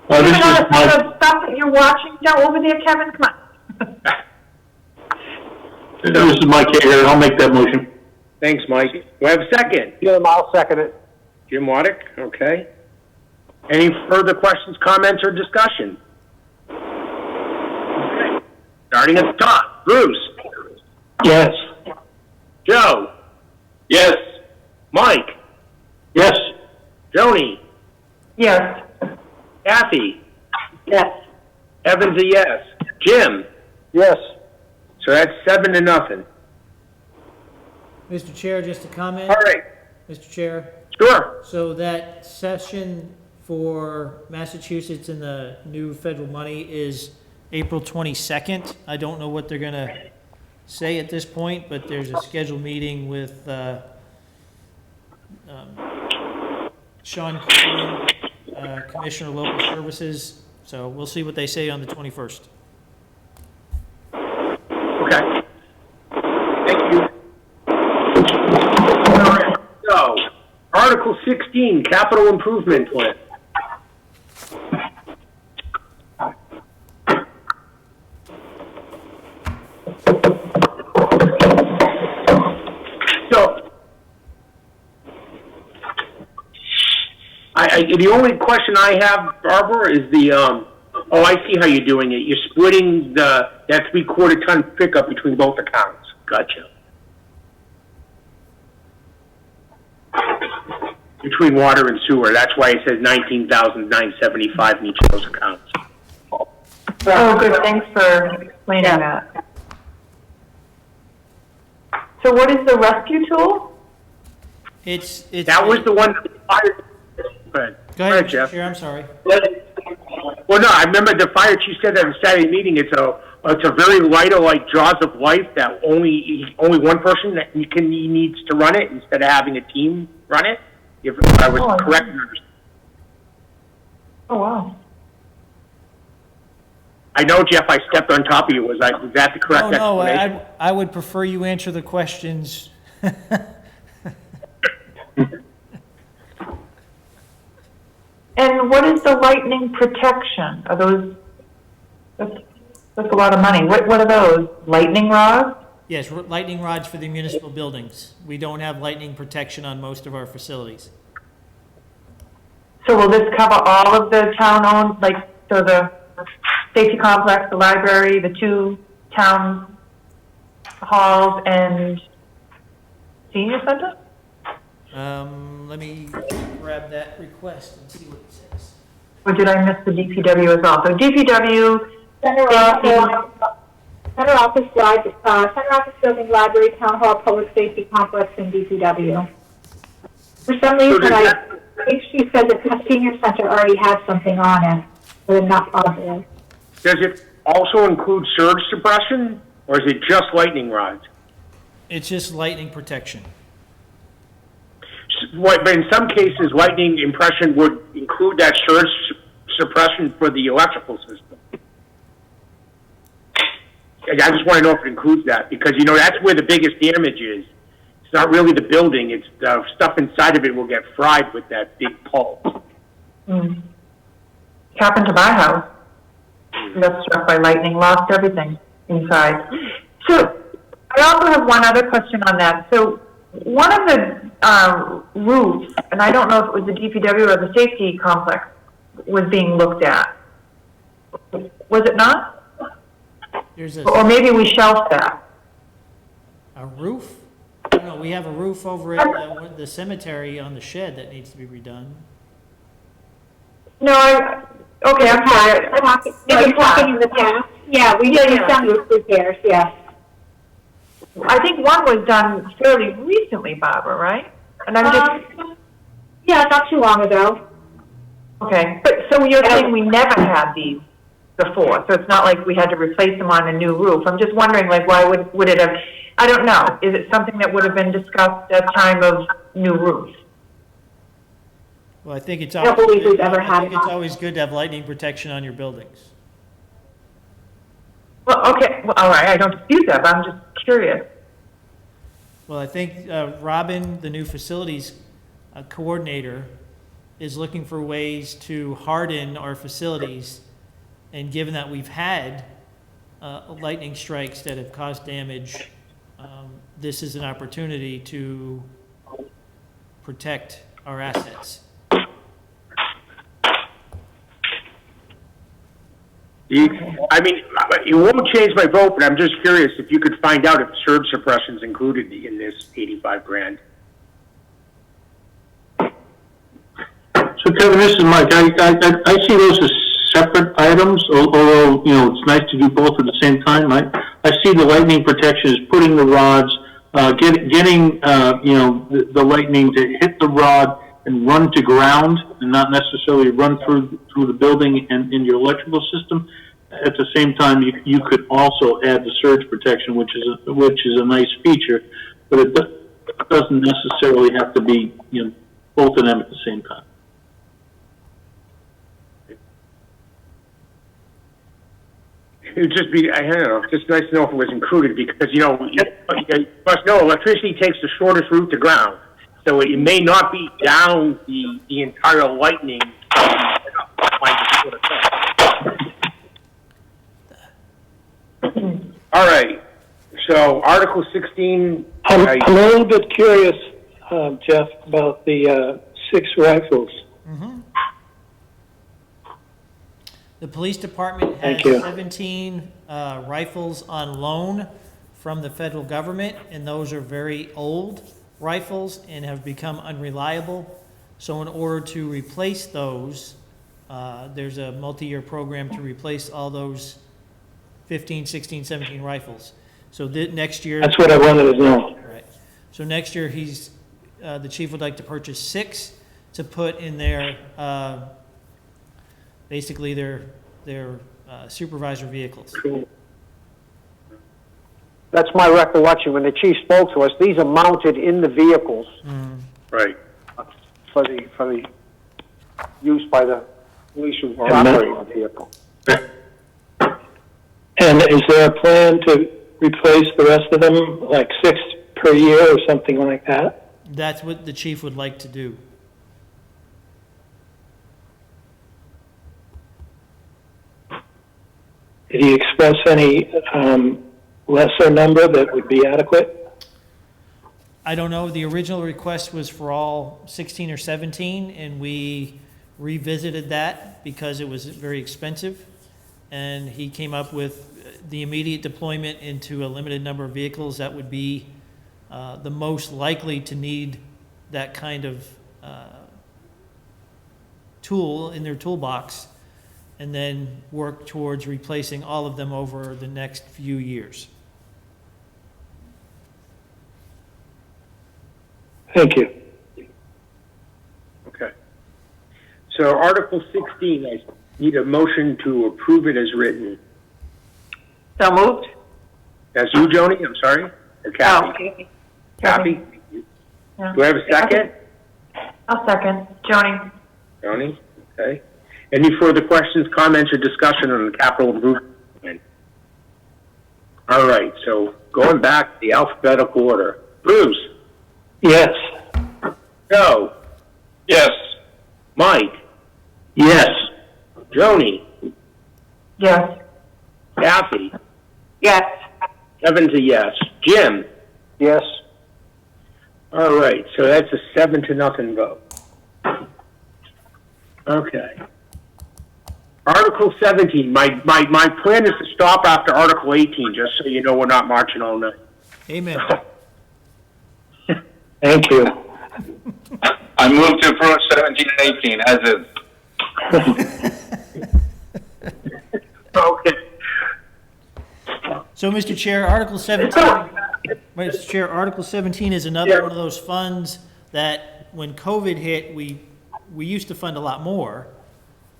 This Even is though it's my, the stuff that you're watching down over there, Kevin, come on. this is Mike here. I'll make that motion. Thanks, Mike. Do I have a second? Jim, I'll second it. Jim Waddick, okay. Any further questions, comments, or discussion? Okay. Starting at the top. Bruce? Yes. Joe? Yes. Mike? Yes. Joni? Yes. Kathy? Yes. Evan's a yes. Jim? Yes. So that's 7-0. Mr. Chair, just a comment. All right. Mr. Chair, Sure. so that session for Massachusetts and the new federal money is April 22nd. I don't know what they're going to say at this point, but there's a scheduled meeting with Sean Quinn, Commissioner of Local Services. So we'll see what they say on the 21st. Okay. Thank you. All right. So, Article 16, capital improvement plan. So, the only question I have, Barbara, is oh, I see how you're doing it. You're splitting that 3/4 ton pickup between both accounts. Gotcha. Between water and sewer. That's why it says 19,975 in each of those accounts. Oh, good, thanks for explaining that. So what is the rescue tool? It's. That was the one that fire. Go ahead. Go ahead, Jeff. Chair, I'm sorry. Well, no, I remember the fire chief said that at the Saturday meeting. It's a very lighter, like Jaws of Life, that only one person that he needs to run it instead of having a team run it. If I was correct in understanding. Oh, wow. I know, Jeff, I stepped on top of you. Was that the correct No, explanation? I would prefer you answer the questions. And what is the lightning protection? Are those, that's a lot of money. What are those? Lightning rods? Yes, lightning rods for the municipal buildings. We don't have lightning protection on most of our facilities. So will this cover all of the town-owned, so the safety complex, the library, the 2 town halls, and senior center? Let me grab that request and see what it says. Or did I miss the DPW as well? So DPW, Center office building, library, town hall, public safety complex, and DPW. For some reason, I think she said that the senior center already has something on it, but not on it. Does it also include surge suppression, or is it just lightning rods? It's just lightning protection. But in some cases, lightning impression would include that surge suppression for the electrical system. I just want to know if it includes that, because, that's where the biggest damage is. It's not really the building, it's the stuff inside of it will get fried with that big pulse. happened to my house. We got struck by lightning, lost everything inside. So I also have one other question on that. So one of the roofs, and I don't know if it was the DPW or the safety complex, was being looked at. Was it not? There's Or maybe we shelved that. a roof? I don't know, we have a roof over at the cemetery on the shed that needs to be redone. No, okay, I'm sorry. You're talking in the past? Yeah, we did some roof repairs, yes. I think one was done fairly recently, Barbara, right? And I'm just, Yeah, not too long ago. okay, but so you're saying we never had these before, so it's not like we had to replace them on a new roof. I'm just wondering, like, why would it have, I don't know, is it something that would have been discussed at time of new roof? Well, I think it's I don't always, believe we've ever had I think it's one. always good to have lightning protection on your buildings. Well, okay, well, all right, I don't dispute that, but I'm just curious. Well, I think Robin, the new facilities coordinator, is looking for ways to harden our facilities. And given that we've had lightning strikes that have caused damage, this is an opportunity to protect our assets. I mean, it won't change my vote, but I'm just curious if you could find out if surge suppression's included in this 85 grand. So Kevin, this is Mike. I see those as separate items, although, it's nice to do both at the same time. I see the lightning protection as putting the rods, getting the lightning to hit the rod and run to ground and not necessarily run through the building and in your electrical system. At the same time, you could also add the surge protection, which is a nice feature, but it doesn't necessarily have to be, both of them at the same time. It would just be, I don't know, just nice to know if it was included because, you must know electricity takes the shortest route to ground. So it may not be down the entire lightning. All right, so Article 16. I'm a little bit curious, Jeff, about the 6 rifles. The police department has Thank you. 17 rifles on loan from the federal government, and those are very old rifles and have become unreliable. So in order to replace those, there's a multi-year program to replace all those 15, 16, 17 rifles. So next year. That's what I wanted to know. Right. So next year, the chief would like to purchase 6 to put in their, basically their supervisor vehicles. That's my recollection. When the chief spoke to us, these are mounted in the vehicles Right. for the use by the police who are operating the vehicle. And is there a plan to replace the rest of them, like 6 per year or something like that? That's what the chief would like to do. Did he express any lesser number that would be adequate? I don't know, the original request was for all 16 or 17, and we revisited that because it was very expensive. And he came up with the immediate deployment into a limited number of vehicles that would be the most likely to need that kind of tool in their toolbox, and then work towards replacing all of them over the next few years. Thank you. Okay. So Article 16, I need a motion to approve it as written. So moved? That's you, Joni? I'm sorry? Or Kathy? okay. Kathy? Yeah. Do I have a second? I'll second. Joni? Joni? Okay. Any further questions, comments, or discussion on the capital improvement plan? All right, so going back to the alphabetical order. Bruce? Yes. Joe? Yes. Mike? Yes. Joni? Yes. Kathy? Yes. Kevin's a yes. Jim? Yes. All right, so that's a 7-0 vote. Okay. Article 17, my plan is to stop after Article 18, just so you know we're not marching all night. Amen. Thank you. I move to approve 17 and 18 as is. Okay. So, Mr. Chair, Article 17, Mr. Chair, Article 17 is another one of those funds that when COVID hit, we used to fund a lot more.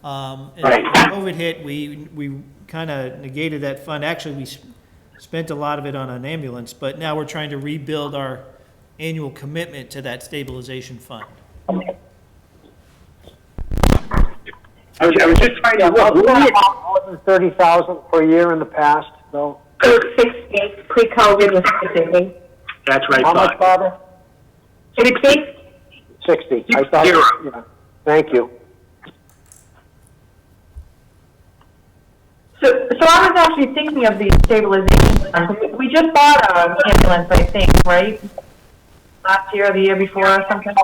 And Right. when COVID hit, we kind of negated that fund. Actually, we spent a lot of it on an ambulance, but now we're trying to rebuild our annual commitment to that stabilization fund. I was just trying to look. We had more than 30,000 per year in the past, though. It was 60, pre-COVID was 60. That's right, How much, Bob. Barbara? 60? 60. I thought. Zero. Yeah. Thank you. So I was actually thinking of the stabilization fund. We just bought an ambulance, I think, right? Last year or the year before or something.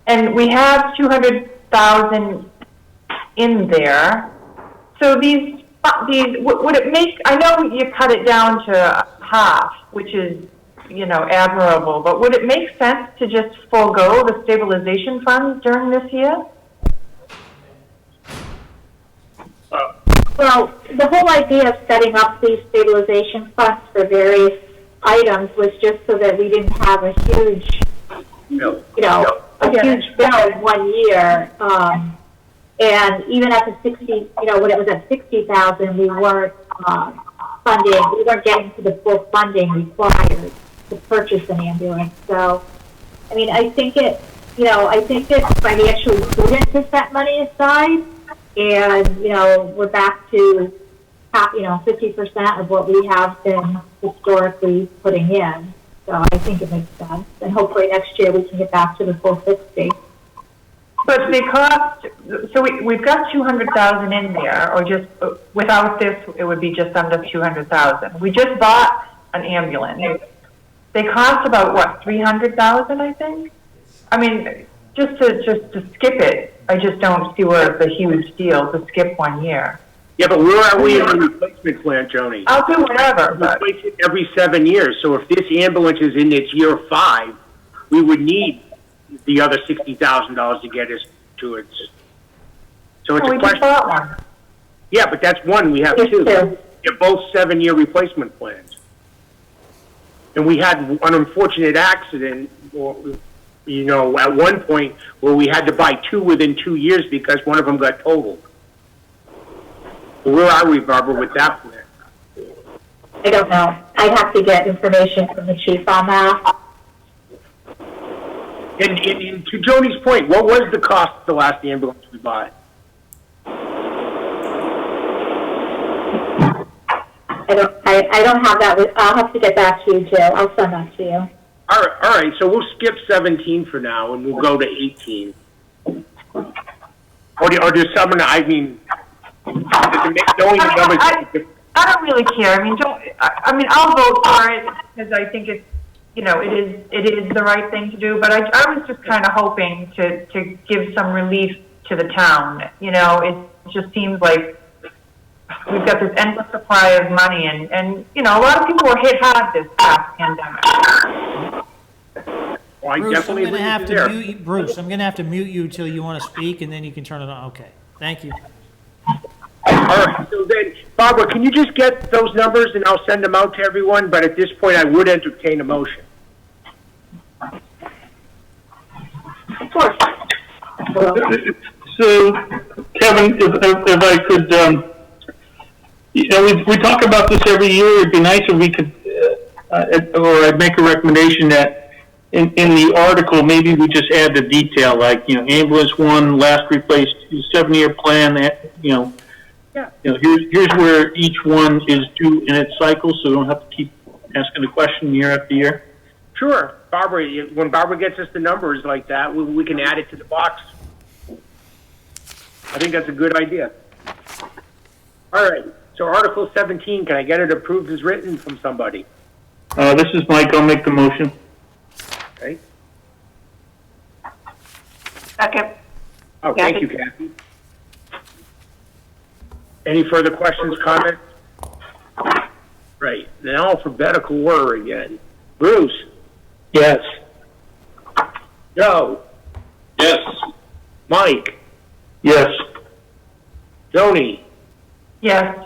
And we have 200,000 in there. So these, would it make, I know you cut it down to half, which is, admirable, but would it make sense to just forego the stabilization funds during this year? Well, the whole idea of setting up these stabilization funds for various items was just so that we didn't have a huge, No. huge bill in 1 year. And even at the 60, when it was at 60,000, we weren't we weren't getting to the full funding required to purchase an ambulance. So, I mean, I think it's financially prudent to set money aside. And, we're back to, 50% of what we have been historically putting in. So I think it makes sense. And hopefully next year we can get back to the full 60. But they cost, so we've got 200,000 in there, or just, without this, it would be just under 200,000. We just bought an ambulance. They cost about, what, 300,000, I think? I mean, just to skip it, I just don't see where it's a huge deal to skip 1 year. Yeah, but where are we in the replacement plan, Joni? I'll do whatever, but. Replace it every 7 years, so if this ambulance is in its year 5, we would need the other $60,000 to get us to it. So it's We a just question. bought one. Yeah, but that's one, we have Yes, two. sir. They're both 7-year replacement plans. And we had an unfortunate accident, or, you know, at one point where we had to buy 2 within 2 years because one of them got totaled. Where are we, Barbara, with that plan? I don't know. I'd have to get information from the chief on that. And to Joni's point, what was the cost of the last ambulance we bought? I don't have that. I'll have to get back to you, Joe. I'll send that to you. All right, so we'll skip 17 for now, and we'll go to 18. Or does someone, I mean, does it make knowing the numbers? I don't really care. I mean, I'll vote for it because I think it's, you know, it is the right thing to do. But I was just kind of hoping to give some relief to the town. You know, it just seems like we've got this endless supply of money, and you know, a lot of people were hit hard this past pandemic. Well, I Bruce, definitely I'm gonna agree have with to you there. mute you, Bruce, I'm gonna have to mute you till you wanna speak, and then you can turn it on. Okay, thank you. All right, so then, Barbara, can you just get those numbers and I'll send them out to everyone? But at this point, I would entertain a motion. Of course. So, Kevin, if I could, you know, we talk about this every year. It'd be nice if we could, or I'd make a recommendation that in the article, maybe we just add the detail, like, you know, ambulance 1, last replaced, 7-year plan, you know. Yeah. You know, here's where each one is due in its cycle, so we don't have to keep asking the question year after year. Sure, Barbara, when Barbara gets us the numbers like that, we can add it to the box. I think that's a good idea. All right, so Article 17, can I get it approved as written from somebody? This is Mike, I'll make the motion. Okay. Second. Oh, thank you, Kathy. Any further questions, comments? Right, in alphabetical order again. Bruce? Yes. Joe? Yes. Mike? Yes. Joni? Yes.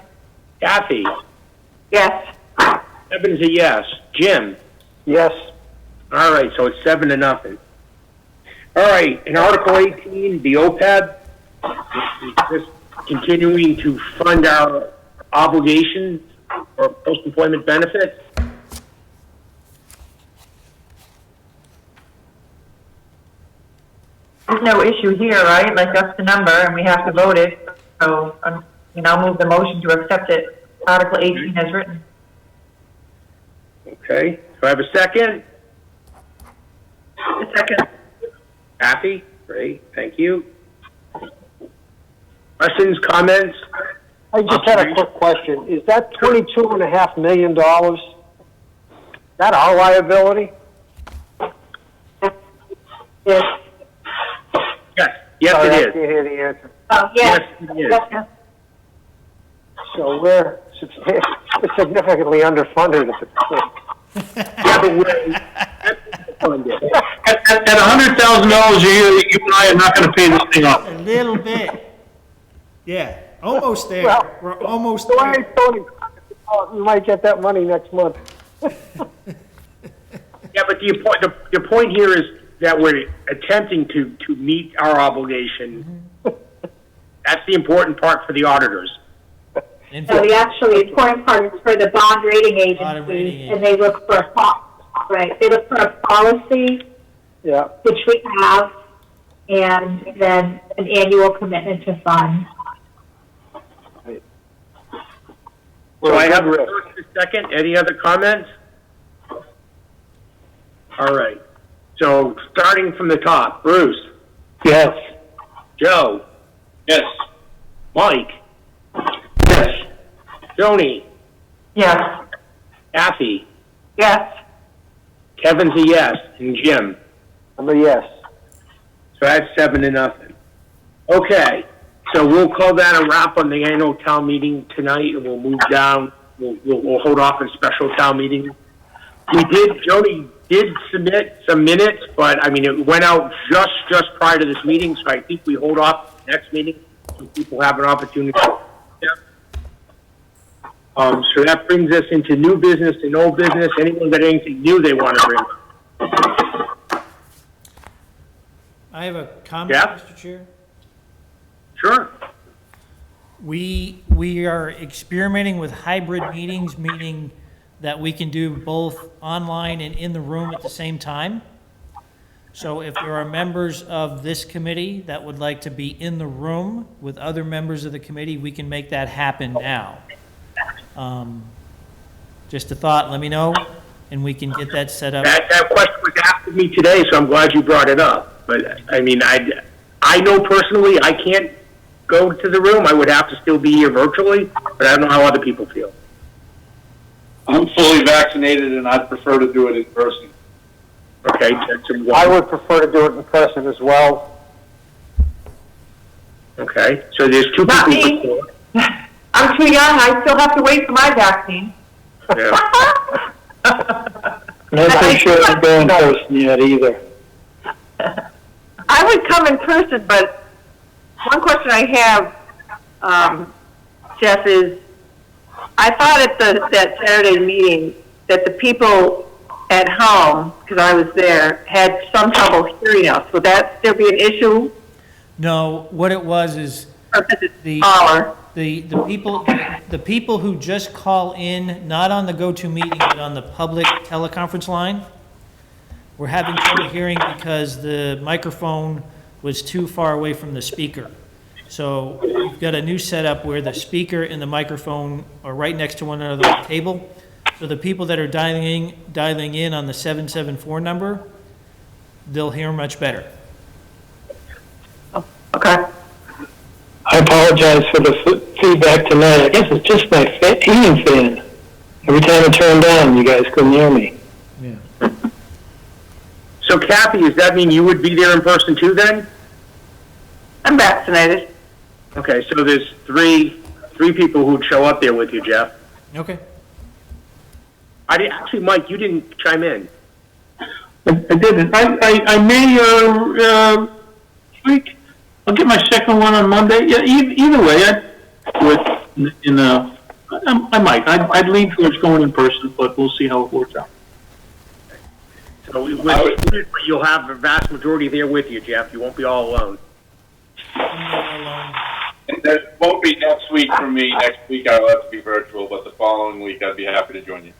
Kathy? Yes. Kevin's a yes. Jim? Yes. All right, so it's 7-0. All right, in Article 18, the OPEB, just continuing to fund our obligations or post-employment benefits. There's no issue here, right? Like, that's the number, and we have to vote it. So, you know, I'll move the motion to accept it, Article 18 as written. Okay, do I have a second? A second. Kathy? Great, thank you. Questions, comments? I just had a quick question. Is that $22.5 million, that our liability? Yes. Yes, yes Sorry, I it can't is. hear the answer. Oh, yes. Yes, it is. Yes. So we're significantly underfunded at the point. Yeah, but we're funded. At $100,000 a year, you and I are not gonna pay this thing off. A little bit. Yeah, almost there. Well, We're almost So I there. told him, you might get that money next month. Yeah, but the point here is that we're attempting to meet our obligation. That's the important part for the auditors. In So fact, the actually important part is for the bond rating Bond rating agency, and they look for they look for a policy, Yeah. which we have, and then an annual commitment to fund. So I have a first and second. Any other comments? All right. So starting from the top, Bruce, Yes. Joe, Yes. Mike, Yes. Joni, Yes. Kathy, Yes. Kevin's a yes, and Jim. I'm a yes. So that's 7-0. Okay, so we'll call that a wrap on the annual town meeting tonight, and we'll move down. We'll hold off on special town meeting. Joni did submit some minutes, but I mean, it went out just prior to this meeting, so I think we hold off next meeting so people have an opportunity. So that brings us into new business and old business. Anyone got anything new they want to bring up? I have a comment, Yeah? Mr. Chair. Sure. We are experimenting with hybrid meetings, meaning that we can do both online and in the room at the same time. So if there are members of this committee that would like to be in the room with other members of the committee, we can make that happen now. Just a thought, let me know, and we can get that set up. That question was asked of me today, so I'm glad you brought it up. But, I mean, I know personally I can't go to the room. I would have to still be here virtually, but I don't know how other people feel. I'm fully vaccinated and I'd prefer to do it in person. Okay, that's a I one. would prefer to do it in person as well. Okay, so there's two Not people. me. before. I'm too young, I still have to wait for my vaccine. Yeah. Not so sure to go in person yet either. I would come in person, but one question I have, Jeff, is I thought at that Saturday meeting that the people at home, because I was there, had some trouble hearing us. Would that still be an issue? No, what it was is Or is it the, smaller? the people who just call in, not on the GoToMeeting, but on the public teleconference line, were having trouble hearing because the microphone was too far away from the speaker. So we've got a new setup where the speaker and the microphone are right next to one another on the table. So the people that are dialing in on the 774 number, they'll hear much better. Okay. I apologize for the feedback tonight. I guess it's just my heating fan. Every time I turned on, you guys couldn't hear me. Yeah. So Kathy, does that mean you would be there in person too then? I'm vaccinated. Okay, so there's three people who'd show up there with you, Jeff. Okay. Actually, Mike, you didn't chime in. I didn't. I may, tweak. I'll get my second one on Monday. Yeah, either way, I'd do it I might. I'd lean towards going in person, but we'll see how it works out. So you'll have the vast majority there with you, Jeff. You won't be all alone. And that won't be next week for me. Next week I'll have to be virtual, but the following week I'd be happy to join you.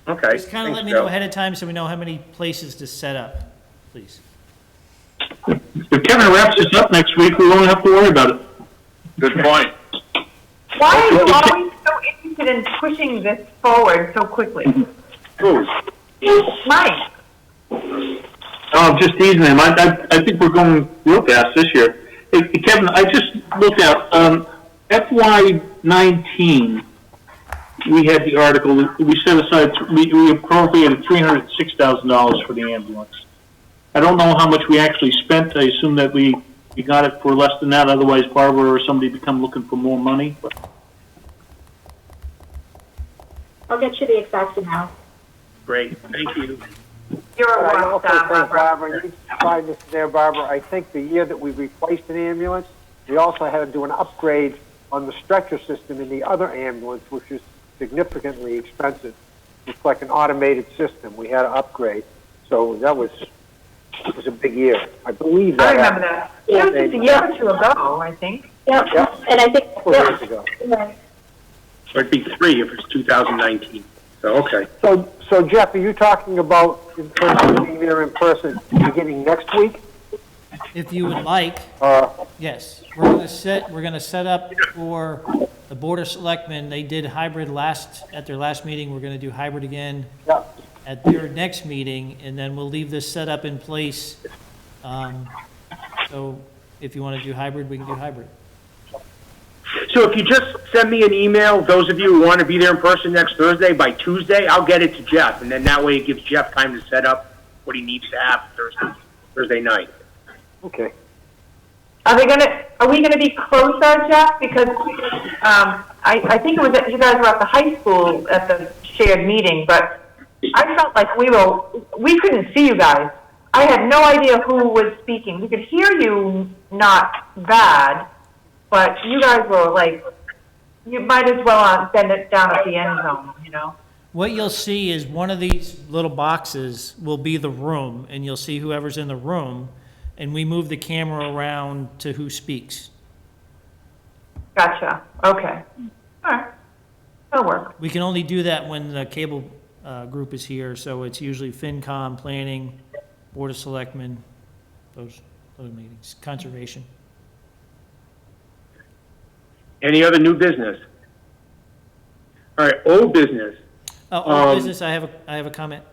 Okay. Just kind of let thanks, me know Joe. ahead of time so we know how many places to set up, please. If Kevin wraps this up next week, we won't have to worry about it. Good point. Why are you always so interested in pushing this forward so quickly? Who? Mike, Oh, just easing him. I think we're going real fast this year. Hey, Kevin, I just looked at FY19. We had the article. We set aside. We appropriated $306,000 for the ambulance. I don't know how much we actually spent. I assume that we got it for less than that. Otherwise, Barbara or somebody become looking for more money. I'll get you the exact amount. Great, thank you. you're a I rock also star, think, Barbara. Barbara, you find this there, Barbara, I think the year that we replaced an ambulance, we also had to do an upgrade on the stretcher system in the other ambulance, which is significantly expensive. It's like an automated system. We had to upgrade. So it was a big year. I believe that I remember happened that. It was just a year or two ago, I think. Yep, Yep. and I think, a couple years ago. yeah. So it'd be 3 if it's 2019. So, okay. So Jeff, are you talking about, in terms of being there in person, beginning next week? If you would like, yes, we're gonna set up for the Board of Selectmen. They did hybrid at their last meeting. We're gonna do hybrid again Yeah. at their next meeting, and then we'll leave this set up in place. So if you want to do hybrid, we can do hybrid. So if you just send me an email, those of you who want to be there in person next Thursday, by Tuesday, I'll get it to Jeff, and then that way it gives Jeff time to set up what he needs to have Thursday night. Okay. Are we gonna be closer, Jeff? Because, I think it was that you guys were at the high school at the shared meeting, but I felt like we couldn't see you guys. I had no idea who was speaking. We could hear you not bad, but you guys were like, you might as well send it down at the end zone, you know? What you'll see is one of these little boxes will be the room, and you'll see whoever's in the room, and we move the camera around to who speaks. Gotcha. Okay. All right. That'll work. We can only do that when the cable group is here, so it's usually FinCom, Planning, Board of Selectmen, those meetings, Conservation. Any other new business? All right, old business. Old business, I have a comment.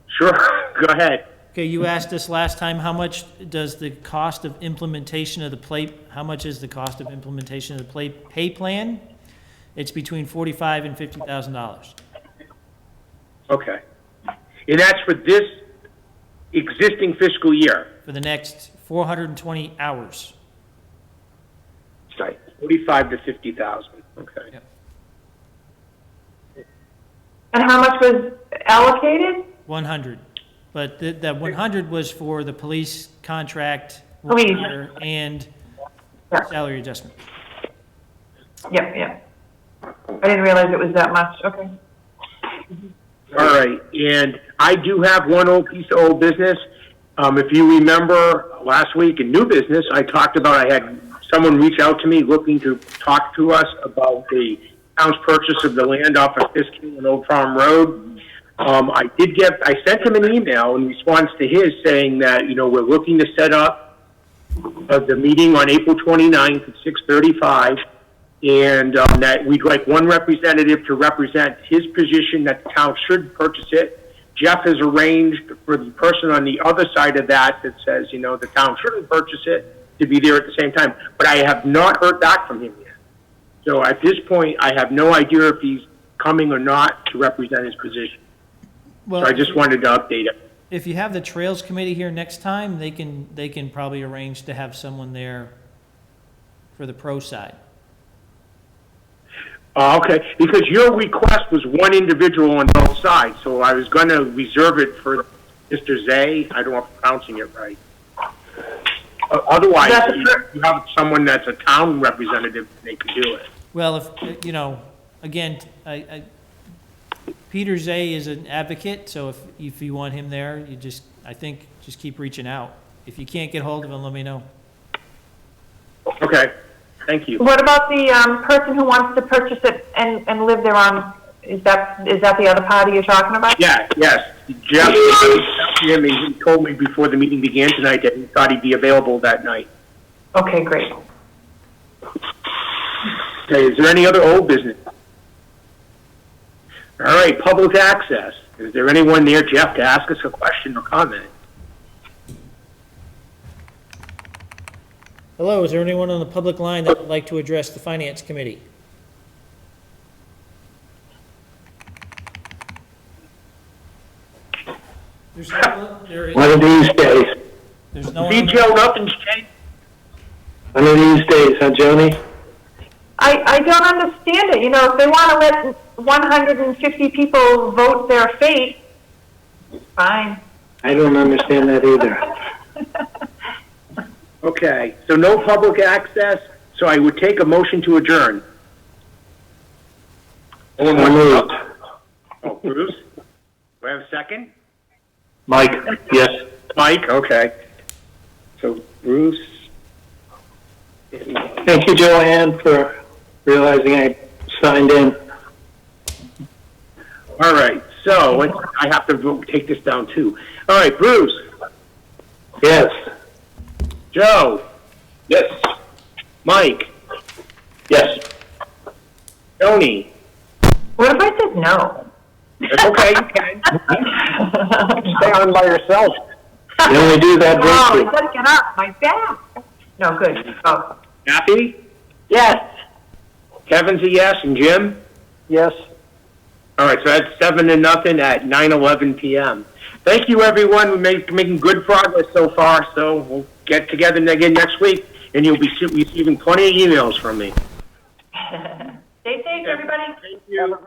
Sure, go ahead. Okay, you asked us last time, how much does the cost of implementation of the how much is the cost of implementation of the pay plan? It's between $45,000 and $50,000. Okay. And that's for this existing fiscal year? For the next 420 hours. Sorry, 45 to 50,000, okay. Yep. And how much was allocated? 100. But that 100 was for the police contract Police. and Yeah. salary adjustment. Yep. I didn't realize it was that much. Okay. All right, and I do have one old piece of old business. If you remember last week in new business, I talked about I had someone reach out to me looking to talk to us about the town's purchase of the land off of Fisk and Old Farm Road. I sent him an email in response to his saying that, we're looking to set up the meeting on April 29th at 6:35, and that we'd like one representative to represent his position that the town should purchase it. Jeff has arranged for the person on the other side of that says, the town shouldn't purchase it, to be there at the same time. But I have not heard back from him yet. So at this point, I have no idea if he's coming or not to represent his position. Well, So I just wanted to update it. if you have the Trails Committee here next time, they can probably arrange to have someone there for the pro side. Okay, because your request was one individual on both sides, so I was going to reserve it for Mr. Zay. I don't know if I'm pronouncing it right. Otherwise, you have someone that's a town representative, they can do it. Well, again, Peter Zay is an advocate, so if you want him there, just keep reaching out. If you can't get hold of him, let me know. Okay, thank you. What about the person who wants to purchase it and live there on? Is that the other party you're talking about? Yeah, yes. Jeff, he told me before the meeting began tonight that he thought he'd be available that night. Okay, great. Okay, is there any other old business? All right, public access. Is there anyone there, Jeff, to ask us a question or comment? Hello, is there anyone on the public line that would like to address the Finance Committee? One of these days. There's no See, one. Joe, nothing's changed. One of these days, huh, Joni? I don't understand it. If they want to let 150 people vote their fate, fine. I don't understand that either. Okay, so no public access, so I would take a motion to adjourn. So moved. Oh, Bruce? Do I have a second? Mike, yes. Mike, okay. So Bruce. Thank you, Joanne, for realizing I signed in. All right, so I have to take this down too. All right, Bruce. Yes. Joe. Yes. Mike. Yes. Tony. What if I said no? It's okay, you can. Stay on by yourself. You only do that Oh, briefly. it does get up, my back. No, good. Oh, Kathy? Yes. Kevin's a yes, and Jim? Yes. All right, so that's 7-0 at 9:11 p.m. Thank you, everyone. We're making good progress so far, so we'll get together again next week, and you'll be receiving plenty of emails from me. stay safe, everybody. Thank you.